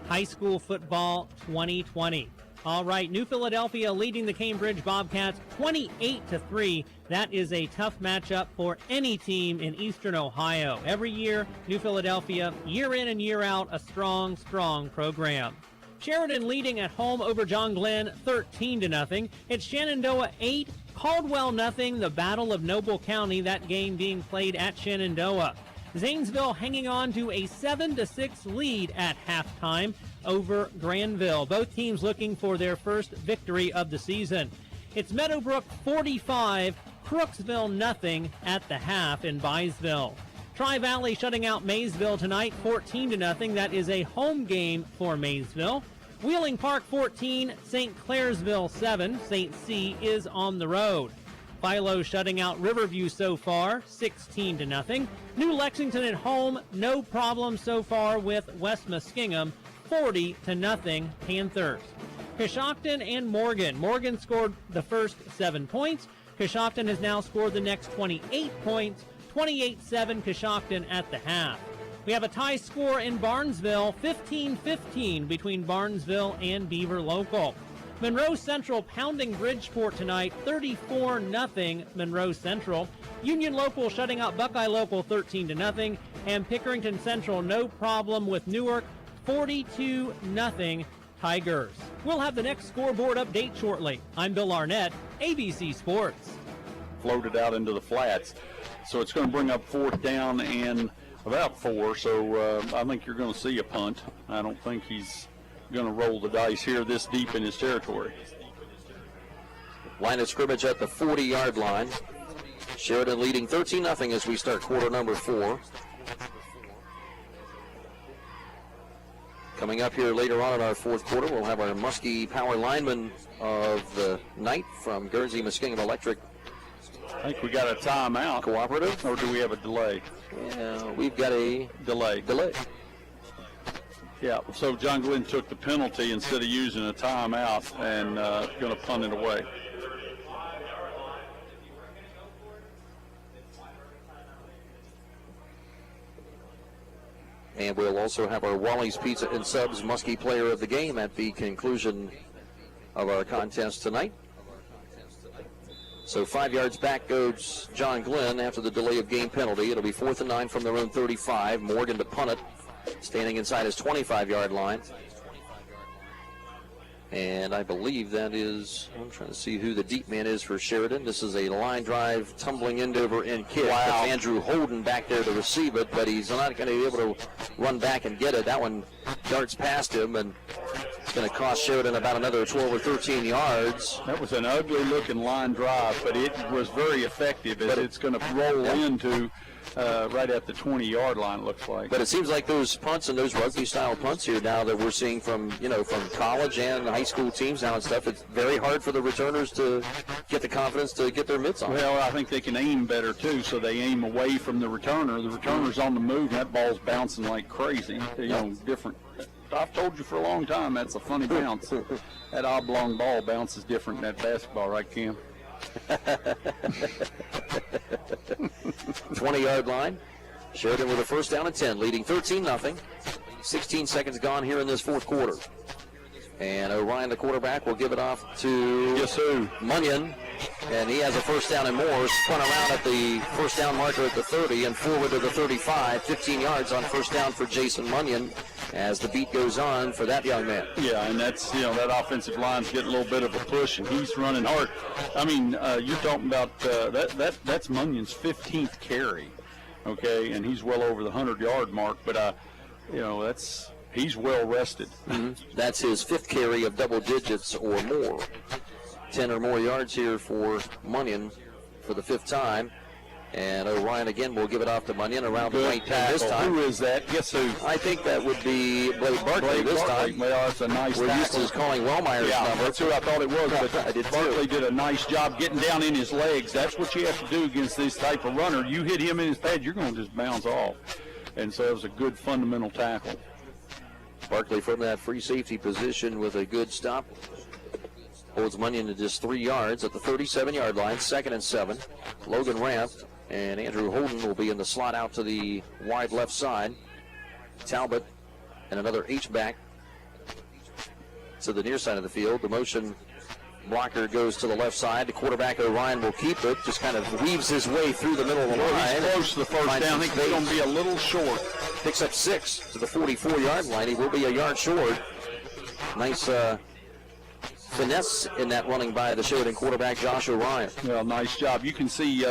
high school football 2020. All right, New Philadelphia leading the Cambridge Bobcats 28-3. That is a tough matchup for any team in Eastern Ohio. Every year, New Philadelphia, year in and year out, a strong, strong program. Sheridan leading at home over John Glenn 13-0. It's Shenandoah 8, Caldwell 0. The Battle of Noble County, that game being played at Shenandoah. Zanesville hanging on to a 7-6 lead at halftime over Granville. Both teams looking for their first victory of the season. It's Meadowbrook 45, Crooksville 0 at the half in Byesville. Tri-Valley shutting out Maysville tonight 14-0. That is a home game for Maysville. Wheeling Park 14, St. Clairsville 7. St. C is on the road. Philo shutting out Riverview so far, 16-0. New Lexington at home, no problem so far with West Muskingum, 40-0 Panthers. Coshocton and Morgan. Morgan scored the first 7 points. Coshocton has now scored the next 28 points, 28-7 Coshocton at the half. We have a tie score in Barnesville, 15-15 between Barnesville and Beaver Local. Monroe Central pounding Bridgeport tonight, 34-0 Monroe Central. Union Local shutting out Buckeye Local 13-0. And Pickerington Central no problem with Newark, 42-0 Tigers. We'll have the next scoreboard update shortly. I'm Bill Arnett, ABC Sports. Floated out into the flats. So it's going to bring up fourth down and about 4. So I think you're going to see a punt. I don't think he's going to roll the dice here this deep in his territory. Line of scrimmage at the 40-yard line. Sheridan leading 13-0 as we start quarter number 4. Coming up here later on in our fourth quarter, we'll have our Muskie Power Lineman of the night from Guernsey Muskingum Electric. I think we got a timeout. Cooperative? Or do we have a delay? Yeah, we've got a delay. Yeah, so John Glenn took the penalty instead of using a timeout and going to punt it away. And we'll also have our Wally's Pizza and Subs Muskie Player of the Game at the conclusion of our contest tonight. So 5 yards back goes John Glenn after the delay of game penalty. It'll be 4th and 9 from their own 35. Morgan to punt it, standing inside his 25-yard line. And I believe that is, I'm trying to see who the deep man is for Sheridan. This is a line drive, tumbling end over end kick. Wow. It's Andrew Holden back there to receive it, but he's not going to be able to run back and get it. That one darts past him, and it's going to cost Sheridan about another 12 or 13 yards. That was an ugly-looking line drive, but it was very effective as it's going to roll into right at the 20-yard line, it looks like. But it seems like those punts and those rugby-style punts here now that we're seeing from college and high school teams now and stuff, it's very hard for the returners to get the confidence to get their mitts on. Well, I think they can aim better, too, so they aim away from the returner. The returner's on the move, and that ball's bouncing like crazy. Different. I've told you for a long time that's a funny bounce. That oblong ball bounces different than that basketball, right, Kim? 20-yard line. Sheridan with a first down and 10, leading 13-0. 16 seconds gone here in this fourth quarter. And Orion, the quarterback, will give it off to Munyon. And he has a first down and more. Spun around at the first down marker at the 30 and forward to the 35. 15 yards on first down for Jason Munyon as the beat goes on for that young man. Yeah, and that's, that offensive line's getting a little bit of a push, and he's running hard. I mean, you're talking about that's Munyon's 15th carry, okay, and he's well over the 100-yard mark, but, he's well rested. Mm-hmm. That's his 5th carry of double digits or more. 10 or more yards here for Munyon for the 5th time. And Orion again will give it off to Munyon around the right tackle this time. Who is that? Guess who? I think that would be Blake Barkley this time. Well, that's a nice We're tackle. used to calling Wellmeyer's number. That's who I thought it was, but I did Barkley did a nice job getting down in his legs. That's what you have to do against this type of runner. You hit him in his pad, you're going to just bounce off. And so it was a good fundamental tackle. Barkley from that free safety position with a good stop. Holds Munyon to just 3 yards at the 37-yard line, 2nd and 7. Logan Ramp and Andrew Holden will be in the slot out to the wide left side. Talbot and another H-back to the near side of the field. The motion blocker goes to the left side. The quarterback, Orion, will keep it. Just kind of weaves his way through the middle of the line. He's close to the first down. I think they're going to be a little short. Picks up 6 to the 44-yard line. He will be a yard short. Nice finesse in that running by the Sheridan quarterback, Josh Orion. Well, nice job. You can see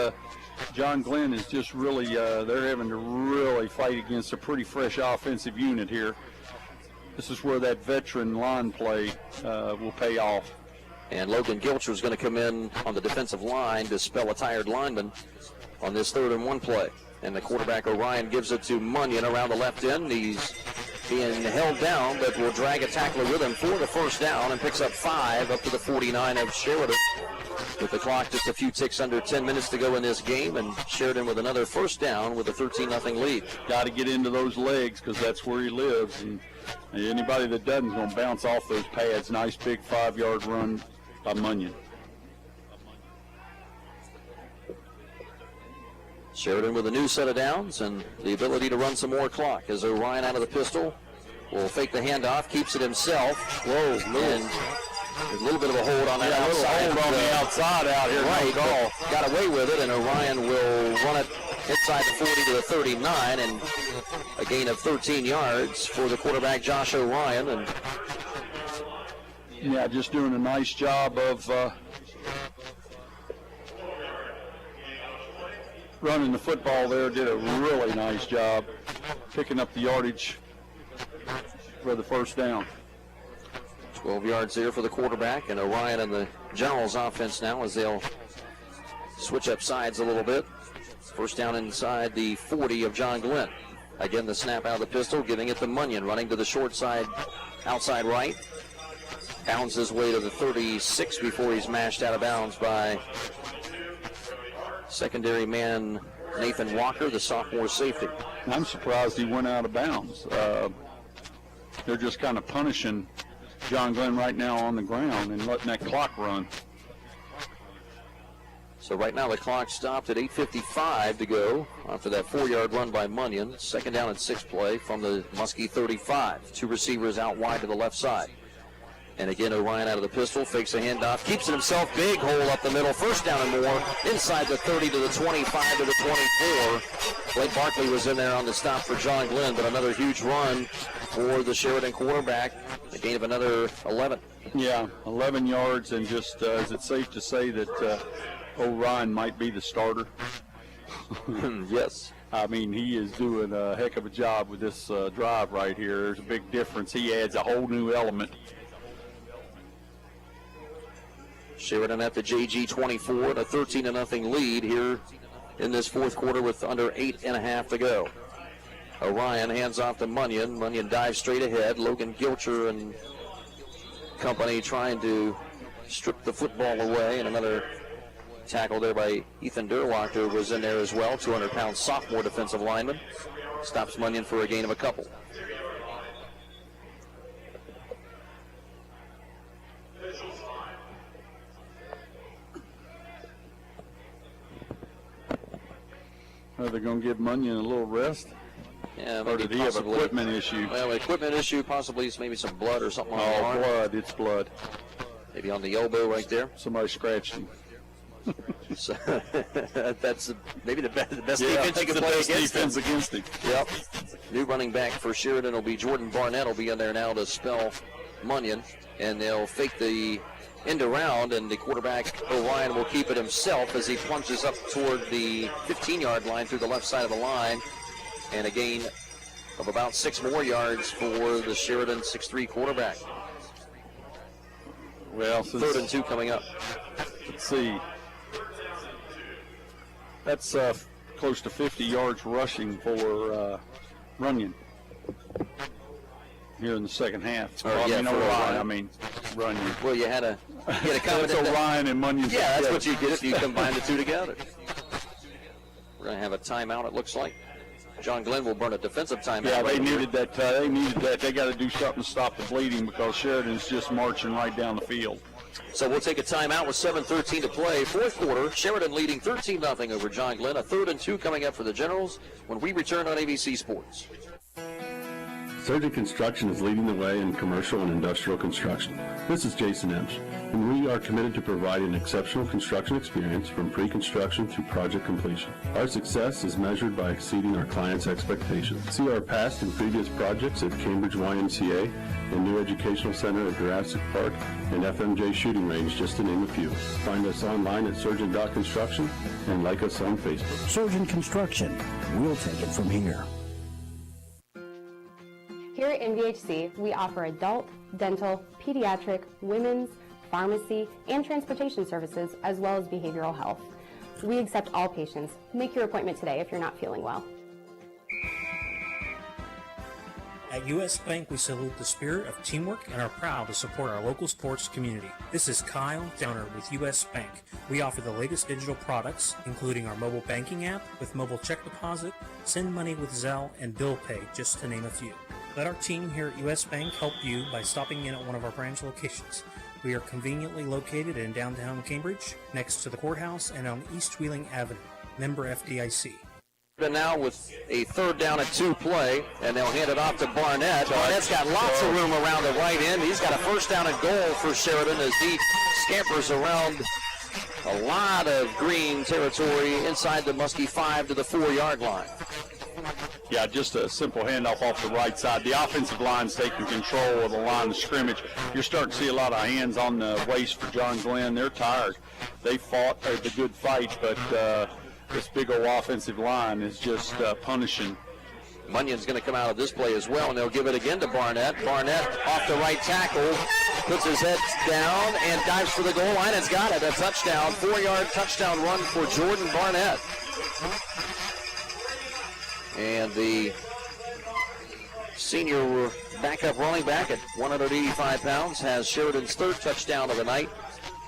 John Glenn is just really, they're having to really fight against a pretty fresh offensive unit here. This is where that veteran line play will pay off. And Logan Gilcher is going to come in on the defensive line to spell a tired lineman on this 3rd and 1 play. And the quarterback, Orion, gives it to Munyon around the left end. He's being held down, but will drag a tackler with him for the first down and picks up 5 up to the 49 of Sheridan. With the clock just a few ticks under 10 minutes to go in this game, and Sheridan with another first down with a 13-0 lead. Got to get into those legs because that's where he lives. And anybody that doesn't is going to bounce off those pads. Nice big 5-yard run by Munyon. Sheridan with a new set of downs and the ability to run some more clock as Orion out of the pistol will fake the handoff, keeps it himself. Whoa, and a little bit of a hold on that outside. Hold on the outside out here. Right, got away with it, and Orion will run it inside the 40 to the 39, and a gain of 13 yards for the quarterback, Josh Orion. And yeah, just doing a nice job of running the football there. Did a really nice job picking up the yardage for the first down. 12 yards there for the quarterback, and Orion and the Generals offense now as they'll switch up sides a little bit. First down inside the 40 of John Glenn. Again, the snap out of the pistol, giving it to Munyon, running to the short side, outside right. Bounds his way to the 36 before he's mashed out of bounds by secondary man Nathan Walker, the sophomore safety. I'm surprised he went out of bounds. They're just kind of punishing John Glenn right now on the ground and letting that clock run. So right now the clock stopped at 8:55 to go after that 4-yard run by Munyon. Second down and 6 play from the Muskie 35. 2 receivers out wide to the left side. And again, Orion out of the pistol, fakes a handoff, keeps it himself, big hole up the middle, first down and more, inside the 30 to the 25 to the 24. Blake Barkley was in there on the stop for John Glenn, but another huge run for the Sheridan quarterback, a gain of another 11. Yeah, 11 yards, and just is it safe to say that Orion might be the starter? Yes. I mean, he is doing a heck of a job with this drive right here. There's a big difference. He adds a whole new element. Sheridan at the JG 24, a 13-0 lead here in this fourth quarter with under 8.5 to go. Orion hands off to Munyon. Munyon dives straight ahead. Logan Gilcher and company trying to strip the football away, and another tackle there by Ethan Derwachter was in there as well. 200-pound sophomore defensive lineman. Stops Munyon for a gain of a couple. Are they going to give Munyon a little rest? Yeah, or did he have an equipment issue? Well, equipment issue, possibly maybe some blood or something on the arm. Oh, blood, it's blood. Maybe on the elbow right there. Somebody scratched him. So, that's maybe the best defense they can the play best against defense against him. Yep. New running back for Sheridan will be Jordan Barnett. Will be in there now to spell Munyon, and they'll fake the end around, and the quarterback Orion will keep it himself as he plunges up toward the 15-yard line through the left side of the line, and a gain of about 6 more yards for the Sheridan 6'3" quarterback. Well, 3rd and 2 coming up. Let's see. That's close to 50 yards rushing for Runyon here in the second half. Runyon. Well, you had a comment. That's Orion and Munyon. Yeah, that's what you get if you combine the two together. We're going to have a timeout, it looks like. John Glenn will burn a defensive timeout. Yeah, they needed that. They got to do something to stop the bleeding because Sheridan's just marching right down the field. So we'll take a timeout with 7:13 to play. Fourth quarter, Sheridan leading 13-0 over John Glenn. A 3rd and 2 coming up for the Generals when we return on ABC Sports. Surgeon Construction is leading the way in commercial and industrial construction. This is Jason Emsch, and we are committed to providing an exceptional construction experience from pre-construction through project completion. Our success is measured by exceeding our clients' expectations. See our past and previous projects at Cambridge YMCA and New Educational Center at Jurassic Park and FMJ Shooting Range, just to name a few. Find us online at surgeon.construction and like us on Facebook. Surgeon Construction. We'll take it from here. Here at MVHC, we offer adult, dental, pediatric, women's, pharmacy, and transportation services, as well as behavioral health. We accept all patients. Make your appointment today if you're not feeling well. At U.S. Bank, we salute the spirit of teamwork and are proud to support our local sports community. This is Kyle Downer with U.S. Bank. We offer the latest digital products, including our mobile banking app with mobile check deposit, send money with Zelle, and bill pay, just to name a few. Let our team here at U.S. Bank help you by stopping in at one of our branch locations. We are conveniently located in downtown Cambridge, next to the courthouse and on East Wheeling Avenue. Member FDIC. Now with a 3rd down and 2 play, and they'll hand it off to Barnett. Barnett's got lots of room around the right end. He's got a 1st down and goal for Sheridan as he scampers around a lot of green territory inside the Muskie 5 to the 4-yard line. Yeah, just a simple handoff off the right side. The offensive line's taking control of the line of scrimmage. You're starting to see a lot of hands on the waist for John Glenn. They're tired. They fought the good fight, but this big old offensive line is just punishing. Munyon's going to come out of this play as well, and they'll give it again to Barnett. Barnett off the right tackle, puts his head down and dives for the goal line. It's got it, a touchdown, 4-yard touchdown run for Jordan Barnett. And the senior backup running back at 185 pounds, has Sheridan's third touchdown of the night,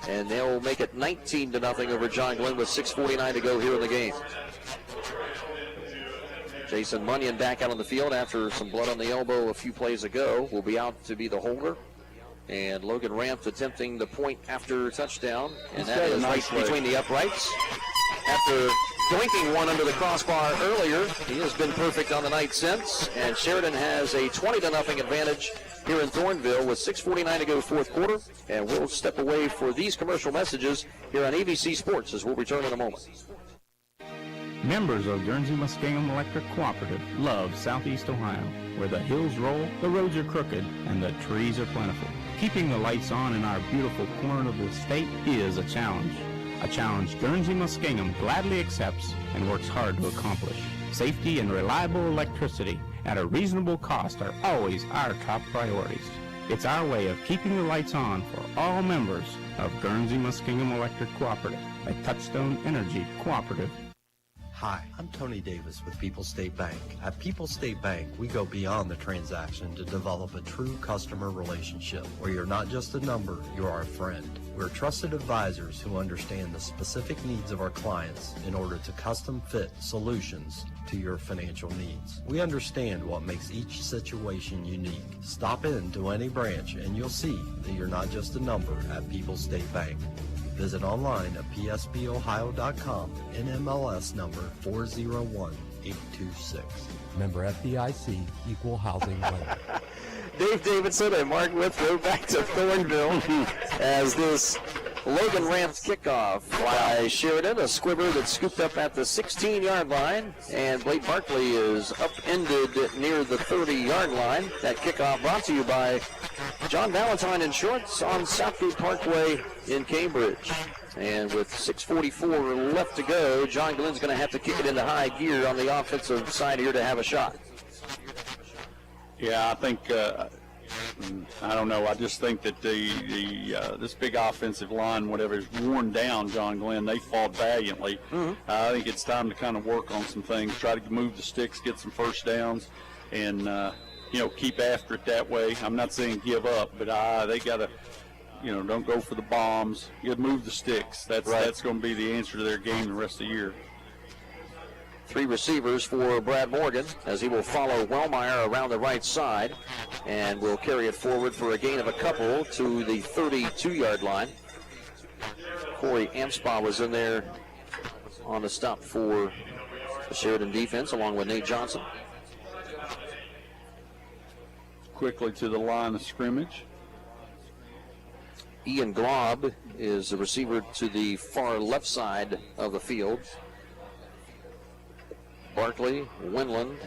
and they'll make it 19-0 over John Glenn with 6:49 to go here in the game. Jason Munyon back out on the field after some blood on the elbow a few plays ago. Will be out to be the holder. And Logan Ramp attempting the point after touchdown. And that is right between the uprights. After doinking one under the crossbar earlier, he has been perfect on the night since. And Sheridan has a 20-0 advantage here in Thornville with 6:49 to go fourth quarter. And we'll step away for these commercial messages here on ABC Sports as we'll return in a moment. Members of Guernsey Muskingum Electric Cooperative love Southeast Ohio, where the hills roll, the roads are crooked, and the trees are plentiful. Keeping the lights on in our beautiful corner of the state is a challenge Guernsey Muskingum gladly accepts and works hard to accomplish. Safety and reliable electricity at a reasonable cost are always our top priorities. It's our way of keeping the lights on for all members of Guernsey Muskingum Electric Cooperative, a Touchstone Energy cooperative. Hi, I'm Tony Davis with People's State Bank. At People's State Bank, we go beyond the transaction to develop a true customer relationship where you're not just a number, you're our friend. We're trusted advisors who understand the specific needs of our clients in order to custom fit solutions to your financial needs. We understand what makes each situation unique. Stop in to any branch and you'll see that you're not just a number at People's State Bank. Visit online at psbohio.com, NMLS number 401826. Member FDIC, Equal Housing Lender. Dave Davidson and Mark Withrow back to Thornville as this Logan Ramps kickoff by Sheridan, a squibber that's scooped up at the 16-yard line, and Blake Barkley is upended near the 30-yard line. That kickoff brought to you by John Valentine Insurance on Southgate Parkway in Cambridge. And with 6:44 left to go, John Glenn's going to have to kick it into high gear on the offensive side here to have a shot. Yeah, I think, I don't know, I just think that this big offensive line, whatever, is worn down John Glenn. They fought valiantly. I think it's time to kind of work on some things, try to move the sticks, get some first downs, and, keep after it that way. I'm not saying give up, but they got to, don't go for the bombs. You got to move the sticks. That's going to be the answer to their game the rest of the year. Three receivers for Brad Morgan as he will follow Wellmeyer around the right side and will carry it forward for a gain of a couple to the 32-yard line. Corey Amspaugh was in there on the stop for the Sheridan defense along with Nate Johnson. Quickly to the line of scrimmage. Ian Glob is the receiver to the far left side of the field. Barkley, Winland,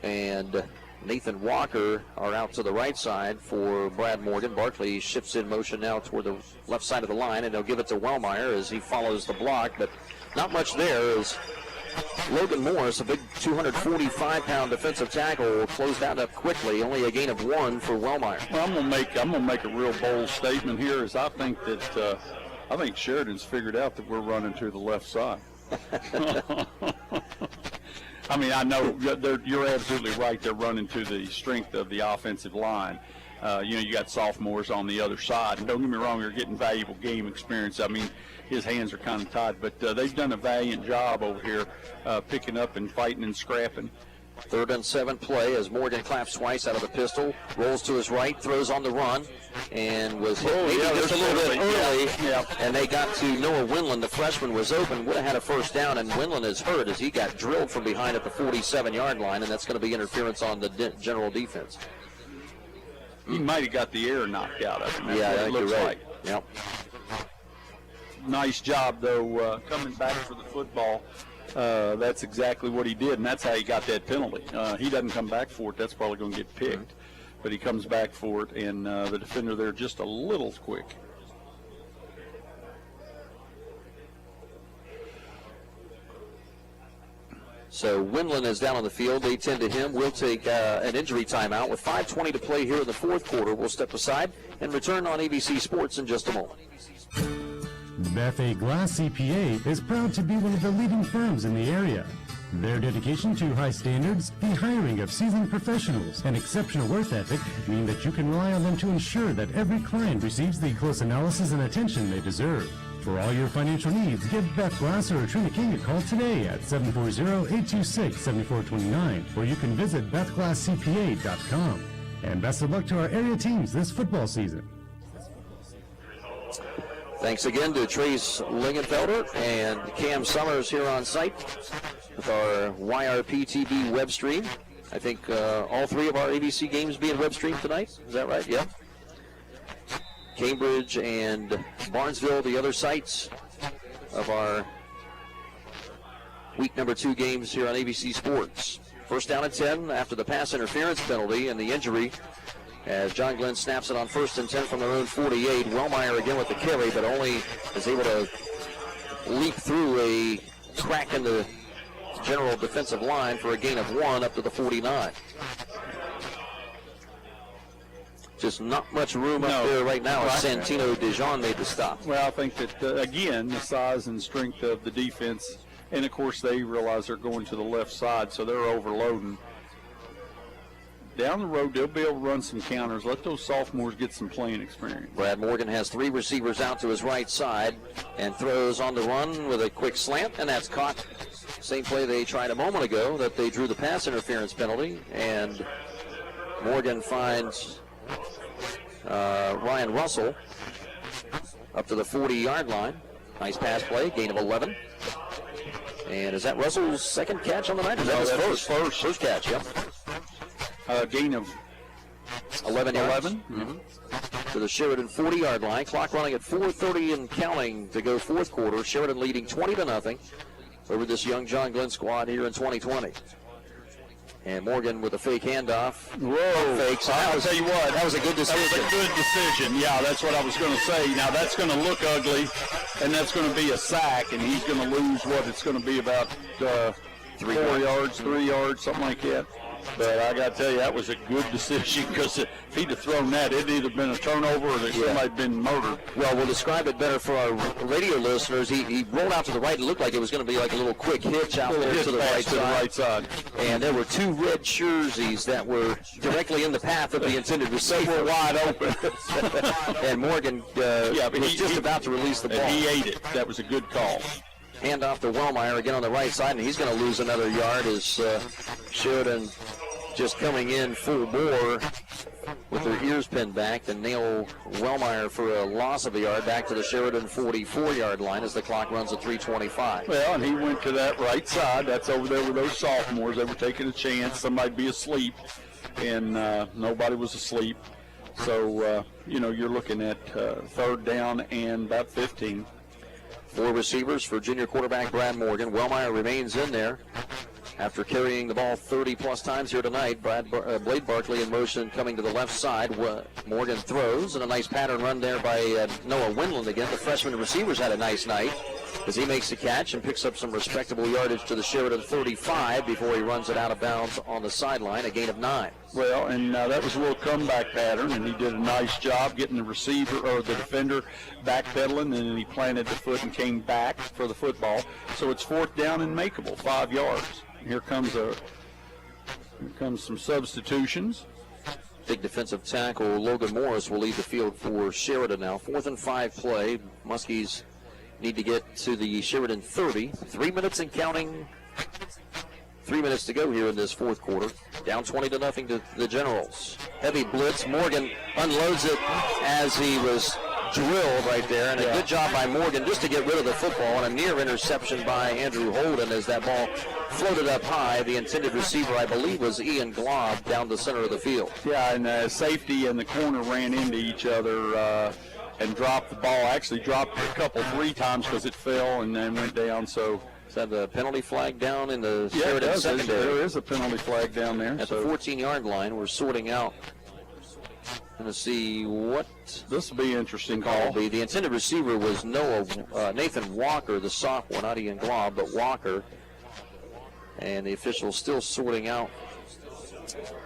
and Nathan Walker are out to the right side for Brad Morgan. Barkley shifts in motion now toward the left side of the line, and they'll give it to Wellmeyer as he follows the block, but not much there as Logan Morris, a big 245-pound defensive tackle, closed that up quickly. Only a gain of one for Wellmeyer. Well, I'm gonna make a real bold statement here. Is I think Sheridan's figured out that we're running to the left side. I mean, I know you're absolutely right. They're running to the strength of the offensive line. You got sophomores on the other side. And don't get me wrong, you're getting valuable game experience. I mean, his hands are kind of tied. But they've done a valiant job over here picking up and fighting and scrapping. 3rd and 7 play as Morgan claps twice out of the pistol, rolls to his right, throws on the run, and was hit just a little bit early. Yeah. And they got to Noah Winland. The freshman was open, would have had a first down, and Winland is hurt as he got drilled from behind at the 47-yard line, and that's going to be interference on the general defense. He might have got the air knocked out of him. That's I what think it looks you're right. like. Yep. Nice job, though, coming back for the football. That's exactly what he did, and that's how he got that penalty. He doesn't come back for it. That's probably going to get picked. But he comes back for it, and the defender there just a little quick. So Winland is down on the field. They tend to him. We'll take an injury timeout with 5:20 to play here in the fourth quarter. We'll step aside and return on ABC Sports in just a moment. Bethea Glass CPA is proud to be one of the leading firms in the area. Their dedication to high standards, the hiring of seasoned professionals, and exceptional work ethic mean that you can rely on them to ensure that every client receives the close analysis and attention they deserve. For all your financial needs, give Beth Glass or Trina King a call today at 740-826-7429, or you can visit bethglasscpa.com. And best of luck to our area teams this football season. Thanks again to Trace Lingenfelder and Cam Summers here on site with our YRP-TV web stream. I think all three of our ABC games being web streamed tonight. Is that right? Yeah. Cambridge and Barnesville, the other sites of our week number 2 games here on ABC Sports. First down and 10 after the pass interference penalty and the injury as John Glenn snaps it on 1st and 10 from their own 48. Wellmeyer again with the carry, but only is able to leap through a crack in the general defensive line for a gain of 1 up to the 49. Just not much room up there right now as Santino Dijon made the stop. Well, I think that, again, the size and strength of the defense, and, of course, they realize they're going to the left side, so they're overloading. Down the road, they'll be able to run some counters. Let those sophomores get some playing experience. Brad Morgan has 3 receivers out to his right side and throws on the run with a quick slant, and that's caught. Same play they tried a moment ago that they drew the pass interference penalty, and Morgan finds Ryan Russell up to the 40-yard line. Nice pass play, gain of 11. And is that Russell's second catch on the night? Is that his first catch? Yep. Gain of 11 yards. To the Sheridan 40-yard line. Clock running at 4:30 and counting to go fourth quarter. Sheridan leading 20-0 over this young John Glenn squad here in 2020. And Morgan with a fake handoff. Whoa. Fake. So I'll tell you what. That was a good decision. That was a good decision. Yeah, that's what I was going to say. Now, that's going to look ugly, and that's going to be a sack, and he's going to lose what it's going to be about 4 yards, 3 yards, something like that. But I got to tell you, that was a good decision because if he'd have thrown that, it'd either been a turnover or somebody had been murdered. Well, we'll describe it better for our radio listeners. He rolled out to the right. It looked like it was going to be like a little quick hitch out there to the right side. And there were 2 red jerseys that were directly in the path of the intended receiver. They were wide open. And Morgan was just about to release the ball. And he ate it. That was a good call. Hand off to Wellmeyer again on the right side, and he's going to lose another yard as Sheridan just coming in full bore with their ears pinned back to nail Wellmeyer for a loss of a yard back to the Sheridan 44-yard line as the clock runs at 3:25. Well, and he went to that right side. That's over there with those sophomores. They were taking a chance. Somebody'd be asleep, and nobody was asleep. So, you're looking at 3rd down and about 15. 4 receivers for junior quarterback Brad Morgan. Wellmeyer remains in there after carrying the ball 30-plus times here tonight. Blade Barkley in motion coming to the left side. Morgan throws, and a nice pattern run there by Noah Windland again. The freshman receivers had a nice night as he makes the catch and picks up some respectable yardage to the Sheridan 35 before he runs it out of bounds on the sideline, a gain of 9. Well, and that was a little comeback pattern, and he did a nice job getting the receiver or the defender backpedaling, and then he planted the foot and came back for the football. So it's 4th down and makeable, 5 yards. Here comes some substitutions. Big defensive tackle Logan Morris will lead the field for Sheridan now. 4th and 5 play. Muskies need to get to the Sheridan 30. 3 minutes and counting. 3 minutes to go here in this fourth quarter. Down 20-0 to the Generals. Heavy blitz. Morgan unloads it as he was drilled right there, and a good job by Morgan just to get rid of the football, and a near interception by Andrew Holden as that ball floated up high. The intended receiver, I believe, was Ian Glob down the center of the field. Yeah, and safety and the corner ran into each other and dropped the ball. Actually dropped it a couple, 3 times because it fell and then went down. So is that the penalty flag down in the Sheridan secondary? There is a penalty flag down there. At the 14-yard line, we're sorting out. Going to see what this will be an interesting call. call. Be. The intended receiver was Nathan Walker, the sophomore, not Ian Glob, but Walker. And the officials still sorting out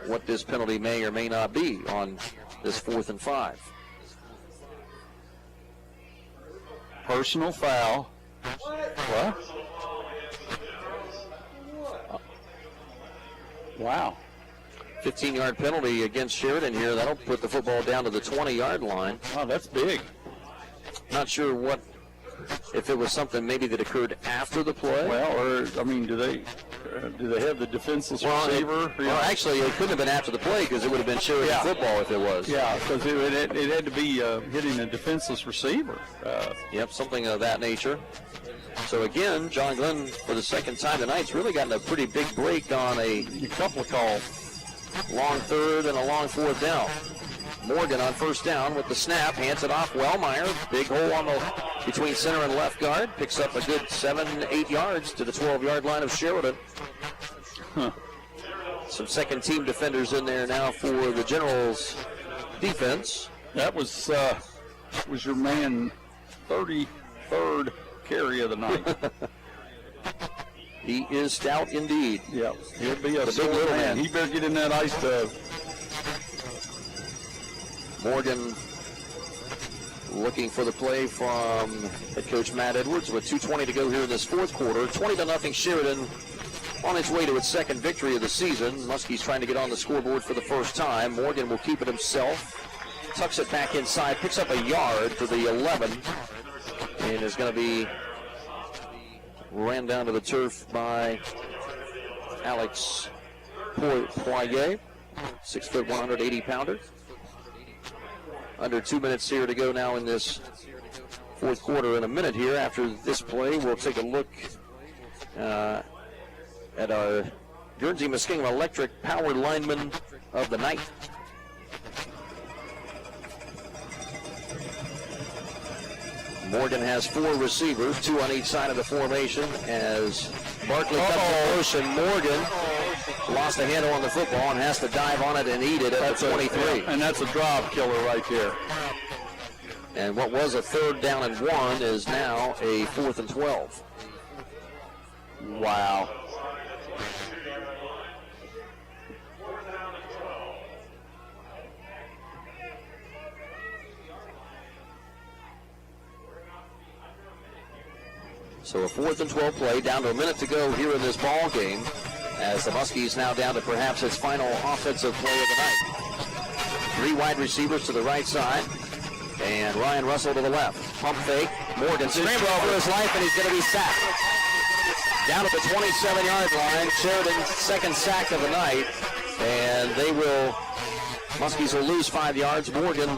what this penalty may or may not be on this 4th and 5. Personal foul. What? Wow. 15-yard penalty against Sheridan here. That'll put the football down to the 20-yard line. Oh, that's big. Not sure if it was something maybe that occurred after the play. Well, or, I mean, do they have the defenseless receiver? Well, actually, it couldn't have been after the play because it would have been Sheridan football if it was. Yeah, because it had to be hitting a defenseless receiver. Yep, something of that nature. So again, John Glenn, for the second time tonight, has really gotten a pretty big break on a couple of calls. Long third and a long fourth down. Morgan on first down with the snap, hands it off. Wellmeyer, big hole between center and left guard, picks up a good 7-8 yards to the 12-yard line of Sheridan. Some second-team defenders in there now for the Generals defense. That was your man, 33rd carry of the night. He is stout indeed. Yep, he'll be a big little man. He better get in that ice tub. Morgan looking for the play from head coach Matt Edwards with 2:20 to go here in this fourth quarter. 20-0 Sheridan on its way to its second victory of the season. Muskie's trying to get on the scoreboard for the first time. Morgan will keep it himself. Tucks it back inside, picks up a yard to the 11, and is going to be ran down to the turf by Alex Poirier, 6 foot 180-pounder. Under 2 minutes here to go now in this fourth quarter. In a minute here after this play, we'll take a look at our Guernsey Muskingum Electric Power Lineman of the night. Morgan has 4 receivers, 2 on each side of the formation as Barkley cuts the motion. Morgan lost a handle on the football and has to dive on it and eat it at the 23. And that's a drive killer right there. And what was a 3rd down and 1 is now a 4th and 12. Wow. So a 4th and 12 play, down to a minute to go here in this ball game, as the Muskies now down to perhaps its final offensive play of the night. 3 wide receivers to the right side, and Ryan Russell to the left. Pump fake, Morgan scrambling for his life, and he's going to be sacked. Down at the 27-yard line, Sheridan's second sack of the night, and Muskies will lose 5 yards. Morgan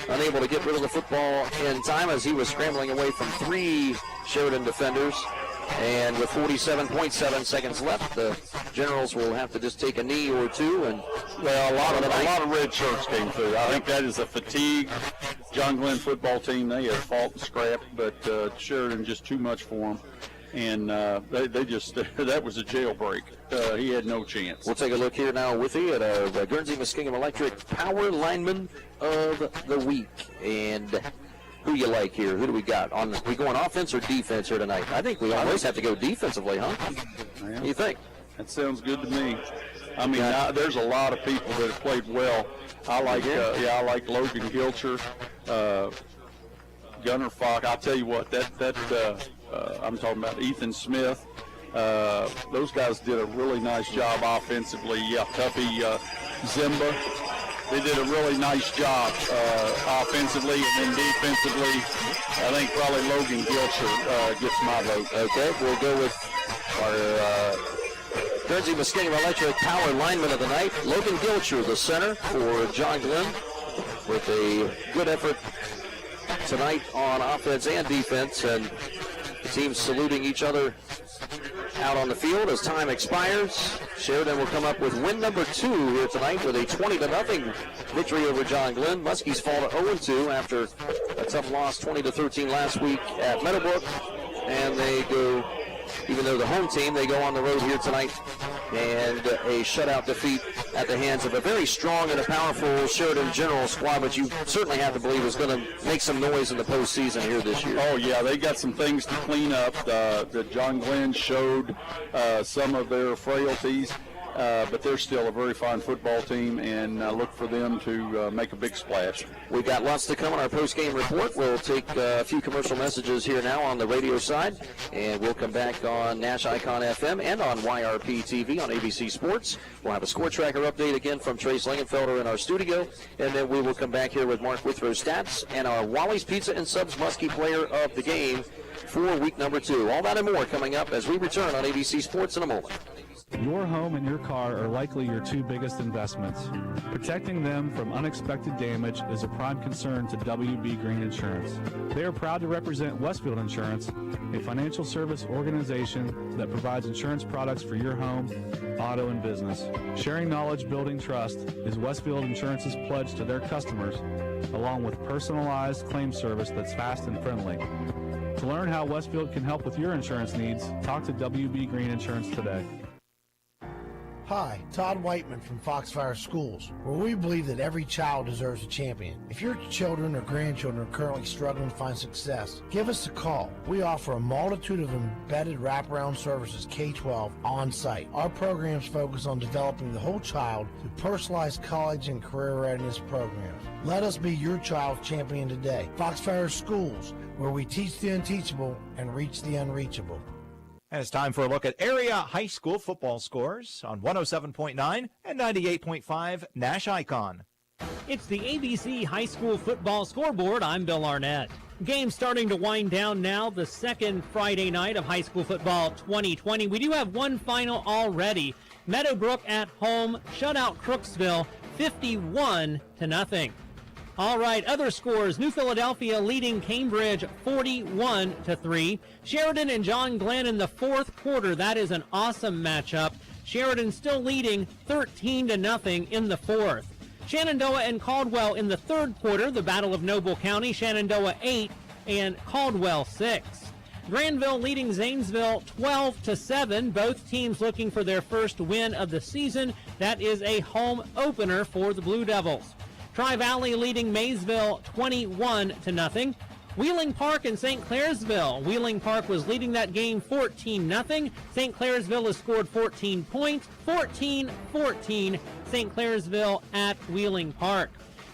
unable to get rid of the football in time as he was scrambling away from 3 Sheridan defenders. And with 47.7 seconds left, the Generals will have to just take a knee or two. And well, a lot of red shirts came through. I think that is a fatigue John Glenn football team. They have fought and scrapped, but Sheridan just too much for them. And they just, that was a jailbreak. He had no chance. We'll take a look here now with you at our Guernsey Muskingum Electric Power Lineman of the Week. And who you like here? Who do we got? We going offense or defense here tonight? I think we always have to go defensively, huh? Yeah. What do you think? That sounds good to me. I mean, there's a lot of people that have played well. I like Logan Gilcher, Gunnar Falk. I'll tell you what, I'm talking about Ethan Smith. Those guys did a really nice job offensively. Yeah, Tuppy, Zimba. They did a really nice job offensively, and then defensively, I think probably Logan Gilcher gets my vote. Okay, we'll go with our Guernsey Muskingum Electric Power Lineman of the night, Logan Gilcher, the center for John Glenn, with a good effort tonight on offense and defense, and the teams saluting each other out on the field as time expires. Sheridan will come up with win number 2 here tonight with a 20-0 victory over John Glenn. Muskies fall to 0-2 after a tough loss 20-13 last week at Meadowbrook, and they go, even though the home team, they go on the road here tonight and a shutout defeat at the hands of a very strong and a powerful Sheridan General squad, but you certainly have to believe is going to make some noise in the postseason here this year. Oh, yeah, they got some things to clean up. The John Glenn showed some of their frailties. but they're still a very fine football team, and look for them to make a big splash. We've got lots to come on our post-game report. We'll take a few commercial messages here now on the radio side, and we'll come back on Nash Icon FM and on YRP TV on ABC Sports. We'll have a score tracker update again from Trace Lingenfelder in our studio, and then we will come back here with Mark Withrow's stats and our Wally's Pizza and Subs Muskie Player of the Game for week number 2. All that and more coming up as we return on ABC Sports in a moment. Your home and your car are likely your 2 biggest investments. Protecting them from unexpected damage is a prime concern to WB Green Insurance. They are proud to represent Westfield Insurance, a financial service organization that provides insurance products for your home, auto, and business. Sharing knowledge, building trust is Westfield Insurance's pledge to their customers, along with personalized claim service that's fast and friendly. To learn how Westfield can help with your insurance needs, talk to WB Green Insurance today. Hi, Todd Whiteman from Foxfire Schools, where we believe that every child deserves a champion. If your children or grandchildren are currently struggling to find success, give us a call. We offer a multitude of embedded wraparound services K-12 on-site. Our programs focus on developing the whole child through personalized college and career readiness programs. Let us be your child's champion today. Foxfire Schools, where we teach the unteachable and reach the unreachable. And it's time for a look at area high school football scores on 107.9 and 98.5 Nash Icon. It's the ABC High School Football Scoreboard. I'm Bill Arnett. Game starting to wind down now, the second Friday night of high school football 2020. We do have one final already. Meadowbrook at home shut out Crooksville 51-0. All right, other scores. New Philadelphia leading Cambridge 41-3. Sheridan and John Glenn in the fourth quarter. That is an awesome matchup. Sheridan still leading 13-0 in the fourth. Shenandoah and Caldwell in the third quarter. The Battle of Noble County. Shenandoah 8 and Caldwell 6. Granville leading Zanesville 12-7. Both teams looking for their first win of the season. That is a home opener for the Blue Devils. Tri-Valley leading Maysville 21-0. Wheeling Park and St. Clairsville. Wheeling Park was leading that game 14-0. St. Clairsville has scored 14 points, 14-14. St. Clairsville at Wheeling Park.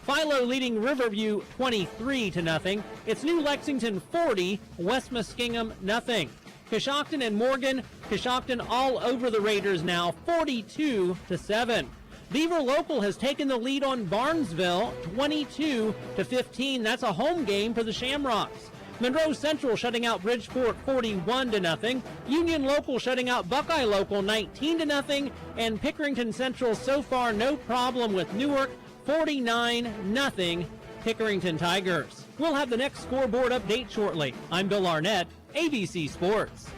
Philo leading Riverview 23-0. It's New Lexington 40, West Muskingum 0. Coshocton and Morgan. Coshocton all over the Raiders now, 42-7. Beaver Local has taken the lead on Barnesville, 22-15. That's a home game for the Shamrocks. Monroe Central shutting out Bridgeport 41-0. Union Local shutting out Buckeye Local 19-0. And Pickerington Central so far no problem with Newark 49-0. Pickerington Tigers. We'll have the next scoreboard update shortly. I'm Bill Arnett, ABC Sports.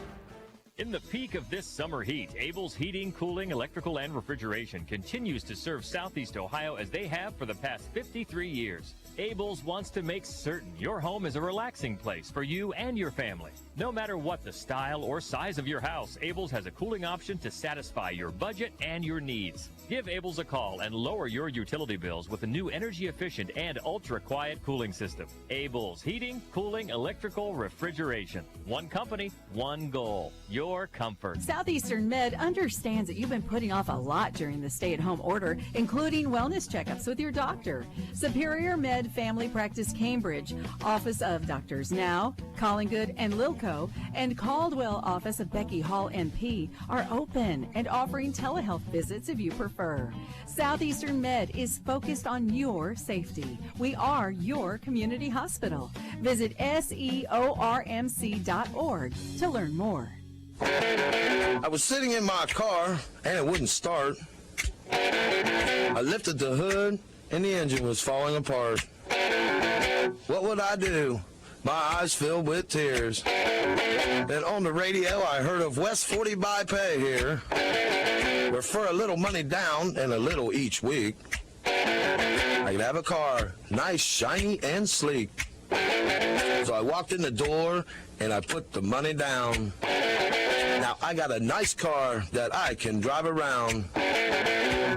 In the peak of this summer heat, Abel's Heating, Cooling, Electrical, and Refrigeration continues to serve Southeast Ohio as they have for the past 53 years. Abel's wants to make certain your home is a relaxing place for you and your family. No matter what the style or size of your house, Abel's has a cooling option to satisfy your budget and your needs. Give Abel's a call and lower your utility bills with a new energy-efficient and ultra-quiet cooling system. Abel's Heating, Cooling, Electrical, Refrigeration. One company, one goal. Your comfort. Southeastern Med understands that you've been putting off a lot during the stay-at-home order, including wellness checkups with your doctor. Superior Med Family Practice Cambridge, Office of Doctors Now, Collingwood and Lilco, and Caldwell Office of Becky Hall NP are open and offering telehealth visits if you prefer. Southeastern Med is focused on your safety. We are your community hospital. Visit seormc.org to learn more. I was sitting in my car and it wouldn't start. I lifted the hood and the engine was falling apart. What would I do? My eyes filled with tears. Then on the radio I heard of West 40 by Pay here, where for a little money down and a little each week, I could have a car, nice, shiny, and sleek. So I walked in the door and I put the money down. Now I got a nice car that I can drive around.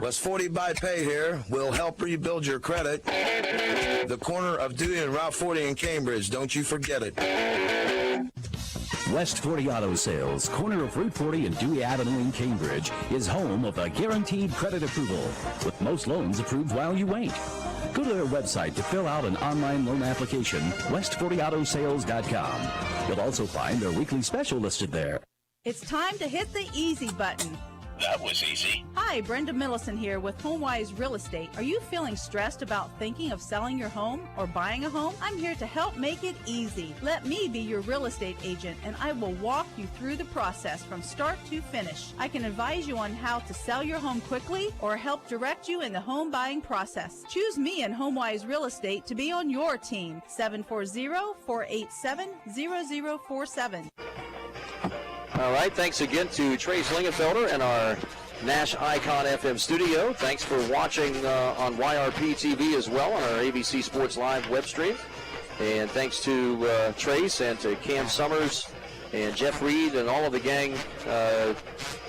West 40 by Pay here will help rebuild your credit. The corner of Dewey and Route 40 in Cambridge, don't you forget it. West 40 Auto Sales, corner of Route 40 and Dewey Avenue in Cambridge, is home of the guaranteed credit approval, with most loans approved while you wait. Go to their website to fill out an online loan application, west40autosales.com. You'll also find their weekly special listed there. It's time to hit the easy button. That was easy. Hi, Brenda Millison here with HomeWise Real Estate. Are you feeling stressed about thinking of selling your home or buying a home? I'm here to help make it easy. Let me be your real estate agent, and I will walk you through the process from start to finish. I can advise you on how to sell your home quickly or help direct you in the home buying process. Choose me and HomeWise Real Estate to be on your team. 740-487-0047. All right, thanks again to Trace Lingenfelder and our Nash Icon FM studio. Thanks for watching on YRP TV as well on our ABC Sports Live web stream. And thanks to Trace and to Cam Summers and Jeff Reed and all of the gang.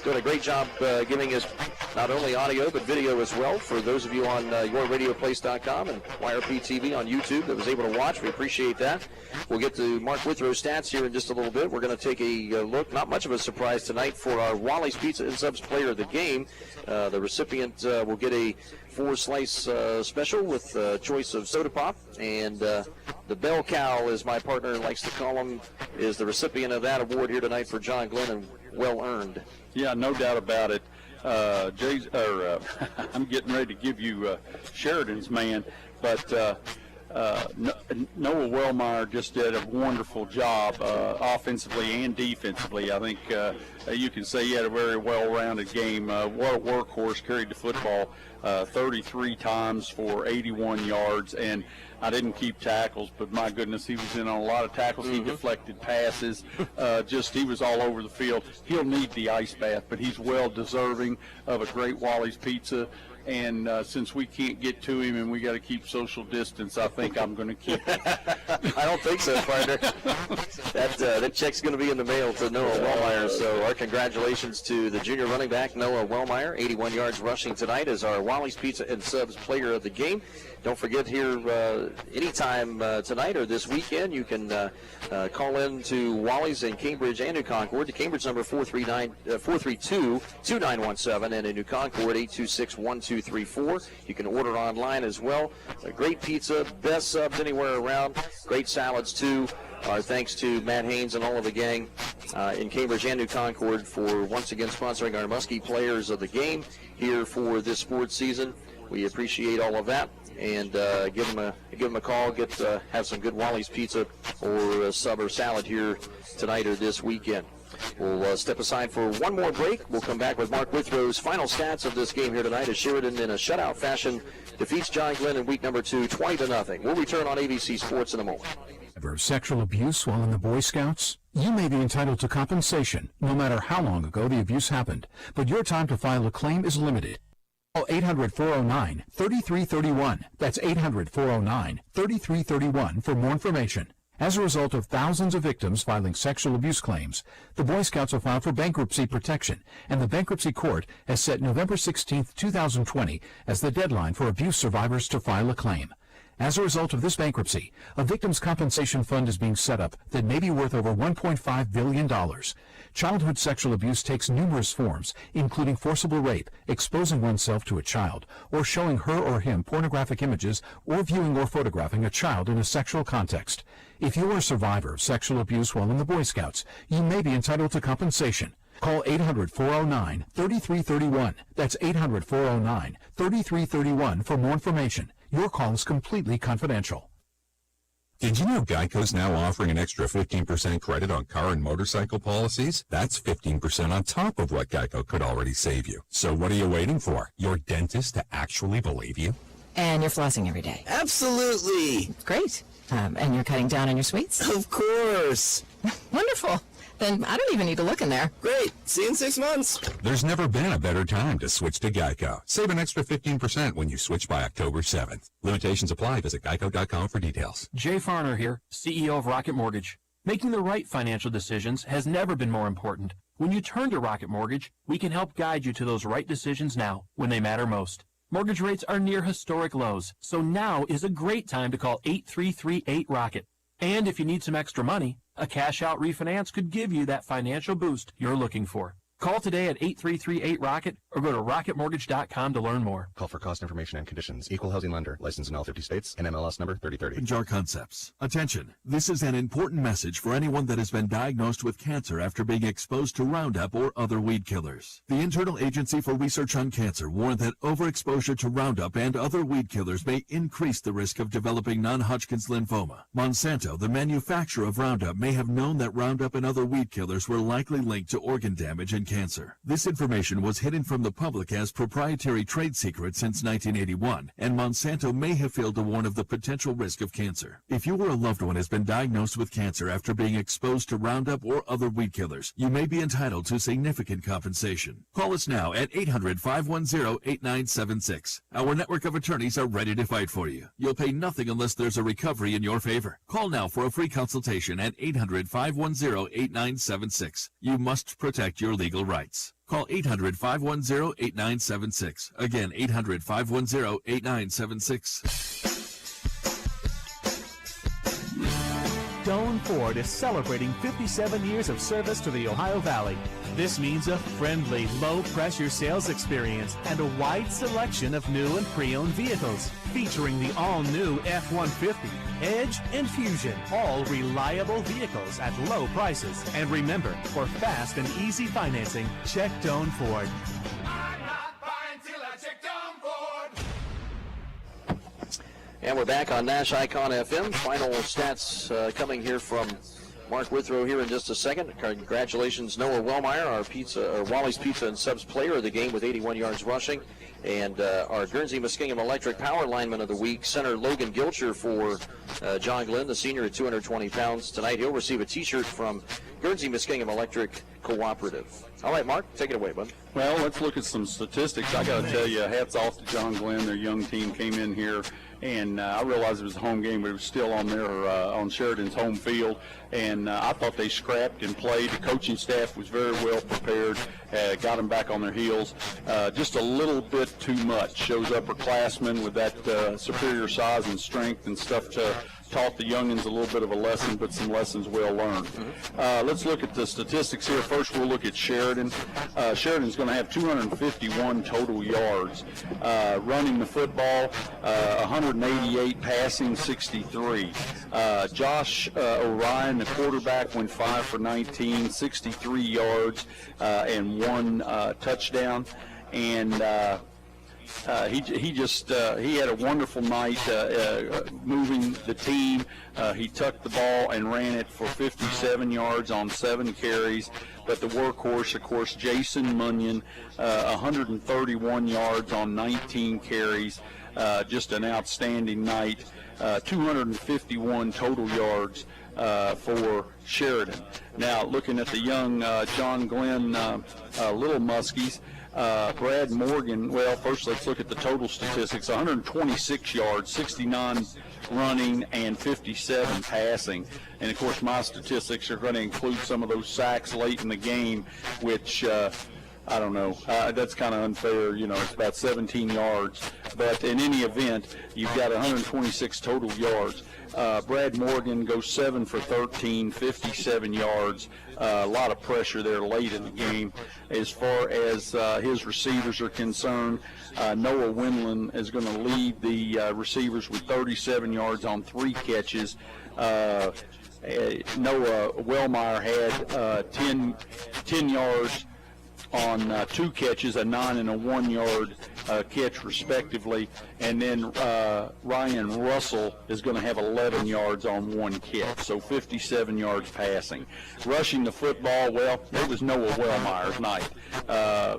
Doing a great job giving us not only audio but video as well. For those of you on yourradioplace.com and YRP TV on YouTube that was able to watch, we appreciate that. We'll get to Mark Withrow's stats here in just a little bit. We're going to take a look, not much of a surprise tonight, for our Wally's Pizza and Subs player of the game. The recipient will get a 4-slice special with a choice of soda pop, and the Bell Cow, as my partner likes to call him, is the recipient of that award here tonight for John Glenn, and well earned. Yeah, no doubt about it. I'm getting ready to give you Sheridan's man, but Noah Wellmeyer just did a wonderful job offensively and defensively. I think you can say he had a very well-rounded game. What a workhorse, carried the football 33 times for 81 yards, and I didn't keep tackles, but my goodness, he was in on a lot of tackles. He deflected passes. He was all over the field. He'll need the ice bath, but he's well deserving of a great Wally's Pizza. And since we can't get to him and we got to keep social distance, I think I'm going to keep it. I don't think so, partner. That check's going to be in the mail to Noah Wellmeyer. So our congratulations to the junior running back, Noah Wellmeyer. 81 yards rushing tonight as our Wally's Pizza and Subs player of the game. Don't forget here, anytime tonight or this weekend, you can call in to Wally's in Cambridge and New Concord. The Cambridge number 432-2917, and in New Concord 826-1234. You can order online as well. A great pizza, best subs anywhere around. Great salads too. Our thanks to Matt Haynes and all of the gang in Cambridge and New Concord for once again sponsoring our Muskie players of the game here for this sports season. We appreciate all of that. And give them a call. Have some good Wally's Pizza or a sub or salad here tonight or this weekend. We'll step aside for one more break. We'll come back with Mark Withrow's final stats of this game here tonight as Sheridan, in a shutout fashion, defeats John Glenn in week number 2, 20-0. We'll return on ABC Sports in a moment. Sexual abuse while in the Boy Scouts? You may be entitled to compensation, no matter how long ago the abuse happened, but your time to file a claim is limited. Call 800-409-3331. That's 800-409-3331 for more information. As a result of thousands of victims filing sexual abuse claims, the Boy Scouts have filed for bankruptcy protection, and the bankruptcy court has set November 16, 2020 as the deadline for abuse survivors to file a claim. As a result of this bankruptcy, a victims' compensation fund is being set up that may be worth over $1.5 billion. Childhood sexual abuse takes numerous forms, including forcible rape, exposing oneself to a child, or showing her or him pornographic images, or viewing or photographing a child in a sexual context. If you are a survivor of sexual abuse while in the Boy Scouts, you may be entitled to compensation. Call 800-409-3331. That's 800-409-3331 for more information. Your call is completely confidential. Did you know Geico's now offering an extra 15% credit on car and motorcycle policies? That's 15% on top of what Geico could already save you. So what are you waiting for? Your dentist to actually believe you? And you're flossing every day. Absolutely! Great. And you're cutting down on your sweets? Of course! Wonderful. Then I don't even need to look in there. Great. See you in 6 months. There's never been a better time to switch to Geico. Save an extra 15% when you switch by October 7th. Limitations apply. Visit geico.com for details. Jay Farner here, CEO of Rocket Mortgage. Making the right financial decisions has never been more important. When you turn to Rocket Mortgage, we can help guide you to those right decisions now, when they matter most. Mortgage rates are near historic lows, so now is a great time to call 8338-ROCKET. And if you need some extra money, A cash-out refinance could give you that financial boost you're looking for. Call today at 8338-ROCKET or go to rocketmortgage.com to learn more. Call for cost information and conditions. Equal housing lender. Licensed in all 50 states. NMLS number 3030. Jar Concepts. Attention. This is an important message for anyone that has been diagnosed with cancer after being exposed to Roundup or other weed killers. The Internal Agency for Research on Cancer warned that overexposure to Roundup and other weed killers may increase the risk of developing non-Hodgkin's lymphoma. Monsanto, the manufacturer of Roundup, may have known that Roundup and other weed killers were likely linked to organ damage and cancer. This information was hidden from the public as proprietary trade secret since 1981, and Monsanto may have failed to warn of the potential risk of cancer. If you or a loved one has been diagnosed with cancer after being exposed to Roundup or other weed killers, you may be entitled to significant compensation. Call us now at 800-510-8976. Our network of attorneys are ready to fight for you. You'll pay nothing unless there's a recovery in your favor. Call now for a free consultation at 800-510-8976. You must protect your legal rights. Call 800-510-8976. Again, 800-510-8976. Doan Ford is celebrating 57 years of service to the Ohio Valley. This means a friendly, low-pressure sales experience and a wide selection of new and pre-owned vehicles, featuring the all-new F-150, Edge, and Fusion, all reliable vehicles at low prices. And remember, for fast and easy financing, check Doan Ford. And we're back on Nash Icon FM. Final stats coming here from Mark Withrow here in just a second. Congratulations, Noah Wellmeyer, our Wally's Pizza and Subs player of the game with 81 yards rushing. And our Guernsey-Muskingum Electric Power Lineman of the Week, center Logan Gilcher for John Glenn, the senior at 220 pounds. Tonight he'll receive a T-shirt from Guernsey-Muskingum Electric Cooperative. All right, Mark, take it away, bud. Well, let's look at some statistics. I got to tell you, hats off to John Glenn. Their young team came in here, and I realized it was a home game, but it was still on on Sheridan's home field. And I thought they scrapped and played. The coaching staff was very well prepared, got them back on their heels. Just a little bit too much. Shows upperclassmen with that superior size and strength and stuff taught the youngins a little bit of a lesson, but some lessons well learned. Let's look at the statistics here. First, we'll look at Sheridan. Sheridan's going to have 251 total yards. Running the football, 188, passing 63. Josh Orion, the quarterback, went 5 for 19, 63 yards, and 1 touchdown. And he had a wonderful night moving the team. He tucked the ball and ran it for 57 yards on 7 carries. But the workhorse, of course, Jason Munyon, 131 yards on 19 carries. Just an outstanding night. 251 total yards for Sheridan. Now, looking at the young John Glenn Little Muskies, Brad Morgan, well, first let's look at the total statistics. 126 yards, 69 running, and 57 passing. And, of course, my statistics are going to include some of those sacks late in the game, which I don't know. That's kind of unfair. You know, it's about 17 yards. But in any event, you've got 126 total yards. Brad Morgan goes 7 for 13, 57 yards. A lot of pressure there late in the game. As far as his receivers are concerned, Noah Windland is going to lead the receivers with 37 yards on 3 catches. Noah Wellmeyer had 10 yards on 2 catches, a 9 and a 1 yard catch respectively, and then Ryan Russell is going to have 11 yards on 1 catch, so 57 yards passing. Rushing the football, well, it was Noah Wellmeyer's night.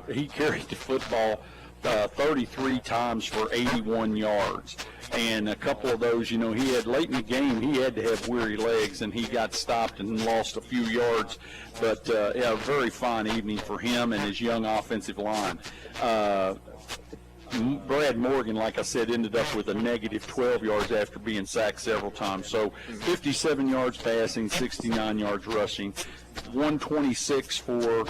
He carried the football 33 times for 81 yards, and a couple of those, you know, he had late in the game, he had to have weary legs, and he got stopped and lost a few yards, but yeah, a very fine evening for him and his young offensive line. Brad Morgan, like I said, ended up with a negative 12 yards after being sacked several times. So 57 yards passing, 69 yards rushing. 126 for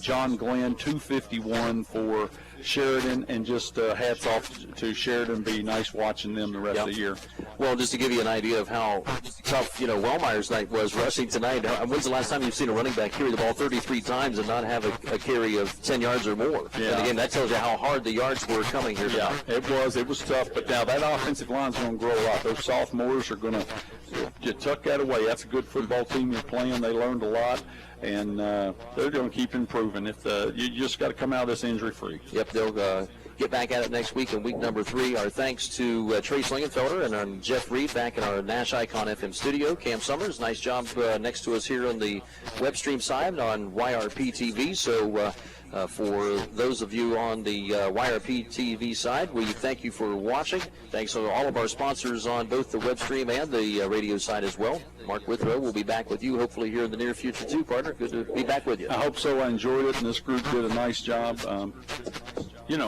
John Glenn, 251 for Sheridan, and just hats off to Sheridan. Be nice watching them the rest of the year. Well, just to give you an idea of how tough, Wellmeyer's night was rushing tonight, when's the last time you've seen a running back carry the ball 33 times and not have a carry of 10 yards or more? Yeah. And again, that tells you how hard the yards were coming here tonight. Yeah, it was tough, but now that offensive line's going to grow a lot. Those sophomores are going to tuck that away. That's a good football team you're playing. They learned a lot, and they're going to keep improving. You just got to come out of this injury-free. Yep, they'll get back at it next week in week number 3. Our thanks to Trace Lingenfelder and Jeff Reed back in our Nash Icon FM studio. Cam Summers, nice job next to us here on the web stream side on YRP TV. So for those of you on the YRP TV side, we thank you for watching. Thanks to all of our sponsors on both the web stream and the radio side as well. Mark Withrow will be back with you hopefully here in the near future too, partner. Good to be back with you. I hope so. I enjoyed it, and this group did a nice job.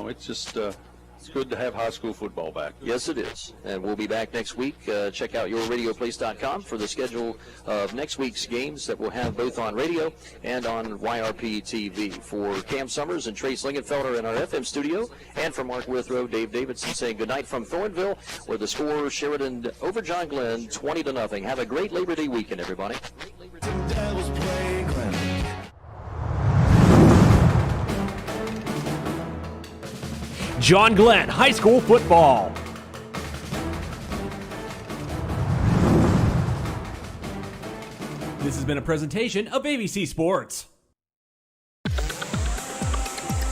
It's just it's good to have high school football back. Yes, it is. And we'll be back next week. Check out yourradioplace.com for the schedule of next week's games that we'll have both on radio and on YRP TV. For Cam Summers and Trace Lingenfelder in our FM studio, and for Mark Withrow, Dave Davidson saying goodnight from Thornville, where the score Sheridan over John Glenn 20-0. Have a great Labor Day weekend, everybody. John Glenn High School Football. This has been a presentation of ABC Sports.